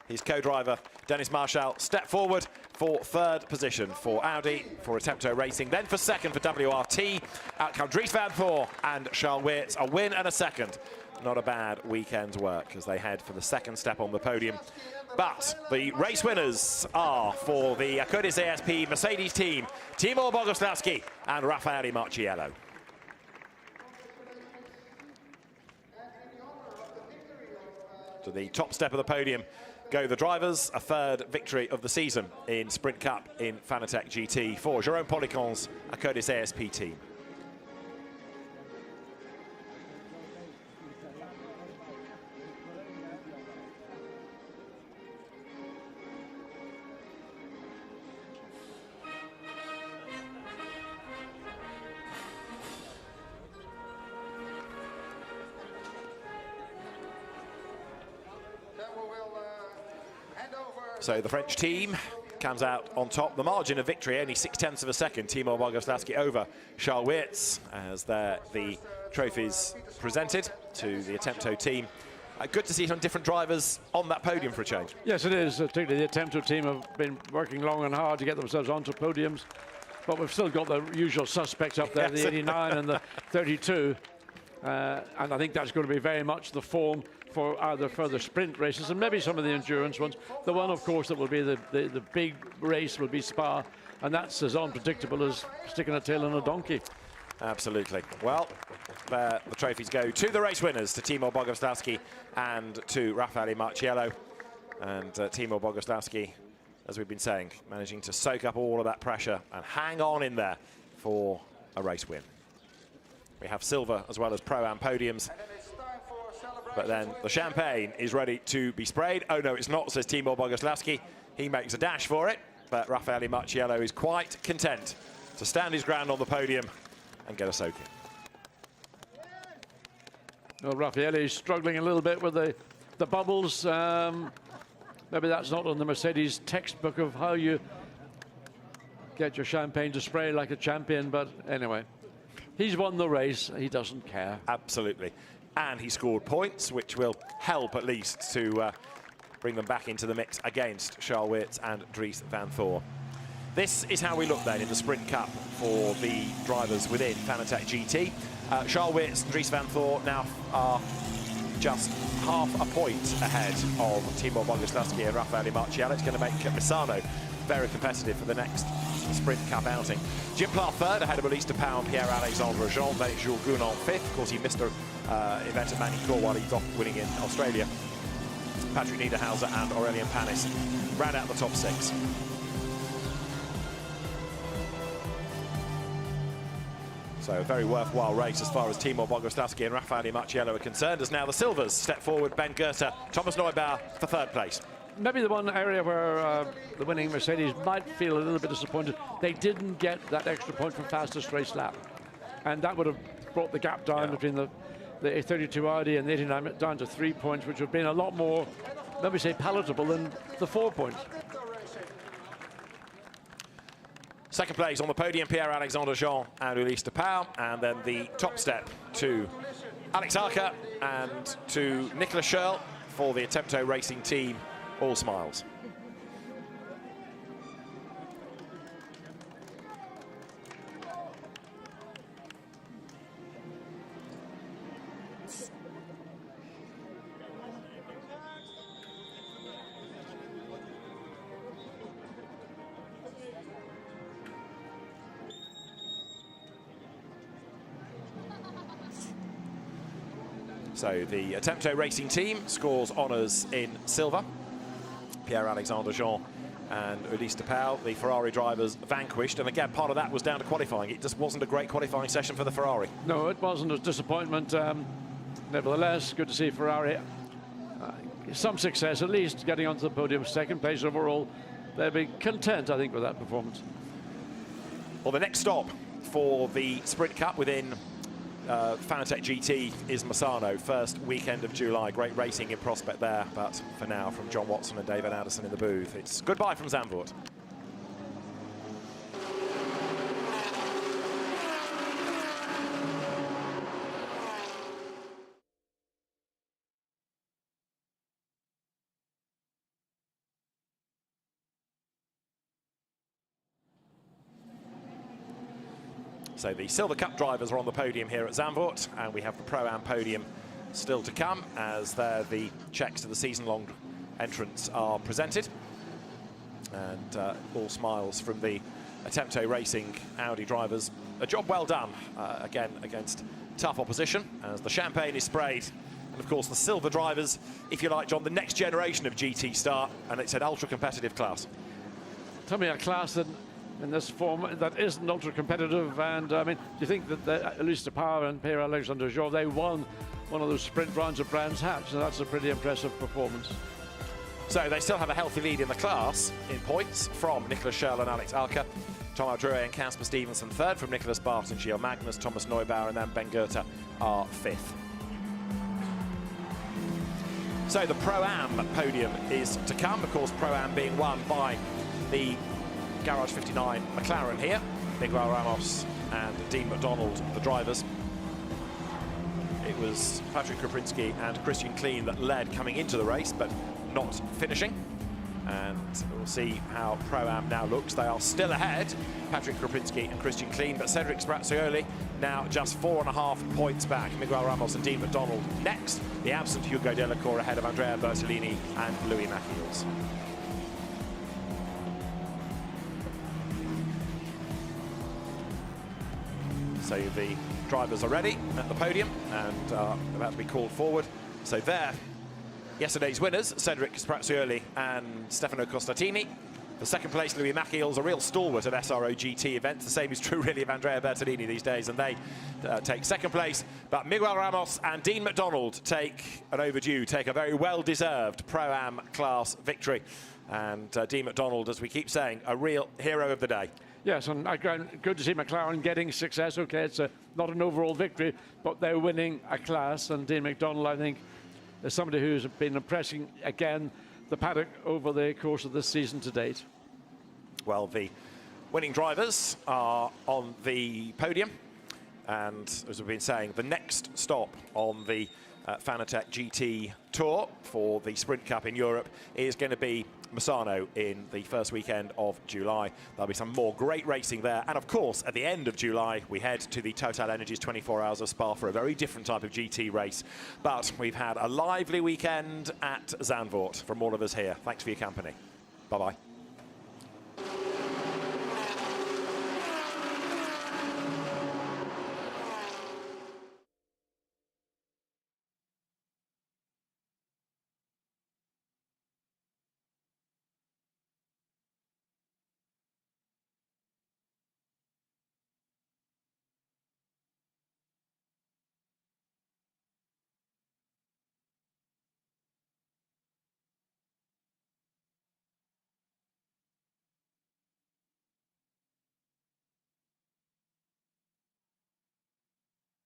his co-driver Dennis Marshall, step forward for third position for Audi, for Attempto Racing, then for second for WRT. Out come Dries Van Voor and Charles Weerts, a win and a second. Not a bad weekend's work as they head for the second step on the podium. But the race winners are for the Codis ASP Mercedes team, Timo Boguslavski and Raffaele Marciello. To the top step of the podium go the drivers, a third victory of the season in Sprint Cup in Fanatec GT for Jérôme Policon's Codis ASP team. So the French team comes out on top. The margin of victory, only 0.6 of a second. Timo Boguslavski over Charles Weerts as the trophies presented to the Attempto team. Good to see some different drivers on that podium for a change. Yes, it is. Particularly the Attempto team have been working long and hard to get themselves onto podiums. But we've still got the usual suspects up there, the 89 and the 32. And I think that's going to be very much the form for either further sprint races and maybe some of the endurance ones. The one, of course, that will be the big race will be Spa, and that's as unpredictable as sticking a tail in a donkey. Absolutely. Well, the trophies go to the race winners, to Timo Boguslavski and to Raffaele Marciello. And Timo Boguslavski, as we've been saying, managing to soak up all of that pressure and hang on in there for a race win. We have silver as well as Pro-Am podiums. But then the champagne is ready to be sprayed. Oh, no, it's not, says Timo Boguslavski. He makes a dash for it, but Raffaele Marciello is quite content to stand his ground on the podium and get a soak in. Well, Raffaele is struggling a little bit with the bubbles. Maybe that's not on the Mercedes textbook of how you get your champagne to spray like a champion, but anyway. He's won the race, he doesn't care. Absolutely. And he scored points, which will help at least to bring them back into the mix against Charles Weerts and Dries Van Voor. This is how we look then in the Sprint Cup for the drivers within Fanatec GT. Charles Weerts and Dries Van Voor now are just half a point ahead of Timo Boguslavski and Raffaele Marciello. It's going to make Misano very competitive for the next Sprint Cup outing. Jim Clark third, ahead of Elise de Pau and Pierre-Alexandre Jean. Then it's Jules Gounon fifth. Of course, he missed an event at Magny-Cours while he's off winning in Australia. Patrick Niederhauser and Aurélien Panis round out the top six. So a very worthwhile race as far as Timo Boguslavski and Raffaele Marciello are concerned, as now the Silvers step forward. Ben Goethe, Thomas Neubauer for third place. Maybe the one area where the winning Mercedes might feel a little bit disappointed, they didn't get that extra point for fastest race lap. And that would have brought the gap down between the 32 Audi and the 89 down to 3 points, which would have been a lot more, let me say, palatable than the 4 points. Second place on the podium, Pierre-Alexandre Jean and Ulysse de Pau. And then the top step to Alex Arca and to Nicolas Schurl for the Attempto Racing team. All smiles. So the Attempto Racing team scores honours in silver. Pierre-Alexandre Jean and Ulysse de Pauw, the Ferrari drivers, vanquished. And again, part of that was down to qualifying. It just wasn't a great qualifying session for the Ferrari. No, it wasn't a disappointment. Nevertheless, good to see Ferrari. Some success, at least, getting onto the podium, second place overall. They'll be content, I think, with that performance. Well, the next stop for the Sprint Cup within Fanatec GT is Misano, first weekend of July. Great racing in prospect there, but for now, from John Watson and David Addison in the booth, it's goodbye from Zandvoort. So the Silver Cup drivers are on the podium here at Zandvoort, and we have the Pro-Am podium still to come as there the checks to the season-long entrants are presented. And all smiles from the Attempto Racing Audi drivers. A job well done, again, against tough opposition, as the champagne is sprayed. And of course, the silver drivers, if you like, John, the next generation of GT start, and it's an ultra-competitive class. Tell me, a class that in this form that isn't ultra competitive, and I mean, do you think that Ulysse de Pauw and Pierre-Alexandre Jean, they won one of those sprint rounds of Brands Hatch, and that's a pretty impressive performance. So they still have a healthy lead in the class in points from Nicolas Schurl and Alex Alka, Tom Drouet and Casper Stevenson third, from Nicholas Barton, Gio Magnus, Thomas Neubauer, and then Ben Goethe are fifth. So the Pro-Am podium is to come, of course, Pro-Am being won by the Garage 59 McLaren here, Miguel Ramos and Dean McDonald, the drivers. It was Patrick Krupinski and Christian Kleen that led coming into the race, but not finishing. And we'll see how Pro-Am now looks. They are still ahead, Patrick Krupinski and Christian Kleen, but Cedric Sprazzioli now just 4.5 points back. Miguel Ramos and Dean McDonald next. The absent Hugo Delacour ahead of Andrea Bertolini and Louis Machiels. So the drivers are ready at the podium and are about to be called forward. So there, yesterday's winners, Cedric Sprazzioli and Stefano Costatini. For second place, Louis Machiels, a real stalwart of SRO GT events. The same is true, really, of Andrea Bertolini these days, and they take second place. But Miguel Ramos and Dean McDonald take a very well-deserved Pro-Am class victory. And Dean McDonald, as we keep saying, a real hero of the day. Yes, and good to see McLaren getting success. Okay, it's not an overall victory, but they're winning a class. And Dean McDonald, I think, is somebody who's been impressing, again, the paddock over the course of this season to date. Well, the winning drivers are on the podium. And as we've been saying, the next stop on the Fanatec GT Tour for the Sprint Cup in Europe is going to be Misano in the first weekend of July. There'll be some more great racing there. And of course, at the end of July, we head to the Total Energies 24 Hours of Spa for a very different type of GT race. But we've had a lively weekend at Zandvoort from all of us here. Thanks for your company. Bye-bye.